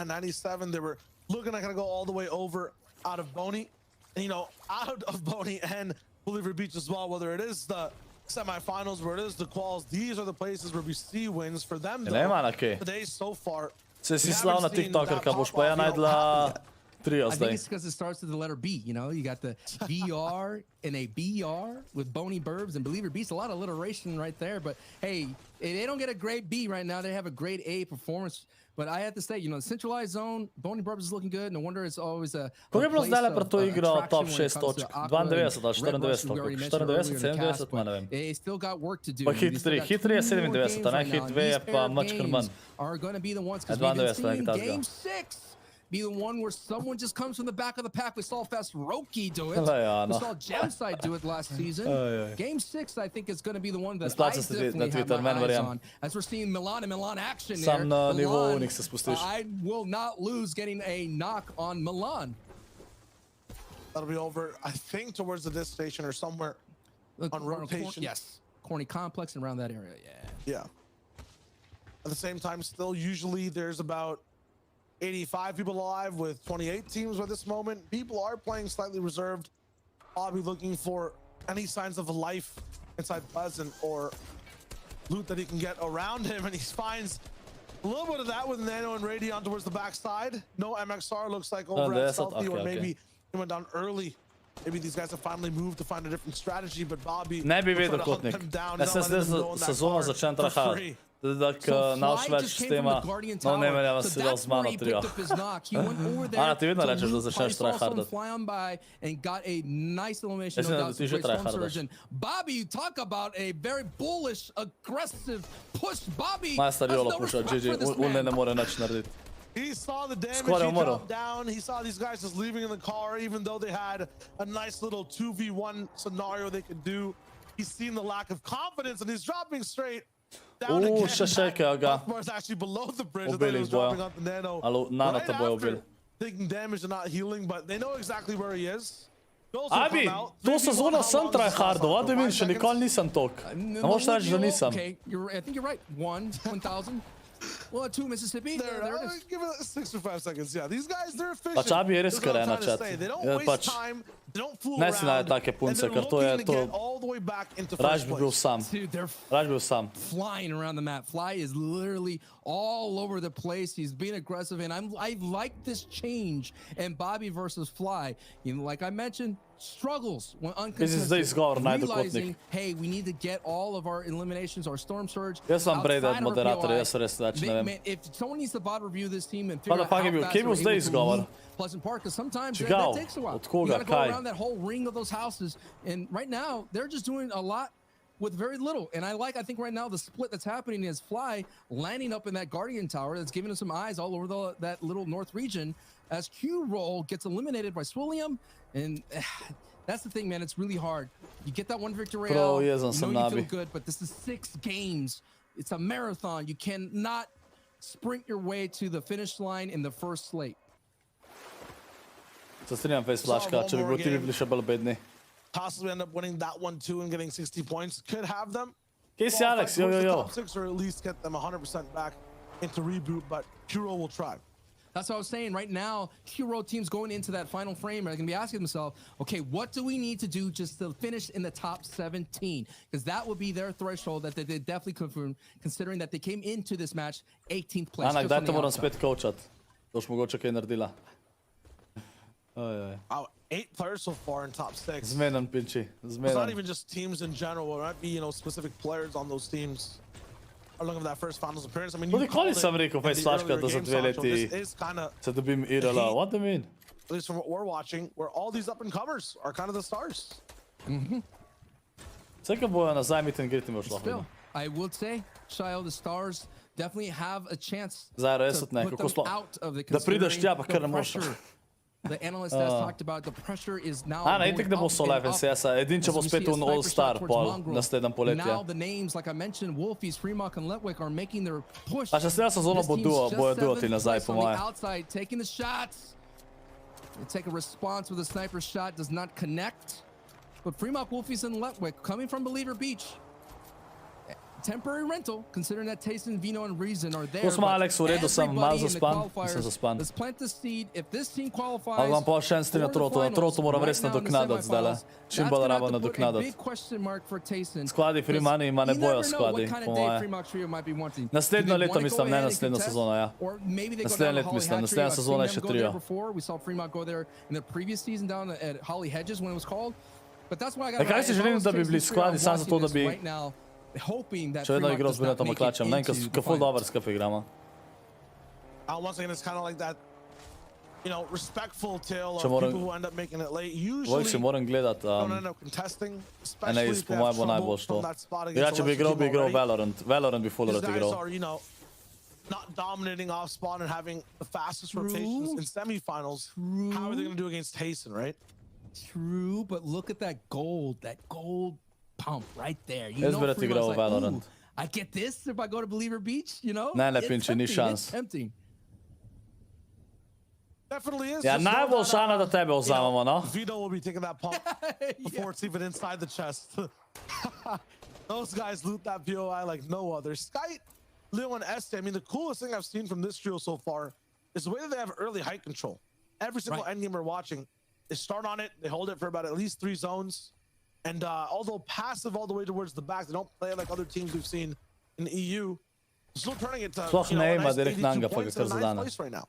97. They were looking like gonna go all the way over out of Boney, and out of Boney and Believer Beach as well. Whether it is the semifinals, where it is the quals, these are the places where we see wins for them. Today so far. Se si slao na TikTokerka, boš pa ja najdla trio I think zdaj. it's because it starts with the letter B. You got the BR and a BR with Boney Burbs and Believer Beast. A lot of alliteration right there. But hey, they don't get a grade B right now. They have a grade A performance. But I have to say, the centralized zone, Boney Burbs is looking good. No wonder it's always a Kako je bilo zdaj le to igro top 6 točk? 92 ali 94 točk? 94, 97, ma ne vem. They still got work to do. Pa hit 3 je 97, a ne hit 2 je pa mačkar manj. Are going to be the ones, because we've been seeing game 6 be the one where someone just comes from the back of the pack. We saw Fast Roki do it. We saw Gemside do it last season. Game 6, I think, is going to be the one that I definitely have my eyes on. As we're seeing Milan and Milan action here. Milan, I will not lose getting a knock on Milan. That'll be over, I think, towards the disc station or somewhere on rotation. Yes, Corny Complex and around that area, Yeah. At the same time, still, usually there's about 85 people alive with 28 teams at this moment. People are playing slightly reserved. Bobby looking for any signs of life inside Pleasant or loot that he can get around him, and he finds a little bit of that with Nano and Radion towards the backside. No MXR looks like over at Stealthy, or maybe he went down early. Maybe these guys have finally moved to find a different strategy, but Bobby ne bi vedel kot nek. Jaz sem zdaj sezono začel trahati. Da naš več sistema, no ne menja vas sedel z mano trio. Ana, ti vedno rečeš, da začneš tryhardati. Mislim, da ti že tryhardaš. Majstar Jolo puša, GG, Ulne ne more nič narediti. He saw the damage, he dropped down. He saw these guys just leaving in the car, even though they had a nice little 2v1 scenario they could do. He's seen the lack of confidence, and he's dropping straight down again. Bothmar's actually below the bridge. I thought he was dropping on the Nano. Right after taking damage and not healing, but they know exactly where he is. Abi, to sezono sem tryhardal, what do you mean, še nikoli nisem tok. Ne moš reči, da nisem. Okay, I think you're right. 1,000. Well, 2 Mississippi. There it is. Give it 6 or 5 seconds. Yeah, these guys, they're efficient. Pač Abi je res kare na chat. They don't waste time. They don't fool ne si around. naje take punce, ker to je to. Raž bi bil sam. Raž bi bil sam. Flying around the map. Fly is literally all over the place. He's being aggressive, and I like this change. And Bobby versus Fly, like I mentioned, struggles when uncontested, realizing, hey, we need to get all of our eliminations, our Storm Surge. Jaz sam Breda od moderatorja, jaz res več ne vem. If someone needs to bot review this team and figure out how fast they're able to leave Pleasant Park, because sometimes that takes a while. You gotta go around that whole ring of those houses, and right now they're just doing a lot with very little. And I think right now the split that's happening is Fly landing up in that Guardian Tower that's giving us some eyes all over that little north region, as Q-Roll gets eliminated by Swilliam. And that's the thing, man. It's really hard. You get that one victory out, you feel good, but this is 6 games. It's a marathon. You cannot sprint your way to the finish line in the first slate. Se strinjam, Face Flashka, če bi bil ti bi bili še bolj bedni. Possibly end up winning that one too and getting 60 points. Could have them. Casey Alex, yo. Top 6, or at least get them 100% back into reboot, but Kuro will try. That's what I was saying. Right now, Hero teams going into that final frame are going to be asking themselves, okay, what do we need to do just to finish in the top 17? Because that would be their threshold that they definitely confirm, considering that they came into this match 18th place. Anak, dajte moram spet coachat. Boš mogoče kaj naredila. 8 players so far in top 6. Zmenen, pinči. Zmenen. It's not even just teams in general. It might be, specific players on those teams. Looking for that first finals appearance. I mean, nikoli sem rekel, Face Flashka, da za 2 leti se dobim IRL. What do you mean? at least from what we're watching, where all these up-and-comers are kind of the stars. Čekaj bojo nazaj, mi ten gritim još lahko. Still, I would say, Shio, the stars definitely have a chance Zdaj res to nekako put them sploh. out of the Da prideš tja, pa considering kar ne the moreš. pressure. The analyst has talked about the pressure is now Ne, going itak ne bo up solo and up. FNCS-a, edin če As bo we spet see a un sniper all-star shot towards pol Mongraal. naslednjem poletje. Now the names, like I mentioned, Wolfies, Fremont, and Letwick are making their push. Pa še naslednja sezona This bo team's duo, just bojo duo ti seventh nazaj, place po on the moje. outside, taking the shots. They take a response with a sniper shot, does not connect. But Fremont, Wolfies, and Letwick coming from Believer Beach. Temporary rental, considering that Tayson, Vino, and Reason are there. Tu smo, Alex, v redu, sem malo everybody in the zaspan, qualifiers, sem zaspan. let's plant the seed. If this team qualifies, Ali vam pa še en strinja for the trotu, na finals, trotu moram res right now in the nadoknadati zdajle. semifinals, Čim that's bolj gonna rabo have to put a nadoknadati. big question mark for Tayson, Skladi Freemani ima ne you bojo never know skladi, what kind po of day moje. Fremont Trio might be wanting. Naslednje Do they leto wanna mislim, go ne ahead and naslednjo contest? sezono, ja. Or maybe they go Naslednje down to leto Holly mislim, Hatchery. naslednja I've seen sezona je them še go there trio. before. We saw Fremont go there in the previous season down at Holly Hedges when it was called. But that's why I got. Kaj si želim, da bi bili skladi, samo zato, da bi hoping that še vedno Fremont igral does z not Benetom make it Maklačem. Ne, into ker the ful finals. dober skupaj igramo. Once again, it's kind of like that, you know, respectful tale of Če moram- people who end up making it late. Vojk si Usually moram gledati. don't end up contesting, Ene especially iz, if po they mojem have bo trouble najboljš to. from that spot Ja, against če the bi igral, team bi igral already. Valorant. Valorant bi ful These rad guys igral. are, you know, not dominating off spawn and having the fastest rotations in semifinals. How are they going to do against Tayson, right? True, but look at that gold pump right there. You Jaz know bi rad Fremont's igral like, Valorant. "Ooh, I get this if I go to Believer Beach, you know? Ne, It's Pinči, ni tempting, šans. It's tempting. Definitely is. Ja, Just know najbolj that, šana, da tebe you know, vzamemo, no? Vito will be taking that pump before it's even inside the chest. Those guys loot that POI like no other. Sky, Leo, and Este, I mean, the coolest thing I've seen from this trio so far is the way that they have early height control. Every single endgame we're watching, they start on it, they hold it for about at least 3 zones. And although passive all the way towards the back, they don't play like other teams we've seen in the EU. Still turning it to, Sploh you know, ne a ima nice direkt 82 nanga, pa ga points kar in 9th zadane. place right now.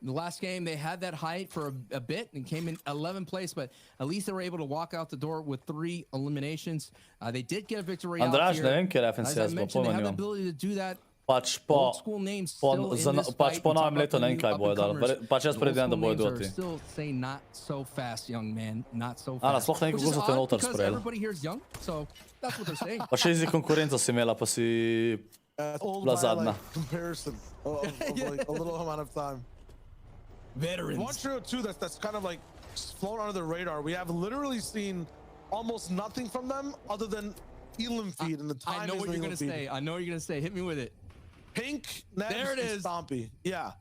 The last game, they had that height for a bit and came in 11th place, but at least they were able to walk out the door with 3 eliminations. They did get a victory out Andraž, here. ne vem, kjer As I FNCS bo, mentioned, they pojma have the nimam. ability to do that. Pač po, Old school names still in this pač fight. po We talk novem letu about ne the vem, kaj bojo dali. up-and-comers. Pač jaz The old predvidevam, da school bojo names are duoti. still saying not so fast, young man, not so Ana, fast. sploh ne vem, Which kako is so te odd noter because sprejeli. everybody here is young, so that's what they're saying. Pa še izi konkurenco si imela, pa si Old bila by, zadnja. like, comparison of like a little amount of time. Veterans. One trio too that's kind of like flown under the radar. We have literally seen almost nothing from them other than Elam feed and the time. I know what you're going to say. I know what you're going to say. Hit me with it. Pink, Nebs, There it and is. Stompy. Yeah.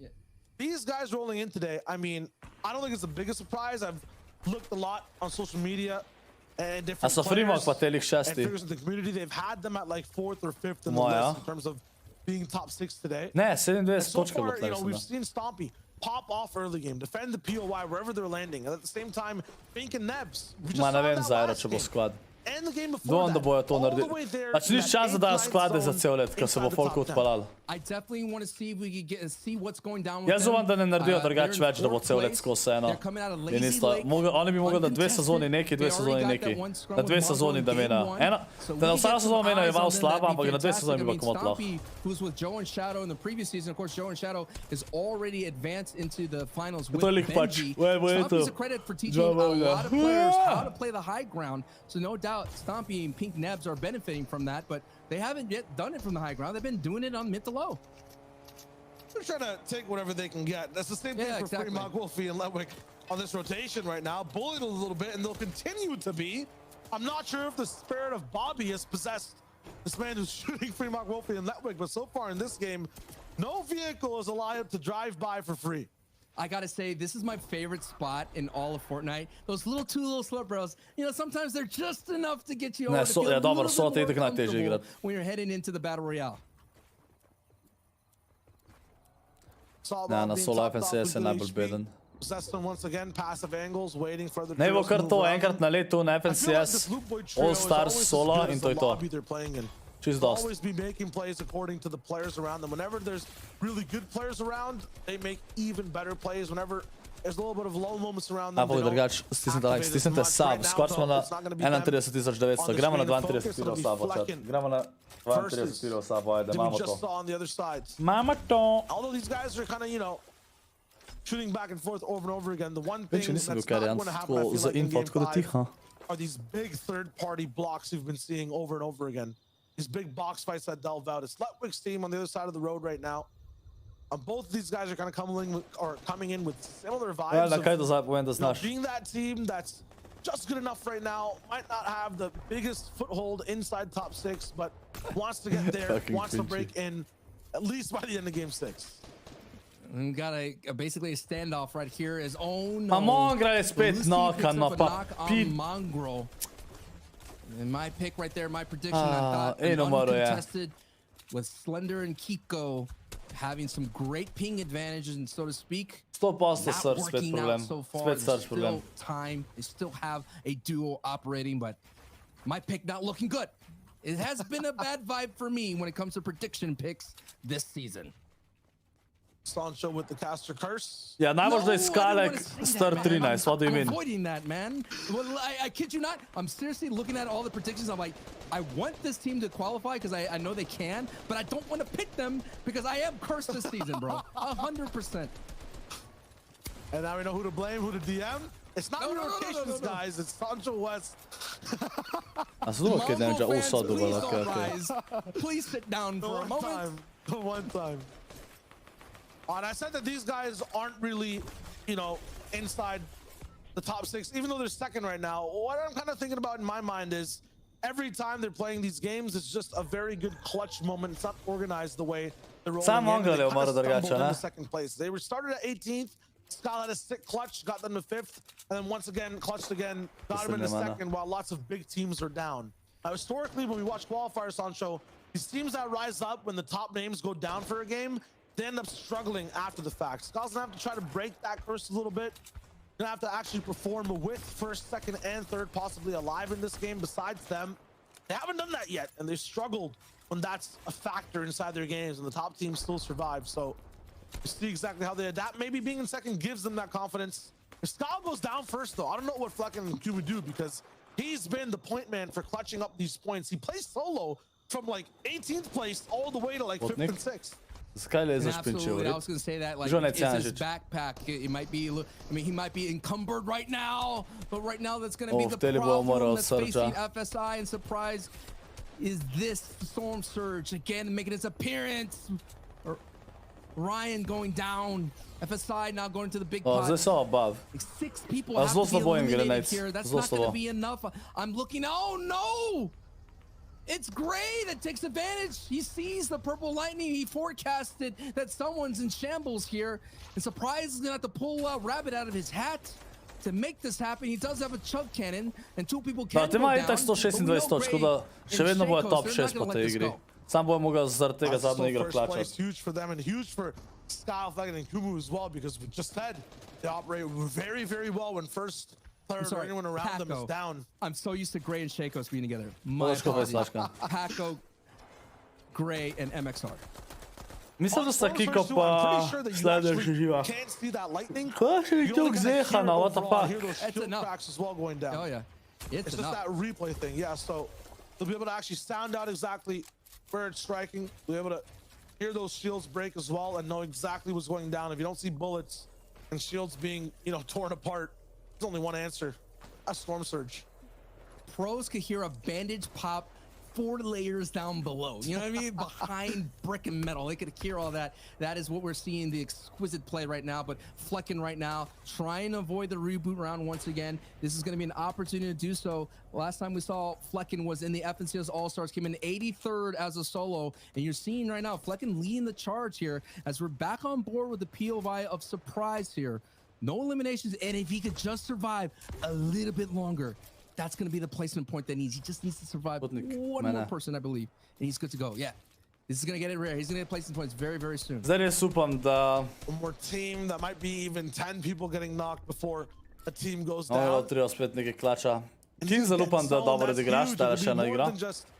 These guys rolling in today, I mean, I don't think it's the biggest surprise. I've looked a lot on social media and A different so Fremont players pa telih and šesti. figures in the community. They've had them at like 4th or 5th in the Moja. list in terms of being top 6 today. Ne, And 27 so točke bo far, you know, tleh, we've mislim. seen Stompy pop off early game, defend the POI wherever they're landing, and at the same time, Fink and Nebs. We just Ma saw ne vem that Zajra, last če bo game. sklad. And the game before Dvomim, da that, bojo to all the naredili. way there Pač in ni that čas, da dajo 8th sklade za zone cel let, ker se bo inside the folk top 10. odpalal. I definitely want to see if we could get see what's going down with Jaz them. upam, da ne naredijo They're drugače in več, da bo 4th cel let place. skozi vseeno. They're coming out of In Lazy isto, Lake, oni bi mogli da 2 uncontested. sezoni neki, 2 They sezoni already got neki. that one scrum Na with 2 Mongraal sezoni in da game mena. one. Ena, So we da na get vsako some sezono mena je eyes malo on them, slaba, that'd ampak be na 2 fantastic. sezoni bi I bilo mean, komot lahko. Stompy, who's with Joe and Shadow in the previous season, of course, Joe and Shadow is already advanced into the finals with To je lik pač, Benji. je to. Stompy's a credit for teaching Joe a Boga. lot of players how to play the high ground. So no doubt Stompy and Pink Nebs are benefiting from that, but they haven't yet done it from the high ground. They've been doing it on mid to low. They're trying to take whatever they can get. That's the same thing Yeah, for exactly. Fremont, Wolfie, and Ledwick on this rotation right now. Bullied a little bit, and they'll continue to be. I'm not sure if the spirit of Bobby has possessed this man who's shooting Fremont, Wolfie, and Ledwick, but so far in this game, no vehicle is allowed to drive by for free. I gotta say, this is my favorite spot in all of Fortnite. Those two little slip bros, you know, sometimes they're just enough to get you over to feel a dobro, little so bit ti more itak najtežje comfortable igrati. when you're heading into the Battle Royale. Ne, na solo FNCS je najbolj beden. Zeston once again, passive angles, waiting for the Ne bo trios to kar move to around enkrat them. na letu na I feel like FNCS, this Loop Boy trio All is Stars always as solo good as in the to je to. lobby they're playing in. Čist They'll dost. always be making plays according to the players around them. Whenever there's really good players around, they make even better plays. Whenever there's a little bit of low moments around them, Ampak they don't drugač, stisnite sub, skočimo na 31.900, gremo na 32 sabo, chat. Gremo na 32 sabo, ajde, that we imamo just to. saw on the other side. Imamo to. Although these guys are kind of, you know, shooting back and forth over and over again. The one thing Вече that's nisem bil not kar going to happen, I feel za like, in info, game tako da 5 tiho. are these big third-party blocks you've been seeing over and over again. These big box fights that delve out. It's Lutwig's team on the other side of the road right now. Both of these guys are kind of coming in with similar vibes. Da, kaj da zdaj povem, da You know, znaš. being that team that's just good enough right now, might not have the biggest foothold inside top 6, but wants to get there, Fucking wants to cringy. break in at least by the end of game 6. And got basically a standoff right here. As own. A Mongraal je spet knokan, no pa pi... Mongraal. And my pick right there, my prediction, I thought umro je. uncontested with Slender and Kiko having some great ping advantages, and so to speak. 100% Not Surge spet working problem. out so far. Spet There's Surge problem. still time. They still have a duo operating, but my pick not looking good. It has been a bad vibe for me when it comes to prediction picks this season. Sancho with the caster curse. Ja, najbolj da je No, I don't Skalek wanna say star that, man. 13, what do you I'm mean? avoiding that, man. Well, I kid you not. I'm seriously looking at all the predictions. I'm like, I want this team to qualify because I know they can, but I don't want to pick them because I am cursed this season, bro. 100%. And now we know who to blame, who to DM. It's not No, no, no, rotations, no. guys. It's Sancho West. A zelo kaj ne že Mongo fans, usodu, please ok, don't ok. rise. Please sit down The for a one moment. time. The one time. And I said that these guys aren't really, you know, inside the top 6, even though they're second right now. What I'm kind of thinking about in my mind is every time they're playing these games, it's just a very good clutch moment. It's not organized the way they're rolling Sam in. Mongraal They je kinda umrl drugače, stumbled ne? into second place. They were started at 18th. Skal had a sick clutch, got them to 5th, and then once again clutched again, got them into second, while lots of big teams are down. Historically, when we watch qualifiers, Sancho, these teams that rise up when the top names go down for a game, they end up struggling after the fact. Skal's gonna have to try to break that curse a little bit. Gonna have to actually perform with first, second, and third possibly alive in this game. Besides them, they haven't done that yet, and they've struggled when that's a factor inside their games, and the top teams still survive. So you see exactly how they adapt. Maybe being in second gives them that confidence. If Skal goes down first, though, I don't know what fucking Q would do, because he's been the point man for clutching up these points. He plays solo from like 18th place all the way to like 5th and 6th. Zakaj le And zašpinčil? absolutely, I was going to say that, like, Žal ne it's his Canžič. backpack. It might be, I mean, he might be encumbered right now, but right now that's going to be the vtedy bo problem moral that's Surge'a. facing FSI. And surprise is this Storm Surge again making his appearance. Ryan going down. FSI now going to the big pot. Zdaj so above. 6 people A have zelo to be slabo jim gre, eliminated Nates. here. That's Zelo not going to slabo. be enough. I'm looking. Oh no! It's Gray that takes advantage. He sees the purple lightning. He forecasted that someone's in shambles here. And Surprise is gonna have to pull a rabbit out of his hat to make this happen. He does have a chug cannon, and 2 people Da, can te go ima down. itak 126 točk, tako da še vedno bo top 6 po tej igri. Sam bo mogel zaradi tega zadnje igre First place, plačati. huge for them and huge for Skal, Flecken, and Kumu as well, because we just said they operate very, very well when first, third, or anyone around them is down. I'm so used to Gray and Shakos being together. My Boš skupaj apologies. Slaška. Paco, Gray, and MXR. Mislim, da sta On Kiko Storm Surge, too, I'm pa pretty sure that you Slender actually še živa. can't see that lightning. Kaj še You nekdo only gotta gzeha, hear no, it what the overall, fuck? hear those That's shield enough. cracks as well going down. Oh yeah, It's just that replay thing, yeah. So they'll be able to actually sound out exactly where it's striking. They'll be able to hear those shields break as well and know exactly what's going down. If you don't see bullets and shields being, you know, torn apart, there's only one answer. That's Storm Surge. Pros could hear a bandage pop 4 layers down below. You know what I mean? Behind brick and metal. They could hear all that. That is what we're seeing, the exquisite play right now. But Flecken right now trying to avoid the reboot round once again. This is going to be an opportunity to do so. Last time we saw Flecken was in the FNCS All-Stars, came in 83rd as a solo. And you're seeing right now Flecken leading the charge here as we're back on board with the POV of Surprise here. No eliminations, and if he could just survive a little bit longer, that's going to be the placement point that he just needs to survive one more person, I believe, and he's good to go. Yeah, this is going to get it rare. He's going to get placement points very, very soon. Zdaj res upam, da... One more team that might be even 10 people getting knocked before a team goes Ovo down. trio spet nekaj klača. K1nzell upam, da dobro odigraš, ta še ena igra.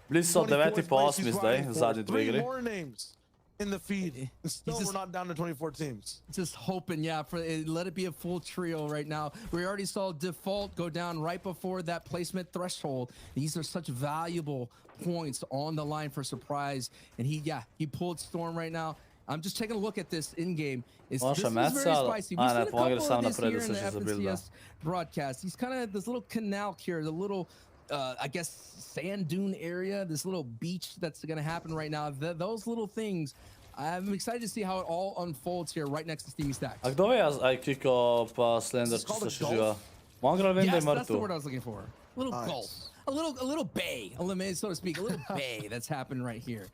Bili so 9. pa 8. zdaj, zadnji 2 igri. 3 more names in the feed, and still we're not down to 24 teams. Just hoping, yeah, for let it be a full trio right now. We already saw Default go down right before that placement threshold. These are such valuable points on the line for Surprise, and he pulled Storm right now. I'm just taking a look at this in game. This Može is very Metsa, spicy. We've seen a pomaga couple sam of this napred here da in se the že zabilda. FNCS broadcast. He's kind of this little canal here, the little, I guess, sand dune area, this little beach that's going to happen right now. Those little things, I'm excited to see how it all unfolds here right next to Steamy Stacks. A kdo ve, aj kiko pa Slender, če se še živa? Mongraal vem, da je Yes, that's the word I mrtev. was looking for. A little gulf. A little bay, so to speak, a little bay that's happening right here.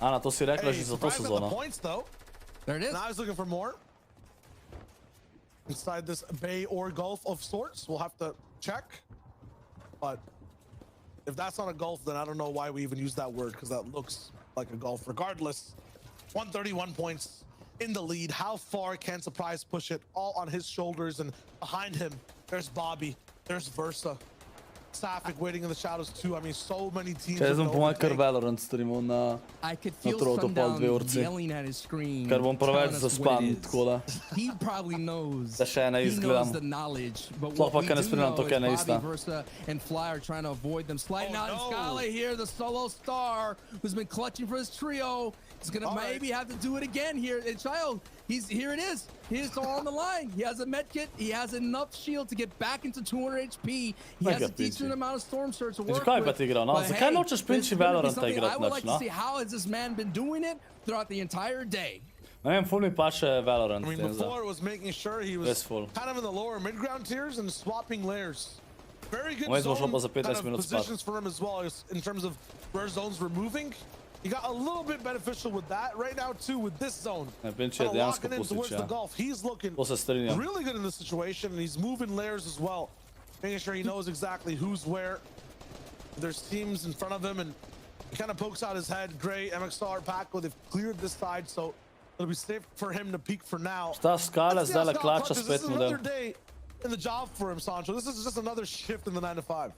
Ana, to si rekla Hey, že za to surprised at the sezono. points though. There it is. And I was looking for more. Inside this bay or gulf of sorts, we'll have to check. But if that's not a gulf, then I don't know why we even use that word, because that looks like a gulf. Regardless, 131 points in the lead. How far can Surprise push it? All on his shoulders, and behind him, there's Bobby, there's Versa. Safik waiting in the shadows too. I mean, so many teams. Če jaz bom po mojem kar Valorant streamal na I could feel Toronto pol Sundown 2 urci. yelling at his screen. Ker bom preveč telling us what zaspan, it is. tako da. He probably knows. Da še ene He knows izgledam. the knowledge, but Sploh what pa, we ker ne do spremljam know to, kaj je is neista. Bobby, Versa, and Fly are trying to avoid them. Sliding Oh, out, and no. Scala here, the solo star, who's been clutching for his trio. He's gonna All maybe have to do it again here. And Child, here it is. He's all on the line. He has a med kit. He has enough shield to get back into 200 HP. He has a decent amount of storm surge to work kaj with. pa ti igral, no? But Zakaj hey, nočeš this Pinči is gonna be Valoranta something igrat I would noč, like no? to see how has this man been doing it throughout the entire day. Ne vem, ful mi paše Valorant. I mean, tem za- before it was making sure he was Restful. kind of in the lower mid-ground tiers and swapping layers. Very good Moje smo šlo zone pa za 15 kind of minut positions for him as well, in terms of where zones were moving. He got a little bit beneficial with that right now too, with this zone. Ne, Pinči je Kinda dejansko locking in towards pusič, the ja. Gulf. He's looking To se strinjam. really good in this situation, and he's moving layers as well, making sure he knows exactly who's where. There's teams in front of him, and he kind of pokes out his head. Gray, MXR, Paco, they've cleared this side, so it'll be safe for him to peek for now. Šta Skala Let's see how zdaj Scott klača punches. This spet is mu another da. day in the job for him, Sancho. This is just another shift in the 9 to 5.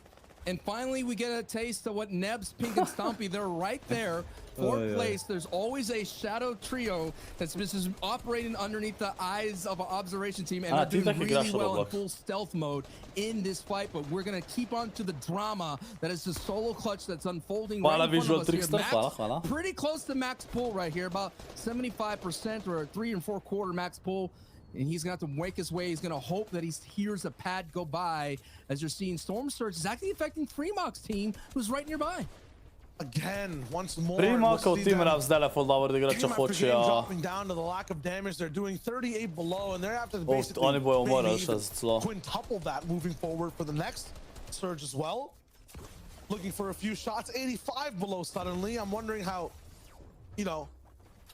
And finally, we get a taste of what Nebs, Pink, and Stompy, they're right there. Fourth place, there's always a shadow trio that's just operating underneath the eyes of an observation team, and they're doing really well in full stealth mode in this fight, but we're going to keep on to the drama that is the solo clutch that's unfolding right in front of us here. Max, pretty close to max pull right here, about 75% or 3 4/4 max pull. And he's going to have to wake his way. He's going to hope that he hears a pad go by. As you're seeing, Storm Surge is actually affecting Fremox's team, who's right nearby. Again, once more. Primokov tim rab zdaj ful dobro da igra, če hoče. Dropping down to the lack of damage. They're doing 38 below, and they're after the basically Oni bojo umorali maybe še even celo. quintuple that moving forward for the next surge as well. Looking for a few shots. 85 below suddenly. I'm wondering how, you know,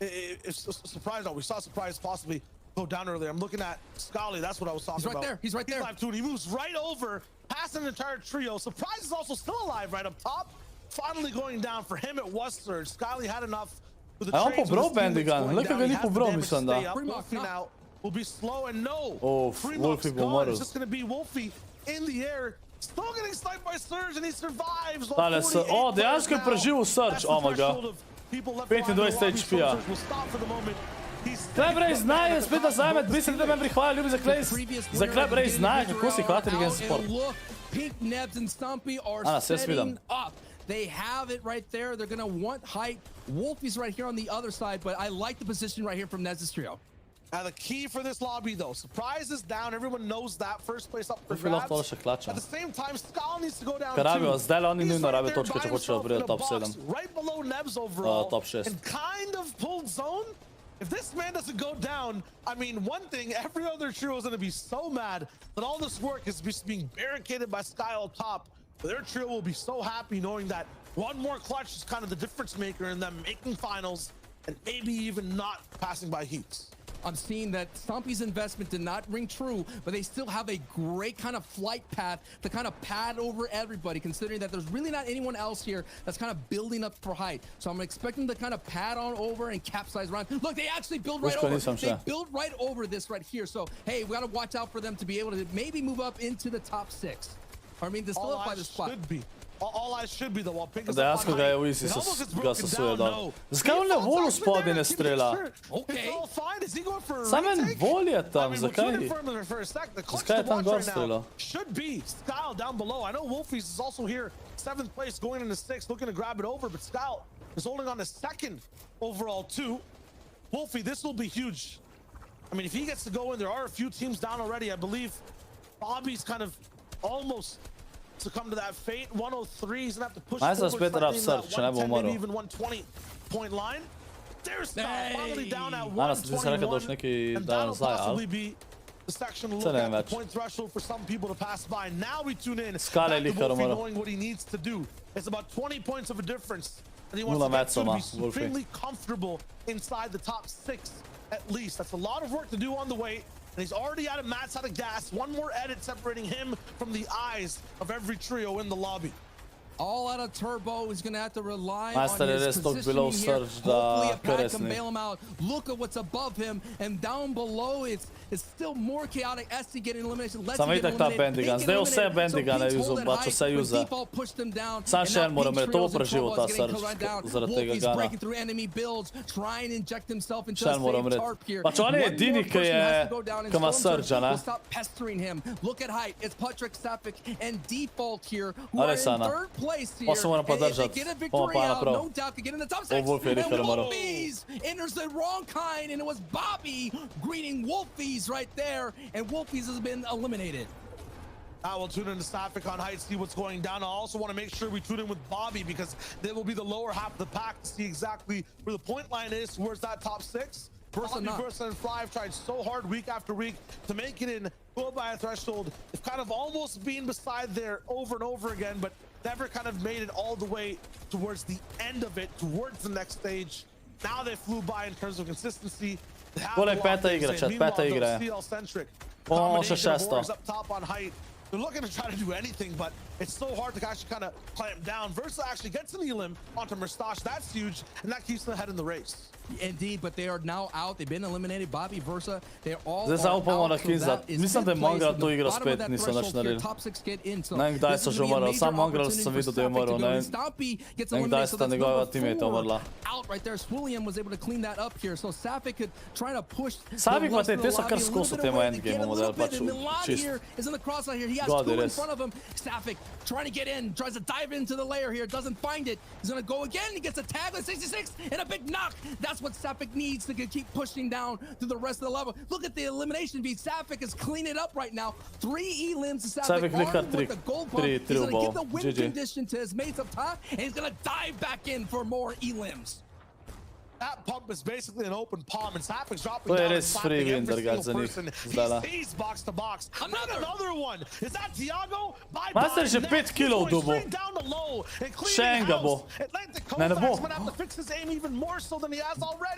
it's a surprise. We saw Surprise possibly go down earlier. I'm looking at Scally. That's what I was talking about. He's right there. He's live too, and he moves right over, past an entire trio. Surprise is also still alive right up top. Finally going down. For him, it was Surge. Scally had enough with the trades. pobral Bendigan. Lika ga ni pobral, mislim da. Wolfie now will be slow, and no. Oh, Fremox Wolfie bo gone. umrl. It's just going to be Wolfie in the air. Still getting sniped by Surge, and he survives. Ale se, dejansko je preživel Surge, oh my god. 25 HP-ja. Kleb Rej znaje, spet nazaj med mislim, da me prihvaja, ljubi za Kleb Rej znaje, kako si hvatili gen sport. Pink, Nebs, and Stumpy are setting up. They have it right there. They're going to want height. Wolfie's right here on the other side, but I like the position right here from Nebs' trio. Now the key for this lobby though, Surprise is down. Everyone knows that. First place up for grabs. At the same time, Skal needs to go down too. Zdaj oni nujno rabijo točke, če hočejo priti top 7. Right below Nebs overall. Top 6. And kind of pulled zone. If this man doesn't go down, I mean, one thing, every other trio is going to be so mad that all this work is just being barricaded by Sky on top. Their trio will be so happy knowing that one more clutch is kind of the difference maker in them making finals and maybe even not passing by heats. I'm seeing that Stompy's investment did not ring true, but they still have a great kind of flight path to kind of pad over everybody, considering that there's really not anyone else here that's kind of building up for height. So I'm expecting to kind of pad on over and capsize around. Look, they actually build right over. They build right over this right here. So, hey, we got to watch out for them to be able to maybe move up into the top 6. Or, I mean, to solidify the spot. All eyes should be the while Pink is Dejansko ga je v Easy ga sesuje dol. Zakaj on ne volu spodaj ne strela? Sam en vol je tam, zakaj? Zakaj je tam gor strela? Should be Skyle down below. I know Wolfies is also here, 7th place, going into 6th, looking to grab it over, but Skyle is holding on to 2nd overall too. Wolfie, this will be huge. I mean, if he gets to go in, there are a few teams down already. I believe Bobby's kind of almost succumbed to that fate. 103, he's gonna have to push Aj sa forward, späť fighting that če ne bo 110, umrl. maybe even 120 point line. There's finally down at Áno, ty si rekel, da už 121, neký and dá that'll nazaj, possibly ale... be the section to Co look neviem at the več. point threshold for some people to pass by. Now we tune in Skale back to licha Wolfie umrl. knowing what he needs to do. It's about 20 points of a difference. And he wants Nula to get to mecova, be Wolfie. supremely comfortable inside the top 6 at least. That's a lot of work to do on the way. And he's already out of mats, out of gas. One more edit separating him from the eyes of every trio in the lobby. All out of turbo. He's going to have to rely Master on his is toch below positioning here. surge da Hopefully a pad can Keresny. bail him out. Look at what's above him. And down below, it's still more chaotic. SC getting elimination. Let's Samo get itak ta eliminated. Bendigan. They Zdaj get vse eliminated. Bendigane So Peach uzu, hold bačo that se height, uza. but Default pushed him down. Sam And še now en mora Peach imeti, to bo Trails in preživel trouble ta is getting surge run down. zaradi tega Wolfie's gana. breaking through enemy builds, trying to inject himself into Še a en mora safe umreti. tarp here. Pač on je One more edini, ki person je, has to go down, and ki ima Stormsurge surge, ne? will stop pestering him. Look at height. It's Patrick Sapik and Default here, who Ale are in sana. third place here. Pa se moram pa And if they držati. get a Pa victory pa out, naprav. no doubt could get in the top 6. O, Wolfie je And nekaj umrl. Wolfies enters the wrong kind, and it was Bobby greeting Wolfies right there, and Wolfies has been eliminated. Now we'll tune into Safik on height, see what's going down. I also want to make sure we tune in with Bobby because they will be the lower half of the pack to see exactly where the point line is towards that top 6. Bobby, Versa, and Fly have tried so hard week after week to make it in, go by a threshold. They've kind of almost been beside there over and over again, but never kind of made it all the way towards the end of it, towards the next stage. Now they flew by in terms of consistency. They have Tole a je lot peta of igra, things. chat, Meanwhile, peta though, igra je. CL-centric O, še combination of šesto. warriors up top on height. They're looking to try to do anything, but it's so hard to actually kind of clamp down. Versa actually gets an elim onto Mustache. That's huge, and that keeps them ahead in the race. Indeed, but they are now out. They've been eliminated. Bobby, Versa, they're all Zdaj samo upamo na out. So K1nzell. that is Mislim, da je fifth place, Mongraal and to the igral bottom of spet, that niso nič threshold here, naredili. top 6 get in. So Ne vem, kdaj this so is že gonna be a umrli. major Sam Mongraal opportunity sem for videl, da je Safik to umrl. do Ne it. vem, Stompy gets ne vem, kdaj eliminated, so sta that's njegova number teammate 4 umrla. out right there. Swilliam was able to clean that up here, so Safik could try to push. Safik the pa te- rest of te the so kar lobby a skozi little v bit tem away to endgameu get a model, little bit, pač and Milan čist. here is in the crosshair here. He has God, two it in is. front of him. Safik trying to get in, tries to dive into the layer here, doesn't find it. He's gonna go again. He gets a tag with 66 and a big knock. That's what Safik needs to keep pushing down through the rest of the level. Look at the elimination beat. Safik is cleaning it up right now. 3 elims to Safik Safik armed with the gold pump. He's gonna ball. give the win GG. condition to his mates up top, and he's gonna dive back in for more elims. That pump is basically an open palm, and Safik's dropping To je down and res slapping free win, every drugače, single za njih person zdajle. he sees box to box. Another one. Is that Tiago? Master je 5 kilov dobil. Še enega bo. Ne, ne bo.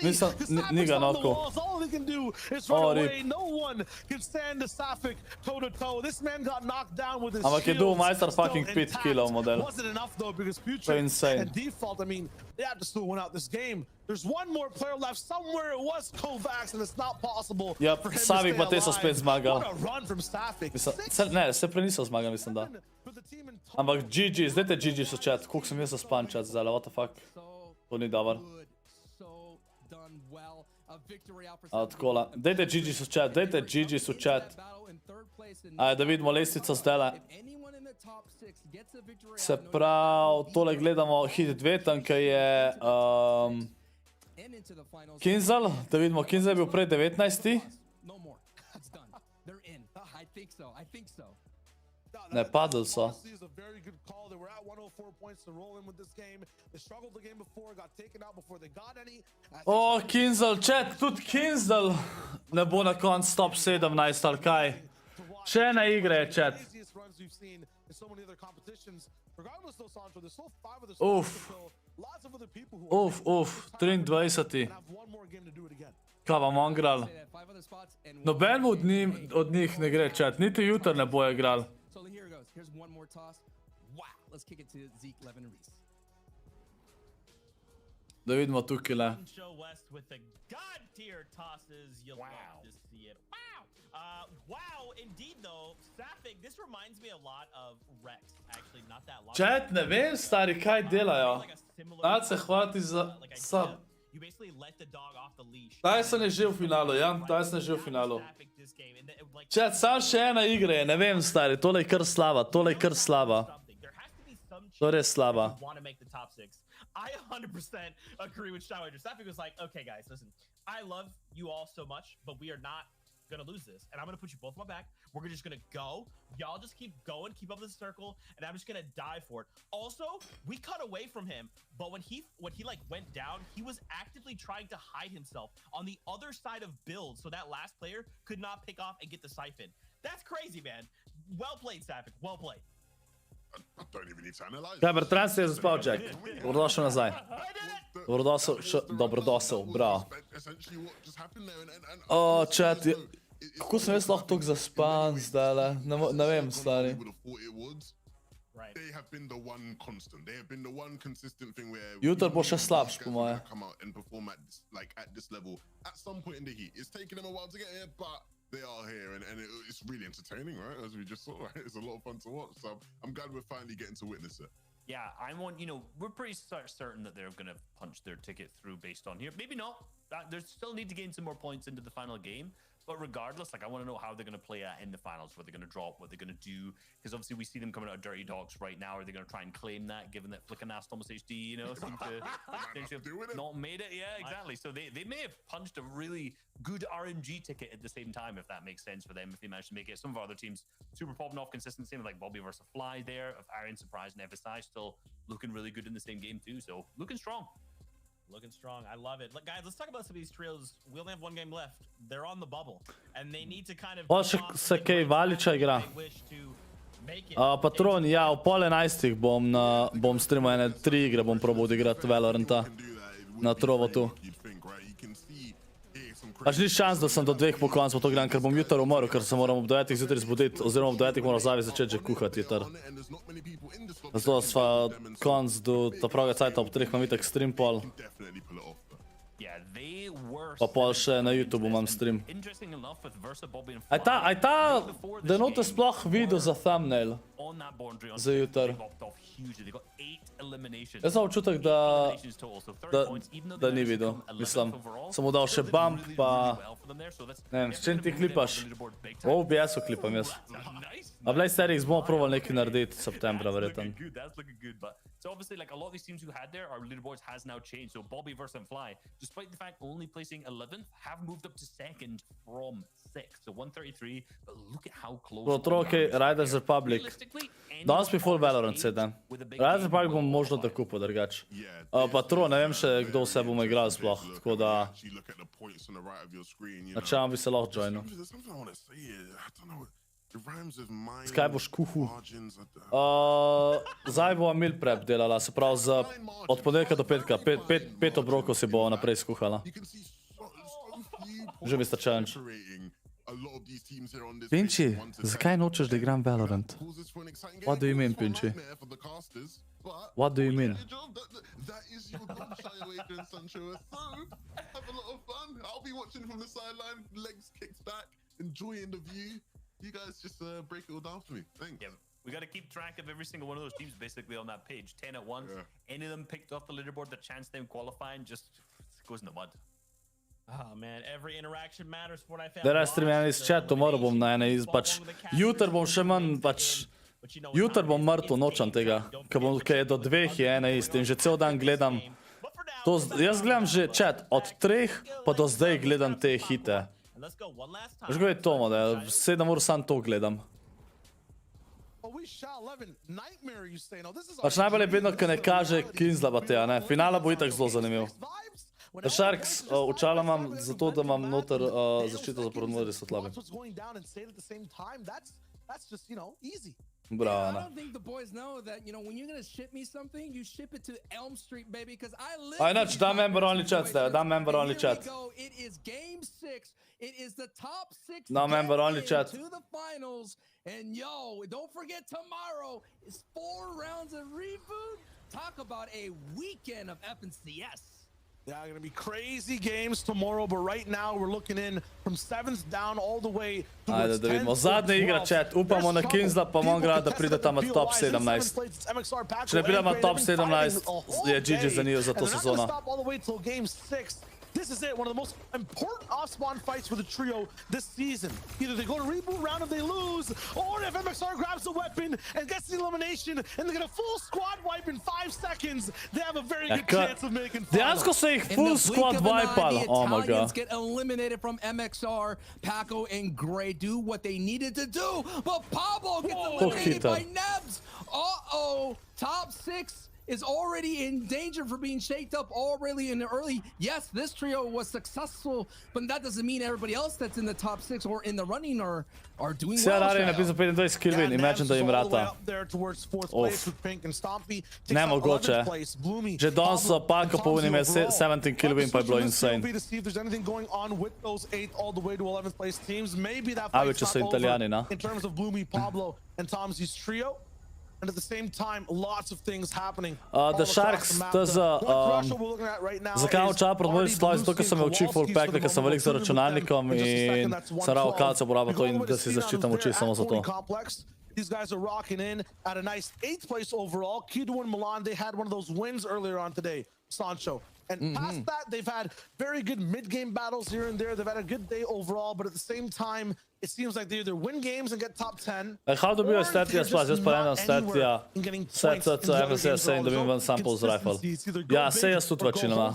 Mislim, ni ga knockal. All he can do is run away. No one can stand the Safik toe to toe. This man got knocked down with his Ampak je dobil shields majster still fucking 5 intact. kilov model. Wasn't enough though because To je Future insane. and Default, I mean, they have to still win out this game. There's one more player left somewhere. It was Kovacs, and it's not possible Yep, for him Savik to pa te stay so alive. spet zmagali. What a run from Safik. Ne, se prej niso zmagali, mislim da. Ampak GG, zdaj te GG so chat. Koliko sem jaz zaspan chat zdaj, what the fuck. To ni dobar. A takola. Dajte GG so chat, dajte GG so chat. Ajde, da vidimo lestvico zdajle. Se pravi, tole gledamo hit 2, tam kaj je K1nzell, da vidimo, K1nzell je bil prej 19. Ne, padli so. O, K1nzell, chat, tudi K1nzell ne bo na koncu top 17 ali kaj. Še ena igra je, chat. Uf, 23. Kaj pa Mongraal? Noben od njih ne gre, chat, niti jutr ne bojo igrali. Da vidimo tukaj le. Wow, indeed though, Safik, this reminds me a lot of Rex, actually, not that long. Chat, ne vem, stari, kaj delajo. Daj se hvaliti za sub. You basically let the dog off the leash. Tyson je že v finalu, ja, Tyson je že v finalu. Chat, sam še ena igra je, ne vem, stari, tole je kar slava, tole je kar slava. To je res slaba. I 100% agree with Shao. Safi was like, okay, guys, listen, I love you all so much, but we are not gonna lose this, and I'm gonna put you both on my back. We're just gonna go. Y'all just keep going, keep up the circle, and I'm just gonna die for it. Also, we cut away from him, but when he like went down, he was actively trying to hide himself on the other side of build, so that last player could not pick off and get the siphon. That's crazy, man. Well played, Safi. Well played. I don't even need to analyze. Gaber, trans je zaspal, Jack. Dobrodošel nazaj. Dobrodošel, bravo. O, chat, kako sem jaz lahko toliko zaspan zdaj, ne vem, stari. They have been the one constant. They have been the one consistent thing where Jutro bo še slabš, po moje. Come out and perform at this level at some point in the heat. It's taken them a while to get here, but they are here, and it's really entertaining, right? As we just saw, right? It's a lot of fun to watch. So I'm glad we're finally getting to witness it. Yeah, we're pretty certain that they're going to punch their ticket through based on here. Maybe not. They still need to gain some more points into the final game. But regardless, like, I want to know how they're going to play in the finals, what they're going to drop, what they're going to do. Because obviously we see them coming out of Dirty Dogs right now. Are they going to try and claim that, given that Flickanast almost HD, you know, seem to have not made it? Yeah, exactly. So they may have punched a really good RNG ticket at the same time, if that makes sense for them, if they manage to make it. Some of our other teams super popping off consistency, like Bobby versus Fly there, of Arian Surprise and FSI still looking really good in the same game too. So looking strong. Looking strong. I love it. Look, guys, let's talk about some of these trios. We only have one game left. They're on the bubble, and they need to kind of. Še se kaj Valiča igra. Patron, ja, v pol 11 bom streamal ene 3 igre, bom probal odigrati Valoranta na Trovotu. Pač ni šans, da sem do 2 po koncu to gledam, ker bom jutro umrl, ker se moram ob 9 zjutraj zbuditi, oziroma ob 9 moram zavi začeti že kuhati jutro. Zato sva konc do ta pravega cajta ob 3 imam itak stream pol. Pa pol še na YouTube imam stream. Aj ta Denotes sploh videl za thumbnail za jutr. Jaz sem občutek, da ni videl, mislim. Sem mu dal še bump, pa ne vem, s čem ti klipaš? V OBS-u klipam jaz. A v Late Series bomo probali nekaj narediti septembra, verjetno. So obviously, like, a lot of these teams who had there, our leaderboards has now changed. So Bobby versus Fly, despite the fact only placing 11th, have moved up to 2nd from 6th. So 133, but look at how close. Bro, troke, Riders Republic. Danes bi full Valorant sedem. Riders Republic bom možno da kupil, drugač. Patron, ne vem še, kdo vse bomo igrali sploh, tako da... Načelam bi se lahko joinil. Skaj boš kuhal? Zdaj bova meal prep delala, se pravi od ponedeljka do petka. 5 obrokov si bo naprej skuhala. Že mi sta challenge. Pinči, zakaj nočeš, da igram Valorant? What do you mean, Pinči? What do you mean? That is your goal, shy away against Sancho. So, have a lot of fun. I'll be watching from the sideline, legs kicked back, enjoying the view. You guys just break it all down for me. Thanks. Yeah, we got to keep track of every single one of those teams basically on that page. 10 at once. Yeah. Any of them picked off the leaderboard, the chance them qualifying just goes in the mud. Oh man, every interaction matters for what I found. Da res streamam iz chatu, moral bom na ene iz, pač jutr bom še manj, pač jutr bom mrtev, nočem tega, ker je do 2 je ene isti in že cel dan gledam. Jaz gledam že chat, od 3 pa do zdaj gledam te hite. Veš, kako je to, da 7 ur sam to gledam. Pač najbolj je vedno, ko ne kaže K1nzella Bateja, ne. Finala bo itak zelo zanimiv. Sharks, očala imam zato, da imam noter zaščito za porodmodri svetlavi. Bravo, I don't think the boys know that, you know, when you're going to ship me something, you ship it to Elm Street, baby, because I live... Aj, inač, da member only chat ste, da member only chat. It is game 6. It is the top 6 No member only chat. To the finals. And yo, don't forget tomorrow is 4 rounds of reboot. Talk about a weekend of FNCS. Yeah, going to be crazy games tomorrow, but right now we're looking in from 7th down all the way to Ajde, da vidimo. Zadnja igra, chat. Upamo na K1nzella pa Mongraal, da pride tam v top 17. Če ne pride v top 17, je GG za njih za to sezono. this is it. One of the most important off-spawn fights for the trio this season. Either they go to reboot round if they lose, or if MXR grabs the weapon and gets the elimination and they get a full squad wipe in 5 seconds, they have a very good chance of making finals. Dejansko se ih full squad wipealo. Oh my god. Get eliminated from MXR. Paco and Gray do what they needed to do, but Pablo gets eliminated by Nebs. Uh-oh. Top 6 is already in danger for being shaked up already in the early. Yes, this trio was successful, but that doesn't mean everybody else that's in the top 6 or in the running are doing well. Sjajno je napisao 25 kill win, imagine da im rata. Nemogoče. Že danes so Paco povini imel 17 kill win, pa je bilo insane. A več so Italijani, na? In terms of Bloomy, Pablo, and Tomzy's trio. And at the same time, lots of things happening. The Sharks, to za zakaj učal pred mojim sloj, zato ker sem me učil full pack, ker sem velik za računalnikom in sem rao kalca poraba to in da si zaščitam oči samo za to. These guys are rocking in at a nice 8th place overall. K1nzell, they had one of those wins earlier on today, Sancho. And past that, they've had very good mid-game battles here and there. They've had a good day overall, but at the same time, it seems like they either win games and get top 10. How dobio statija spas, jaz pa ena statija set FSS saying da bi imam samples rifle. Ja, se jaz tudi večinoma.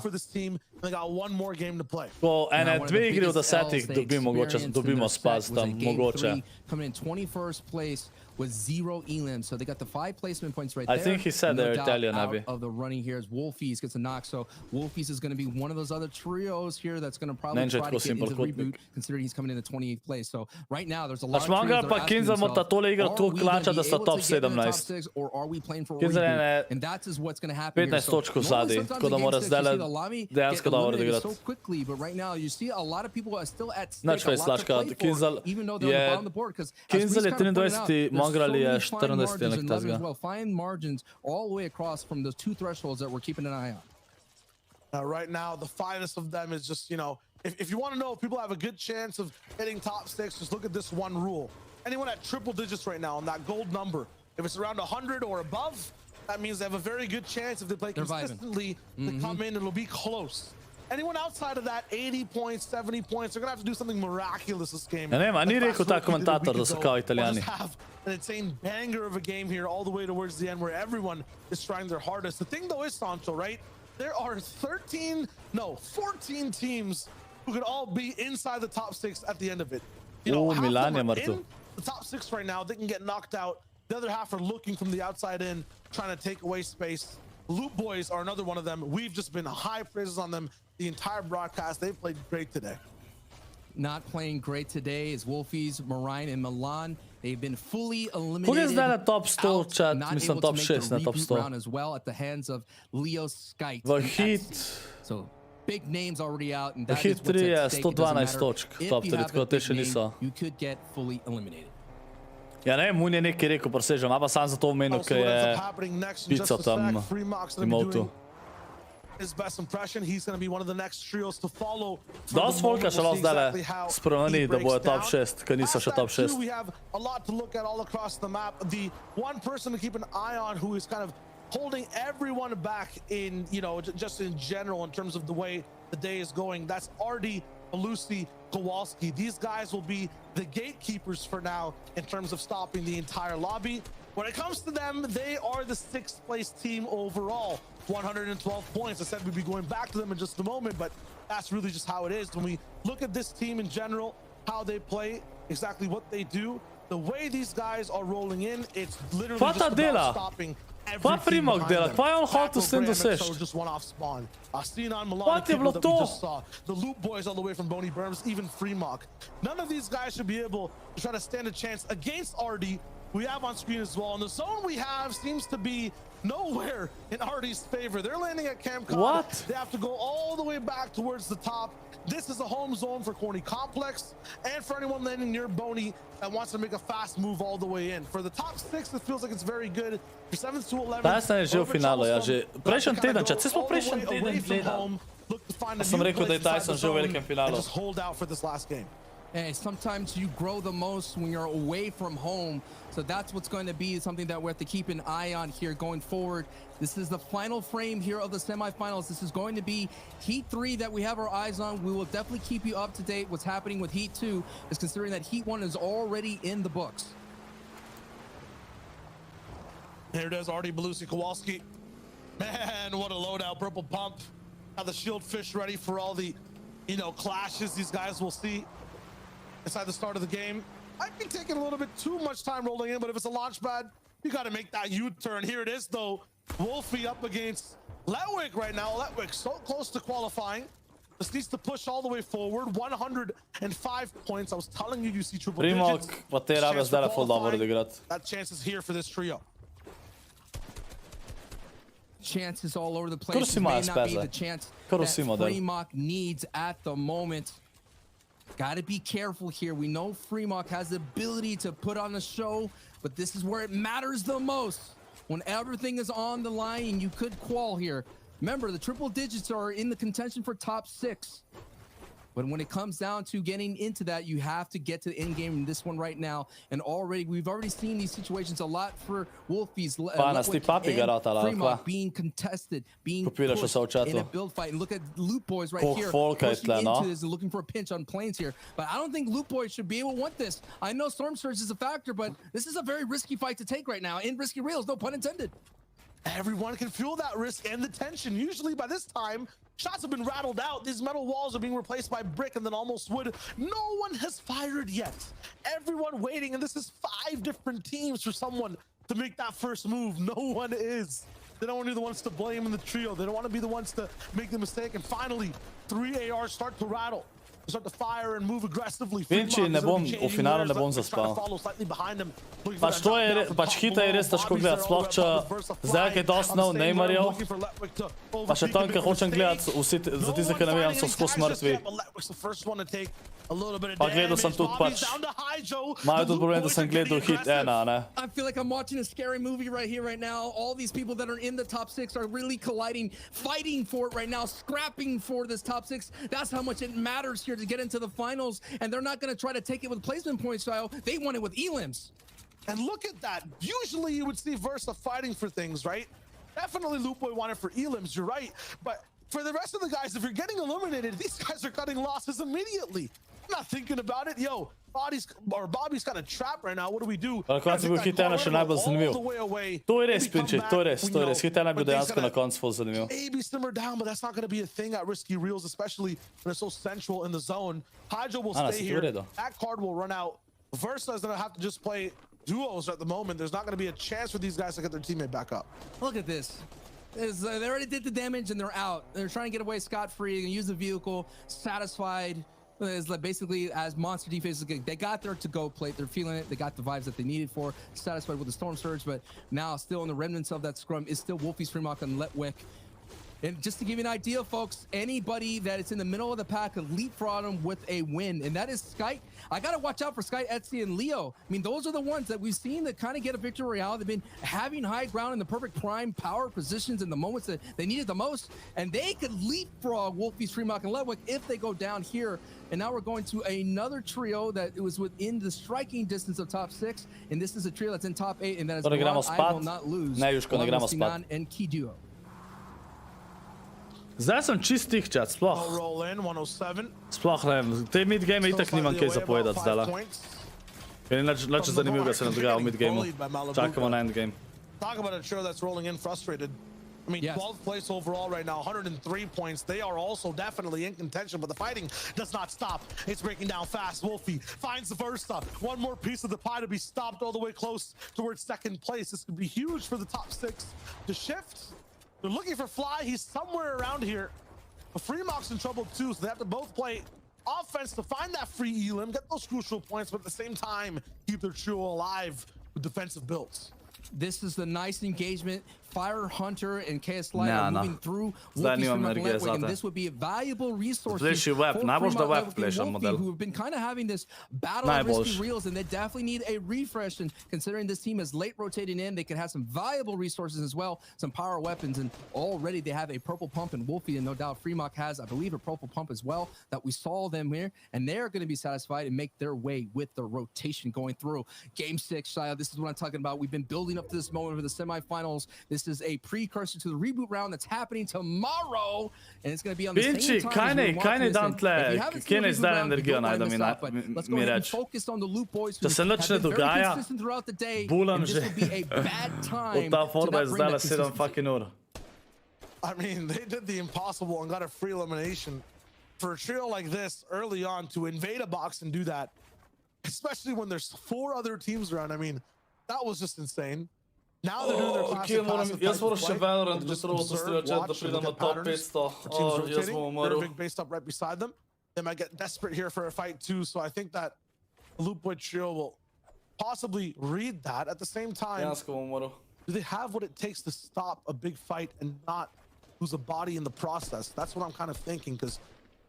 Ko ene 2 igri v 10 dobimo spas tam, mogoče. Coming in 21st place with 0 elims, so they got the 5 placement points right there. I think he said they're Italian, Abby. Of the running here is Wolfies gets a knock, so Wolfies is going to be one of those other trios here that's going to probably try to get into the reboot, considering he's coming in the 28th place. So right now there's a lot of Mongraal pa K1nzell morata tole igra tu klača da sta top 17. Or are we playing for a K1nzell reboot? And that is what's going to happen here. 15 točk zadaj, tako da mora zdaj dejansko dobro odigrati. So quickly, but right now you see a lot of people are still at stake. Nič več slačka, K1nzell je 23, Mongraal je 14 nek tazga. Fine margins all the way across from those 2 thresholds that we're keeping an eye on. Right now, the finest of them is just, you know, if you want to know if people have a good chance of hitting top 6, just look at this one rule. Anyone at triple digits right now on that gold number, if it's around 100 or above, that means they have a very good chance if they play consistently to come in, it'll be close. Anyone outside of that 80 points, 70 points, they're going to have to do something miraculous this game. Ja nema, ni rekao ta komentator da su kao Italijani. An insane banger of a game here all the way towards the end where everyone is trying their hardest. The thing though is, Sancho, right? There are 14 teams who could all be inside the top 6 at the end of it. You know, half Milan of them are in the top 6 right now. They can get knocked out. The other half are looking from the outside in, trying to take away space. Loot Boys are another one of them. We've just been high praises on them the entire broadcast. They've played great today. Not playing great today is Wolfies, Marine, and Milan. They've been fully eliminated. Koga je zdaj na top 100 chat? Mislim top 6 na top 100. As well at the hands of Leo Skite. V hit. So big names already out, and that hit is what's at stake. 112 točk, top 3, tako te še niso. You could get fully eliminated. Ja ne vem, Mun je nekaj rekel, presežem, a pa sam za to omenil, ker je pico tam emotu. His best impression, he's going to be one of the next trios to follow. Dost volka še lahko zdaj spremeni, da bojo top 6, ker niso še top 6. We have a lot to look at all across the map. The one person to keep an eye on who is kind of holding everyone back in, you know, just in general in terms of the way the day is going, that's Artie, Belusi, Kowalski. These guys will be the gatekeepers for now in terms of stopping the entire lobby. When it comes to them, they are the 6th place team overall. 112 points. I said we'd be going back to them in just a moment, but that's really just how it is. When we look at this team in general, how they play, exactly what they do, the way these guys are rolling in, it's literally just about stopping everything behind them. Kva je on hotel s tem doseči? Just one off spawn. What je bilo to? The Loot Boys all the way from Boney Burns, even Fremok. None of these guys should be able to try to stand a chance against RD. We have on screen as well, and the zone we have seems to be nowhere in Artie's favor. They're landing at Camp Con. What? They have to go all the way back towards the top. This is a home zone for Corny Complex and for anyone landing near Boney that wants to make a fast move all the way in. For the top 6, it feels like it's very good. For 7th to 11th, Pa jaz sem že v finalu, ja že prejšnji teden, če smo prejšnji teden gledali. Look to find a Sem new rekel, da je place Tyson inside the že v zone velikem and finalu. just hold out for this last game. And sometimes you grow the most when you're away from home. So that's what's going to be something that we have to keep an eye on here going forward. This is the final frame here of the semifinals. This is going to be Heat 3 that we have our eyes on. We will definitely keep you up to date. What's happening with Heat 2 is considering that Heat 1 is already in the books. Here it is, already Belusi Kowalski. Man, what a loadout. Purple pump. Have the shield fish ready for all the, clashes these guys will see inside the start of the game. Might be taking a little bit too much time rolling in, but if it's a launch pad, you got to make that U-turn. Here it is, though. Wolfie up against Letwick right now. Letwick so close to qualifying. This needs to push all the way forward. 105 points. I was telling you, you see triple digits. That chance is here for this trio. Chances all over the place. This may not be the chance that Fremok needs at the moment. Got to be careful here. We know Fremok has the ability to put on a show, but this is where it matters the most. When everything is on the line and you could qual here. Remember, the triple digits are in the contention for top 6. But when it comes down to getting into that, you have to get to the end game in this one right now. And we've already seen these situations a lot for Wolfies. Fremok being contested, being pushed in a build fight. And look at Loot Boys right here pushing into this and looking for a pinch on planes here. But I don't think Loot Boys should be able to want this. I know Storm Surge is a factor, but this is a very risky fight to take right now. In risky reels, no pun intended. Everyone can feel that risk and the tension. Usually by this time, shots have been rattled out. These metal walls are being replaced by brick and then almost wood. No one has fired yet. Everyone waiting, and this is 5 different teams for someone to make that first move. No one is. They don't want to be the ones to blame in the trio. They don't want to be the ones to make the mistake. And finally, 3 ARs start to rattle. Start to fire and move aggressively. Vinci, ne finále ne bom zaspal. Pač Hita je res težko gledati, sploh če zdaj je dosti nov Neymarjev. Pa še tam, ker hočem gledati, vsi za tiste, ki ne vem, so skos mrtvi. Pa gledal sem tudi pač, imajo tudi problem, da sem gledal Hit 1, ne? I feel like I'm watching a scary movie right here, right now. All these people that are in the top 6 are really colliding, fighting for it right now, scrapping for this top 6. That's how much it matters here to get into the finals, and they're not going to try to take it with placement point style. They want it with elims. And look at that. Usually you would see Versa fighting for things, right? Definitely Loot Boy wanted for elims, you're right. But for the rest of the guys, if you're getting eliminated, these guys are cutting losses immediately. I'm not thinking about it. Yo, Bobby's kind of trapped right now. What do we do? Na koncu je bil Hit 1 še najbolj zanimiv. To je res, Pinči, to je res. Hit 1 je bil dejansko na koncu ful zanimiv. Maybe simmer down, but that's not going to be a thing at risky reels, especially when it's so central in the zone. Hydro will stay here. That card will run out. Versa is going to have to just play duos at the moment. There's not going to be a chance for these guys to get their teammate back up. Look at this. They already did the damage and they're out. They're trying to get away scot-free and use the vehicle, satisfied. Is like basically as monster defense, they got their to-go plate, they're feeling it, they got the vibes that they needed for, satisfied with the Storm Surge, but now still in the remnants of that scrum is still Wolfies, Fremok, and Letwick. And just to give you an idea, folks, anybody that is in the middle of the pack can leapfrog them with a win, and that is Sky. I gotta watch out for Sky, Etsy, and Leo. I mean, those are the ones that we've seen that kind of get a victory royale. They've been having high ground in the perfect prime power positions in the moments that they needed the most, and they could leapfrog Wolfies, Fremok, and Letwick if they go down here. And now we're going to another trio that it was within the striking distance of top 6, and this is a trio that's in top 8, and that is I Will Not Lose. Ne, już ne gramo spad. And Key Duo. Zdaj sem čist tih čat, sploh. Sploh ne vem, te midgame itak nimam kaj zapovedati zdajle. Ker nič zanimivega se ne dogaja v midgameu. Čakamo na endgame. Talk about a trio that's rolling in frustrated. I mean, 12th place overall right now, 103 points. They are also definitely in contention, but the fighting does not stop. It's breaking down fast. Wolfie finds the Versa. One more piece of the pie to be stopped all the way close towards 2nd place. This could be huge for the top 6 to shift. They're looking for Fly. He's somewhere around here. But Fremok's in trouble too, so they have to both play offense to find that free elim, get those crucial points, but at the same time, keep their trio alive with defensive builds. This is the nice engagement. Fire Hunter and KS Light are moving through. And this would be a valuable resource for Wolfie, who have been kind of having this battle of risky reels, and they definitely need a refresh. And considering this team is late rotating in, they can have some valuable resources as well, some power weapons, and already they have a purple pump in Wolfie, and no doubt Fremont has, I believe, a purple pump as well that we saw them here, and they're going to be satisfied and make their way with the rotation going through. Game 6, Shia, this is what I'm talking about. We've been building up to this moment for the semifinals. This is a precursor to the reboot round that's happening tomorrow, and it's going to be on the same time as Kaj dantle, kje ne zdaj energijo najdem in mi reč. Če se nič ne dogaja, bulam že. Ta forma je zdaj 7 fucking ur. I mean, they did the impossible and got a free elimination for a trio like this early on to invade a box and do that, especially when there's 4 other teams around. I mean, that was just insane. Now they're doing their classic passive jaz moram še Valorant kontrolo streljati, da pridem na top 500. Jaz bom umrl. Big based up right beside them. They might get desperate here for a fight too, so I think that Loot Boy trio will possibly read that. At the same time, do they have what it takes to stop a big fight and not lose a body in the process? That's what I'm kind of thinking, because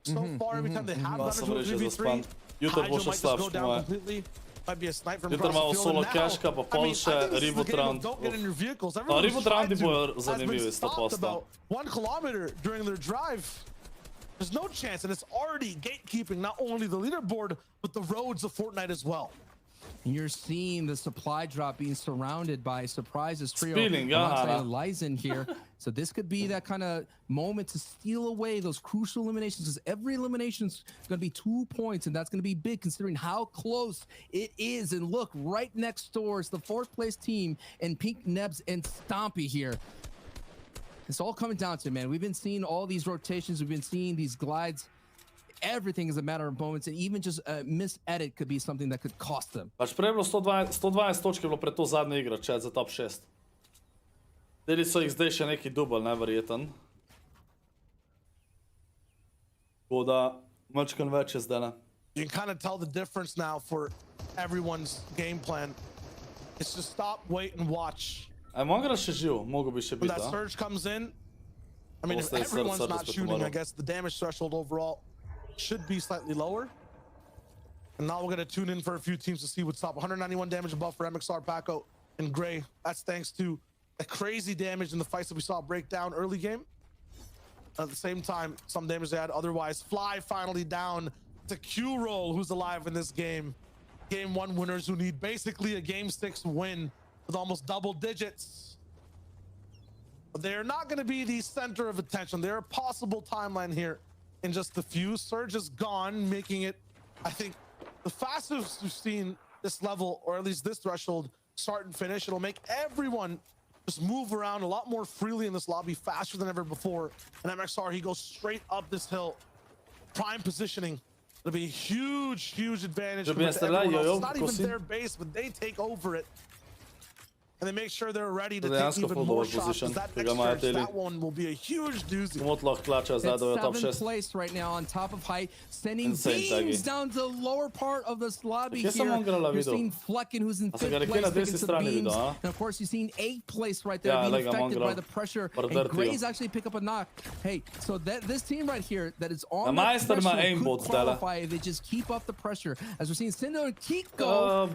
so far every time they have gotten into a 3v3, Ajmo might just go down completely. Might be a snipe from across the field. Don't get in your vehicles. Everyone's been stopped about 1 kilometer during their drive. There's no chance, and it's already gatekeeping not only the leaderboard but the roads of Fortnite as well. You're seeing the supply drop being surrounded by Surprises trio alongside Lizen here. So this could be that kind of moment to steal away those crucial eliminations, because every elimination is going to be 2 points, and that's going to be big considering how close it is. And look, right next door is the 4th place team in Pink, Nebs, and Stompy here. It's all coming down to it, man. We've been seeing all these rotations. We've been seeing these glides. Everything is a matter of moments, and even just a mis-edit could be something that could cost them. Pač prej je bilo 120 točk, je bilo pred to zadnjo igro, če je za top 6. Deli so jih zdaj še neki dubl, neverjeten. Tako da, mačkan več je zdaj, ne. You can kind of tell the difference now for everyone's game plan. It's just stop, wait, and watch. Mongraal še živ, mogo bi še biti. When that surge comes in, I mean, if everyone's not shooting, I guess the damage threshold overall should be slightly lower. And now we're going to tune in for a few teams to see what's up. 191 damage above for MXR, Paco, and Gray. That's thanks to the crazy damage in the fights that we saw break down early game. At the same time, some damage they had otherwise. Fly finally down to Q-Roll, who's alive in this game. Game 1 winners who need basically a Game 6 win with almost double digits. But they're not going to be the center of attention. They're a possible timeline here in just a few. Surge is gone, making it, I think, the fastest we've seen this level, or at least this threshold, start and finish. It'll make everyone just move around a lot more freely in this lobby, faster than ever before. And MXR, he goes straight up this hill. Prime positioning. It'll be a huge, huge advantage. It's not even their base, but they take over it. And they make sure they're ready to take even more shots. That one will be a huge doozy. It's 7th place right now on top of height, sending beams down to the lower part of this lobby here. You're seeing Flecken, who's in 5th place, taking some beams. And of course, you're seeing 8th place right there, being affected by the pressure. And Gray's actually pick up a knock. Hey, so this team right here that is on the pressure could qualify if they just keep up the pressure. As we're seeing Cindo and Kiko,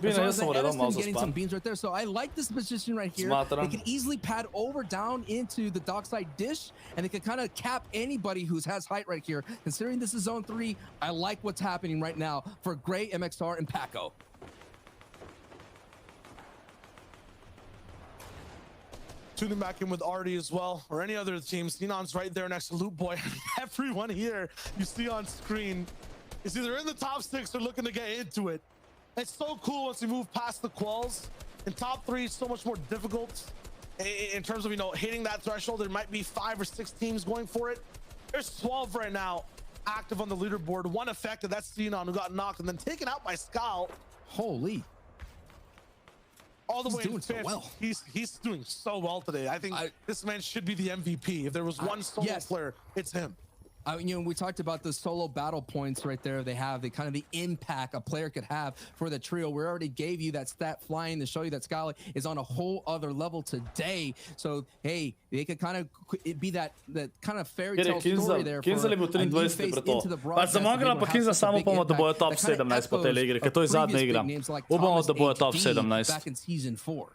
getting some beams right there. So I like this position right here. They can easily pad over down into the dockside dish, and they can kind of cap anybody who has height right here. Considering this is zone 3, I like what's happening right now for Gray, MXR, and Paco. Tuning back in with Artie as well, or any other teams. Xenon's right there next to Loot Boy. Everyone here you see on screen is either in the top 6 or looking to get into it. It's so cool once you move past the quals. In top 3, it's so much more difficult in terms of, you know, hitting that threshold. There might be 5 or 6 teams going for it. There's 12 right now active on the leaderboard. 1 affected, that's Xenon, who got knocked and then taken out by Skal. Holy. All the way in 5th. So well. He's doing so well today. I think this man should be the MVP. If there was one solo player, it's him. You know, we talked about the solo battle points right there. They have the kind of the impact a player could have for the trio. We already gave you that stat flying to show you that Scally is on a whole other level today. So hey, they could kind of be that kind of fairy tale story there. K1nzell je bil 23 pre to. Pa za Mongraal pa K1nzell samo upamo, da bojo top 17 po tej igri, ker to je zadnja igra. Upamo, da bojo top 17. Back in season 4.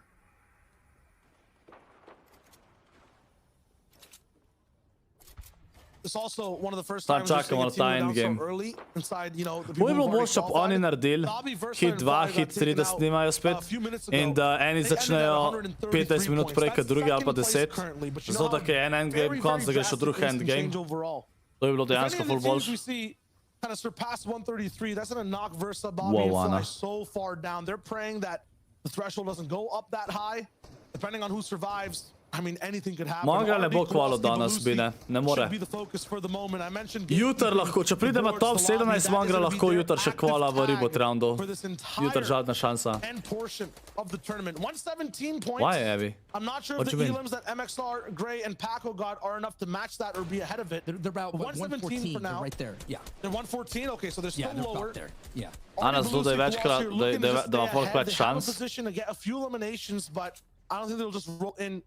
It's also one of the first times we're seeing a team down so early inside, you know, the people who've already qualified. Oni naredili hit 2, hit 3 da snimajo spet in da eni začnejo 15 minut prej kot drugi ali pa 10. Zato da je en endgame konc, da greš v drug endgame. To je bilo dejansko full boljše. Kind of surpassed 133. That's gonna knock Versa, Bobby, and Fly so far down. They're praying that the threshold doesn't go up that high. Depending on who survives, I mean, anything could happen. Mongraal ne bo kvalo danes, bine. Ne more. Jutr lahko, če pridemo top 17, Mongraal lahko jutr še kvala v reboot roundu. Jutr žadna šansa. Why je heavy? I'm not sure if the elims that MXR, Gray, and Paco got are enough to match that or be ahead of it. They're about 117 for now. Right there. Yeah. They're 114. Okay, so they're still lower. There. Yeah. Anas dodaj večkrat, da ima folk več šans. Position to get a few eliminations, but I don't think they'll just roll in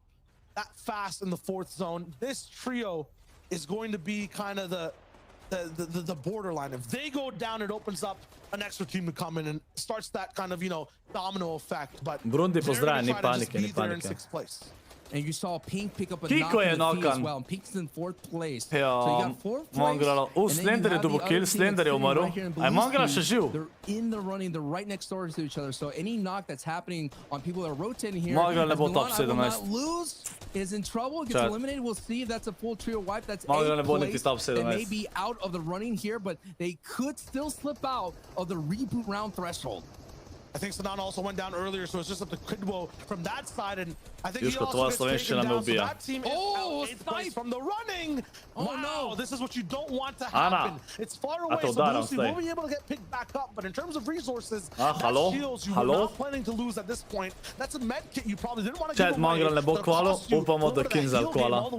that fast in the 4th zone. This trio is going to be kind of the borderline. If they go down, it opens up an extra team to come in and starts that kind of, you know, domino effect. But Brundi pozdravlja, ni panike, ni in panike. 6th place. And you saw Pink pick up a knock in the feed as well. And Pink's in 4th place. Ja, so you got 4th place. Mongraal. Slender je dobil kill, Slender je umrl. A je Mongraal še živ? They're in the running, they're right next door to each other. So any knock that's happening on people that are rotating here, Mongraal ne bo top 17. Lose is in trouble, gets eliminated. We'll see if that's a full trio wipe. That's Mongraal ne bo 8th niti place. top 17. They may be out of the running here, but they could still slip out of the reboot round threshold. I think Sanan also went down earlier, so it's just up to Kidwo from that side, and I think he Juško, also tvoja gets taken slovenščina me down, so ubija. that team is out 8th place from the running. Oh, wow, no. this is what you don't want to happen. It's far away, so Lucy will be able to get picked back up, but in terms of resources, that shields you were not planning to lose at this point. That's a med kit you probably didn't want to give away. Mongraal ne bo kvalo, upamo, da K1nzell kvala.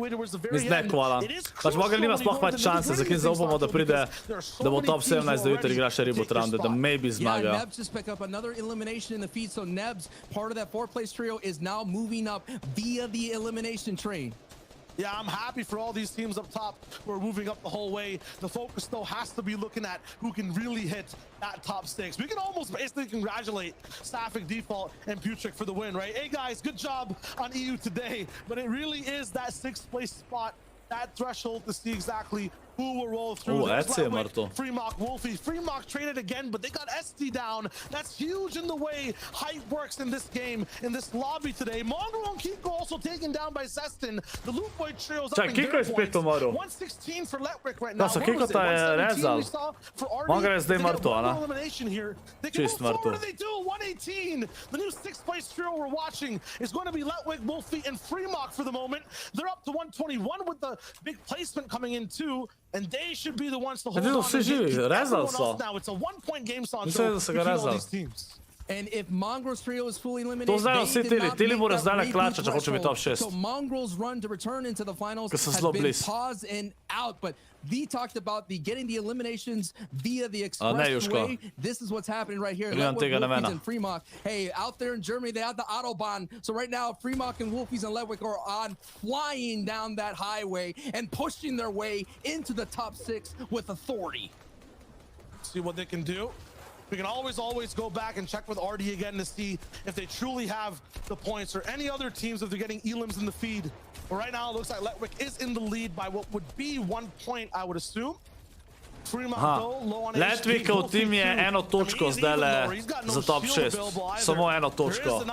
Mislim, ne kvala. Pač Mongraal nima sploh več šanse, za K1nzell upamo, da pride, da bo top 17, da jutri igra še reboot rounde, da maybe zmaga. Yeah, Nebs just pick up another elimination in the feed, so Nebs, part of that 4th place trio, is now moving up via the elimination train. Yeah, I'm happy for all these teams up top who are moving up the whole way. The focus, though, has to be looking at who can really hit that top 6. We can almost basically congratulate Sapphic, Default, and Putrick for the win, right? Hey, guys, good job on EU today. But it really is that 6th place spot, that threshold to see exactly who will roll through. Freemock, Wolfie. Freemock traded again, but they got SD down. That's huge in the way height works in this game, in this lobby today. Mongraal and Kiko also taken down by Zestin. The Loot Boy trio's up in their points. 116 for Letwick right now. Kiko ta je rezal. Mongraal je zdaj mrtvo, ana? Čist mrtvo. What do they do? 118. The new 6th place trio we're watching is going to be Letwick, Wolfie, and Freemock for the moment. They're up to 121 with the big placement coming in too. And they should be the ones to hold on. Now it's a 1-point game, Sancho. All these teams. And if Mongraal's trio is fully eliminated, they did not make that reboot threshold. So Mongraal's run to return into the finals has been paused and out. But V talked about getting the eliminations via the express way. This is what's happening right here. And Freemock. Hey, out there in Germany, they have the Autobahn. So right now, Freemock and Wolfies and Letwick are on flying down that highway and pushing their way into the top 6 with authority. See what they can do. We can always go back and check with RD again to see if they truly have the points or any other teams if they're getting elims in the feed. But right now, it looks like Letwick is in the lead by what would be 1 point, I would assume. Letwickov tim je eno točko zdajle za top 6. Samo eno točko.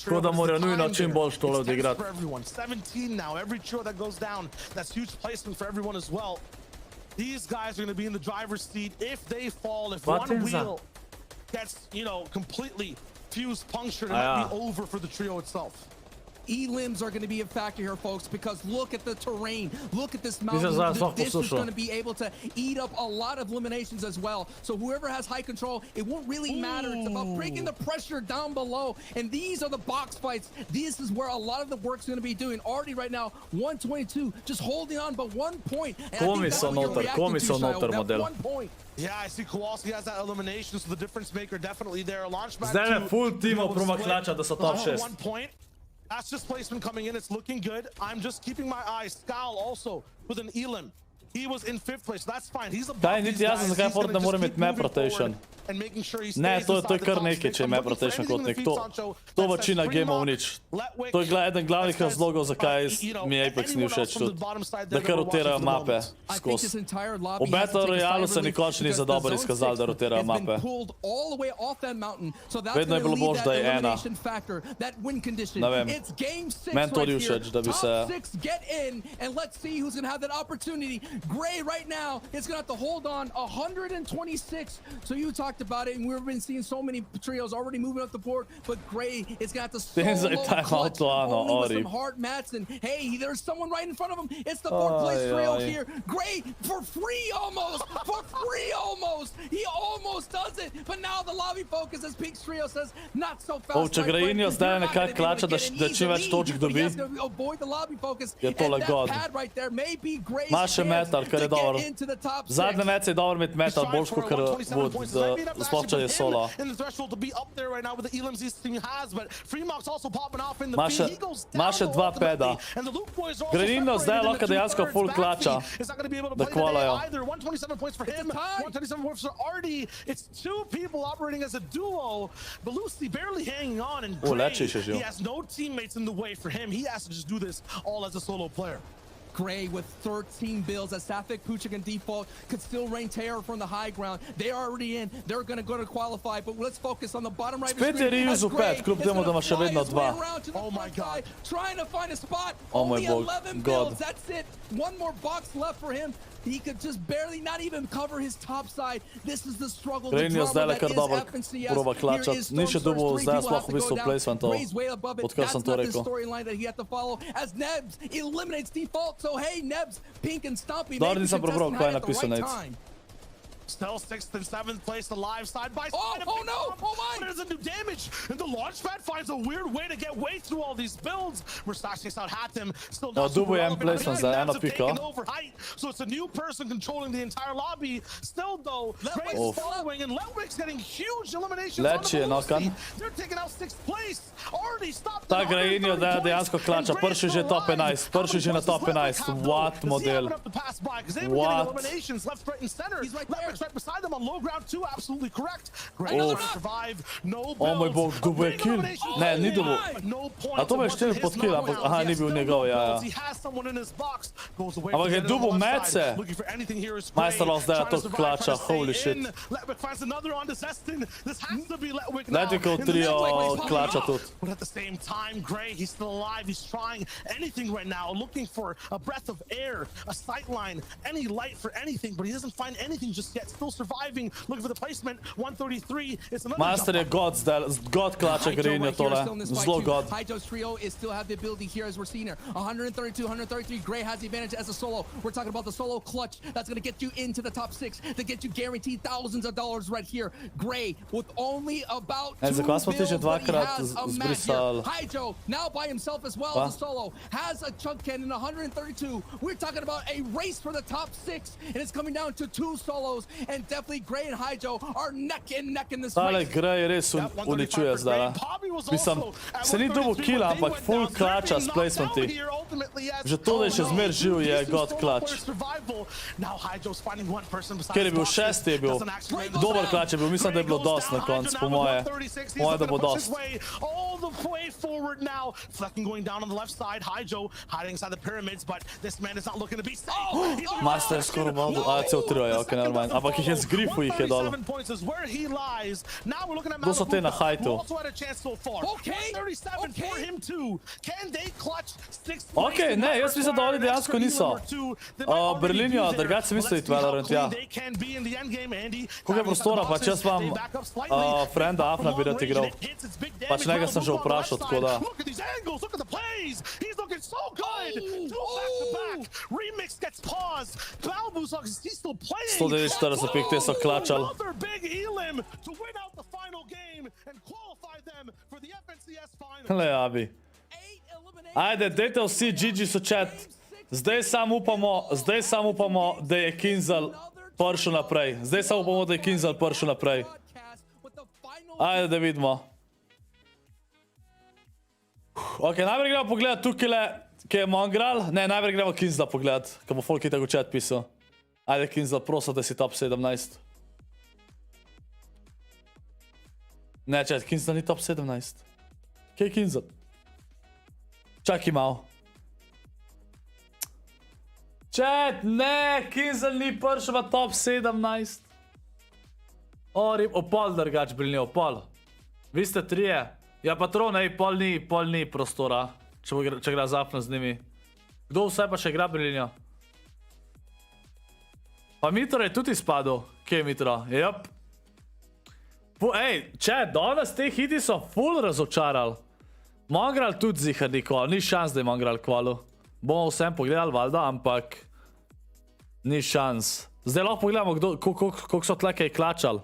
Tako da morajo nujno čim bolj tole odigrati. 17 now, every trio that goes down, that's huge placement for everyone as well. These guys are going to be in the driver's seat if they fall. If one wheel gets, you know, completely fused, punctured, it might be over for the trio itself. elims are going to be a factor here, folks, because look at the terrain. Look at this mountain. This is going to be able to eat up a lot of eliminations as well. So whoever has high control, it won't really matter. It's about breaking the pressure down below. And these are the box fights. This is where a lot of the work's going to be doing. Already right now, 122, just holding on but 1 point. Model. Yeah, I see Kowalski has that elimination, so the difference maker definitely there. Launchpad Zdaj je full teamov proba klača, da so top 6. 1 point. That's just placement coming in. It's looking good. I'm just keeping my eyes. Scal also with an elim. He was in 5th place. That's fine. He's above these guys. He's gonna just keep moving forward and making sure he stays inside the top 6. I'm looking for anything in the feed, Sancho. To večina gameov nič. To je eden glavnih razlogov, zakaj mi Apex ni všeč tudi. Da kar rotirajo mape skozi. V Battle Royale se nikoli še ni za dobro izkazali, da rotirajo mape. Vedno je bilo bož, da je ena. Ne vem. Meni to ni všeč, da bi se... Gray right now is gonna have to hold on 126. So you talked about it, and we've been seeing so many trios already moving up the board, but Gray is gonna have to solo clutch only with some hard mats. And hey, there's someone right in front of him. It's the 4th place trio here. Gray for free almost, for free almost. He almost does it, but now the lobby focus, as Pink's trio says, not so fast. Če Greinio zdaj nekako klača, da čim več točk dobi, je tole god. Ima še metal, kar je dobro. Zadnje mece je dobro imeti metal, boljš kot wood, sploh če je solo. Ima še 2 peda. Greinio zdaj lahko dejansko full klača, da kvalajo. Leči še živ. Gray with 13 bills as Safik, Puchik, and Default could still reign terror from the high ground. They are already in. They're going to go to qualify, but let's focus on the bottom right of the screen. Spet je Ryuzu 5, kljub temu, da ima še vedno 2. Oh my god. Trying to find a spot. Oh my Only 11 builds. That's it. One more box left for him. He could just barely not even cover his top side. This is the struggle. Greinio zdaj le kar dobro proba klačati. Ni še dobil zdaj sploh v bistvu placementov, odkar sem to rekel. As Nebs eliminates Default. So hey, Nebs, Pink and Stumpy. Dobro, nisem prebral, kaj je napisal Nate. Still 6th and 7th place alive, side by side. Oh no! Oh my! There's a new damage, and the launchpad finds a weird way to get way through all these builds. Mustache takes out Hatem, still not super relevant. So it's a new person controlling the entire lobby. Still though, Gray's following, and Letwick's getting huge eliminations on the Lucy. They're taking out 6th place. Already stopped. Ta Greinio da dejansko klača. Prši že top 11. Prši že na top 11. What model? What? Right beside them on low ground too, absolutely correct. Great to survive. No oh moj bog, dobil je kill. Ne, ni dobil. A to je 4 pod kill, ampak aha, ni bil njegov, ja. Ampak je dobil mece. Majsterlo zdaj to klača, holy shit. Letwikov trio klača tudi. But at the same time, Gray, he's still alive. He's trying anything right now, looking for a breath of air, a sight line, any light for anything, but he doesn't find anything just yet. Still surviving, looking for the placement. 133. It's another Master je god zdaj, god klača Greinio tole. Zelo god. Hydro's trio is still have the ability here as we're seeing here. 132, 133. Gray has the advantage as a solo. We're talking about the solo clutch that's going to get you into the top 6, to get you guaranteed thousands of dollars right here. Gray with only about 2 bills, but he has a match here. Hydro now by himself as well as a solo has a chunk cannon 132. We're talking about a race for the top 6, and it's coming down to 2 solos. And definitely Gray and Hydro are neck and neck in this race. Ale Gray res uničuje zdaj. Mislim, se ni dobil killa, ampak full klača s placementi. Že to, da je še zmer živ, je god klač. Ker je bil 6, je bil dober klač, je bil, mislim, da je bilo dost na konc, po moje. Moje, da bo dost. All the way forward now. Flecking going down on the left side. Hydro hiding inside the pyramids, but this man is not looking to be safe. Master je skoro malo, cel trio je, ok, nevermind. Ampak jih je z grifu jih je dol. Kdo so te na hajtu? Okay. Ok, ne, jaz mislim, da oni dejansko niso. Berlinijo, drugače sem mislil iti Valorant, ja. Koliko je prostora, pač jaz vam frenda Afna bi rad igral. Pač njega sem že vprašal, tako da. Sto 49 pik, te so klačali. Le, Abi. Ajde, dejte vsi, GG so chat. Zdaj samo upamo, da je K1nzell prišel naprej. Zdaj samo upamo, da je K1nzell prišel naprej. Ajde, da vidimo. Ok, najprej gremo pogledat tukajle, kje je Mongraal. Ne, najprej gremo K1nzella pogledat, ko bo folk itak v chat pisal. Ajde, K1nzell, prosim, da si top 17. Ne, chat, K1nzell ni top 17. Kje je K1nzell? Čakaj malo. Chat, ne, K1nzell ni prišel v top 17. Opol drugač brilni, opol. Vi ste trije. Ja, patron, ej, pol ni prostora, če igra Zapno z njimi. Kdo vse pa še igra brilnijo? Pa Mitro je tudi izpadel. Kje je Mitro? Jep. Ej, chat, danes te hiti so full razočarali. Mongraal tudi zihar ni kval, ni šans, da je Mongraal kvalu. Bomo vsem pogledali, valjda, ampak ni šans. Zdaj lahko pogledamo, koliko so tle kaj klačali.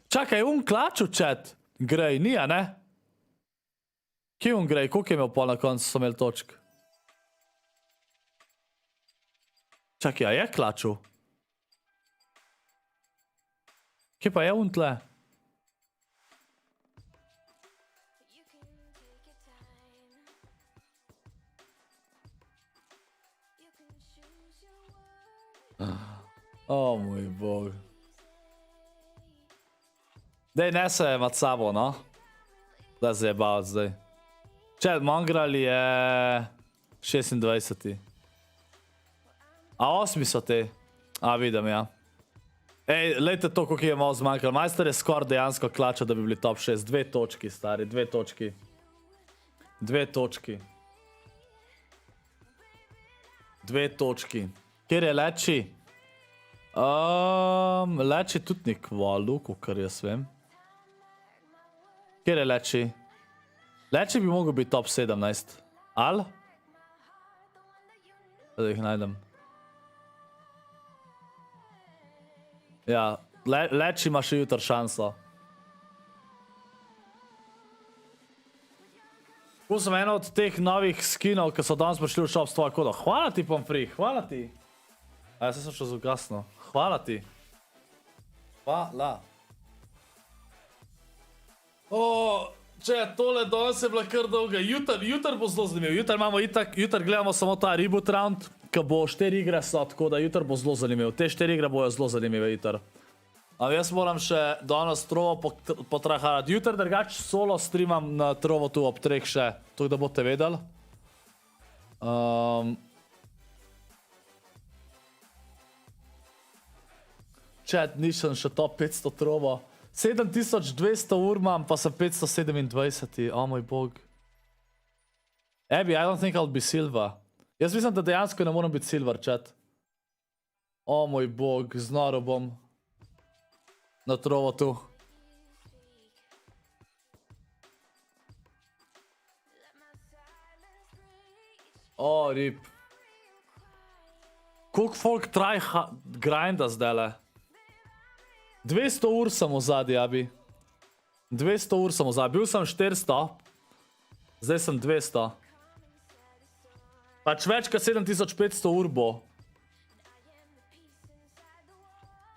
Čakaj, klaču, chat? Grej, ni, a ne? Kje Grej, koliko je imel pol na koncu, so imeli točk? Čakaj, a je klaču? Kje pa je tle? O moj bog. Dej, ne se je med sabo, no? Da se je bavit zdaj. Čet, Mongraal je 26. A 8 so te? A, vidim, ja. Ej, lejte to, koliko je malo zmanjkalo. Majster je skoraj dejansko klačal, da bi bili top 6. 2 točki, stari, 2 točki. 2 točki. 2 točki. Kjer je Leči? Leči tudi ni kvalu, kakor jaz vem. Kjer je Leči? Leči bi mogel biti top 17. Al? Da jih najdem. Ja, Leči ima še jutr šanso. Tu sem eno od teh novih skinov, ki so danes prišli v shop s tvojo kodo. Hvala ti, Pomfri, hvala ti. A jaz sem še zgasno. Hvala ti. Hvala. Če tole danes je bila kar dolga. Jutr bo zelo zanimiv. Jutr gledamo samo ta reboot round, ki bo 4 igre so, tako da jutr bo zelo zanimiv. Te 4 igre bojo zelo zanimive jutr. Ampak jaz moram še danes trovo potraharati. Jutr drugač solo streamam na trovo tu ob 3 še. To, da boste vedeli. Chat, nisem še top 500 trovo. 7200 ur imam, pa sem 527. O moj bog. Abby, I don't think I'll be silver. Jaz mislim, da dejansko ne moram biti silver, chat. O moj bog, znoro bom. Na trovo tu. O, rip. Koliko folk try grinda zdajle? 200 ur sem v zadnji, Abi. 200 ur sem v zadnji. Bil sem 400. Zdaj sem 200. Pač več kot 7500 ur bo.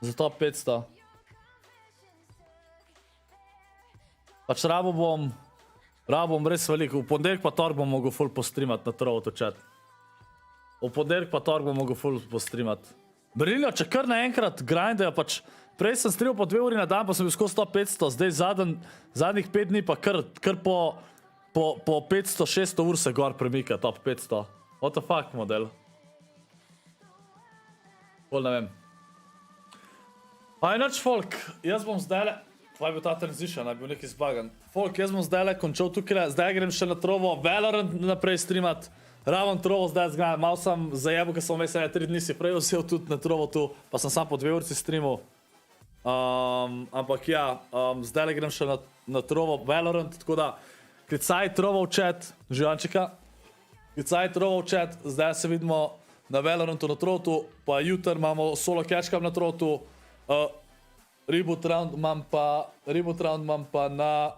Zato 500. Pač rabo bom res veliko. V ponedeljek pa tork bom mogel full postreamati na trovo to chat. V ponedeljek pa tork bom mogel full postreamati. Berlinijo, če kar naenkrat grindajo, pač prej sem streamal po 2 uri na dan, pa sem bil skozi 100-500, zdaj zadnjih 5 dni pa kar po 500-600 ur se gor premika, top 500. What the fuck, model? Pol ne vem. Pa je noč, folk, jaz bom zdajle... Kaj je bil ta transition, je bil neki zbagan. Folk, jaz bom zdajle končal tukaj, zdaj grem še na trovo Valorant naprej streamat, Raven trovo zdaj zgledam, malo sem zajebo, ker sem vesel, 3 dni si prej vzel tudi na trovo tu, pa sem sam po 2 urci streamal. Ampak ja, zdaj le grem še na trovo Valorant, tako da klicaj trovo v chat, Živančika, klicaj trovo v chat, zdaj se vidimo na Valorantu na trotu, pa jutr imamo solo catchcam na trotu, reboot round imam pa na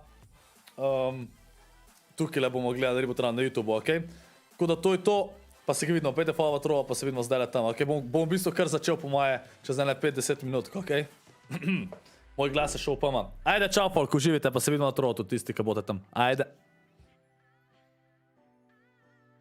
tukaj le bomo gledali reboot round na YouTube, okej? Tako da to je to, pa se ga vidimo, pejte follow trova, pa se vidimo zdaj le tam, okej? Bom v bistvu kar začel po moje, čez ne 5-10 minut, okej? Moj glas je šel pa ima. Ajde, čau folk, uživite, pa se vidimo na trovu, tudi tisti, ki boste tam. Ajde.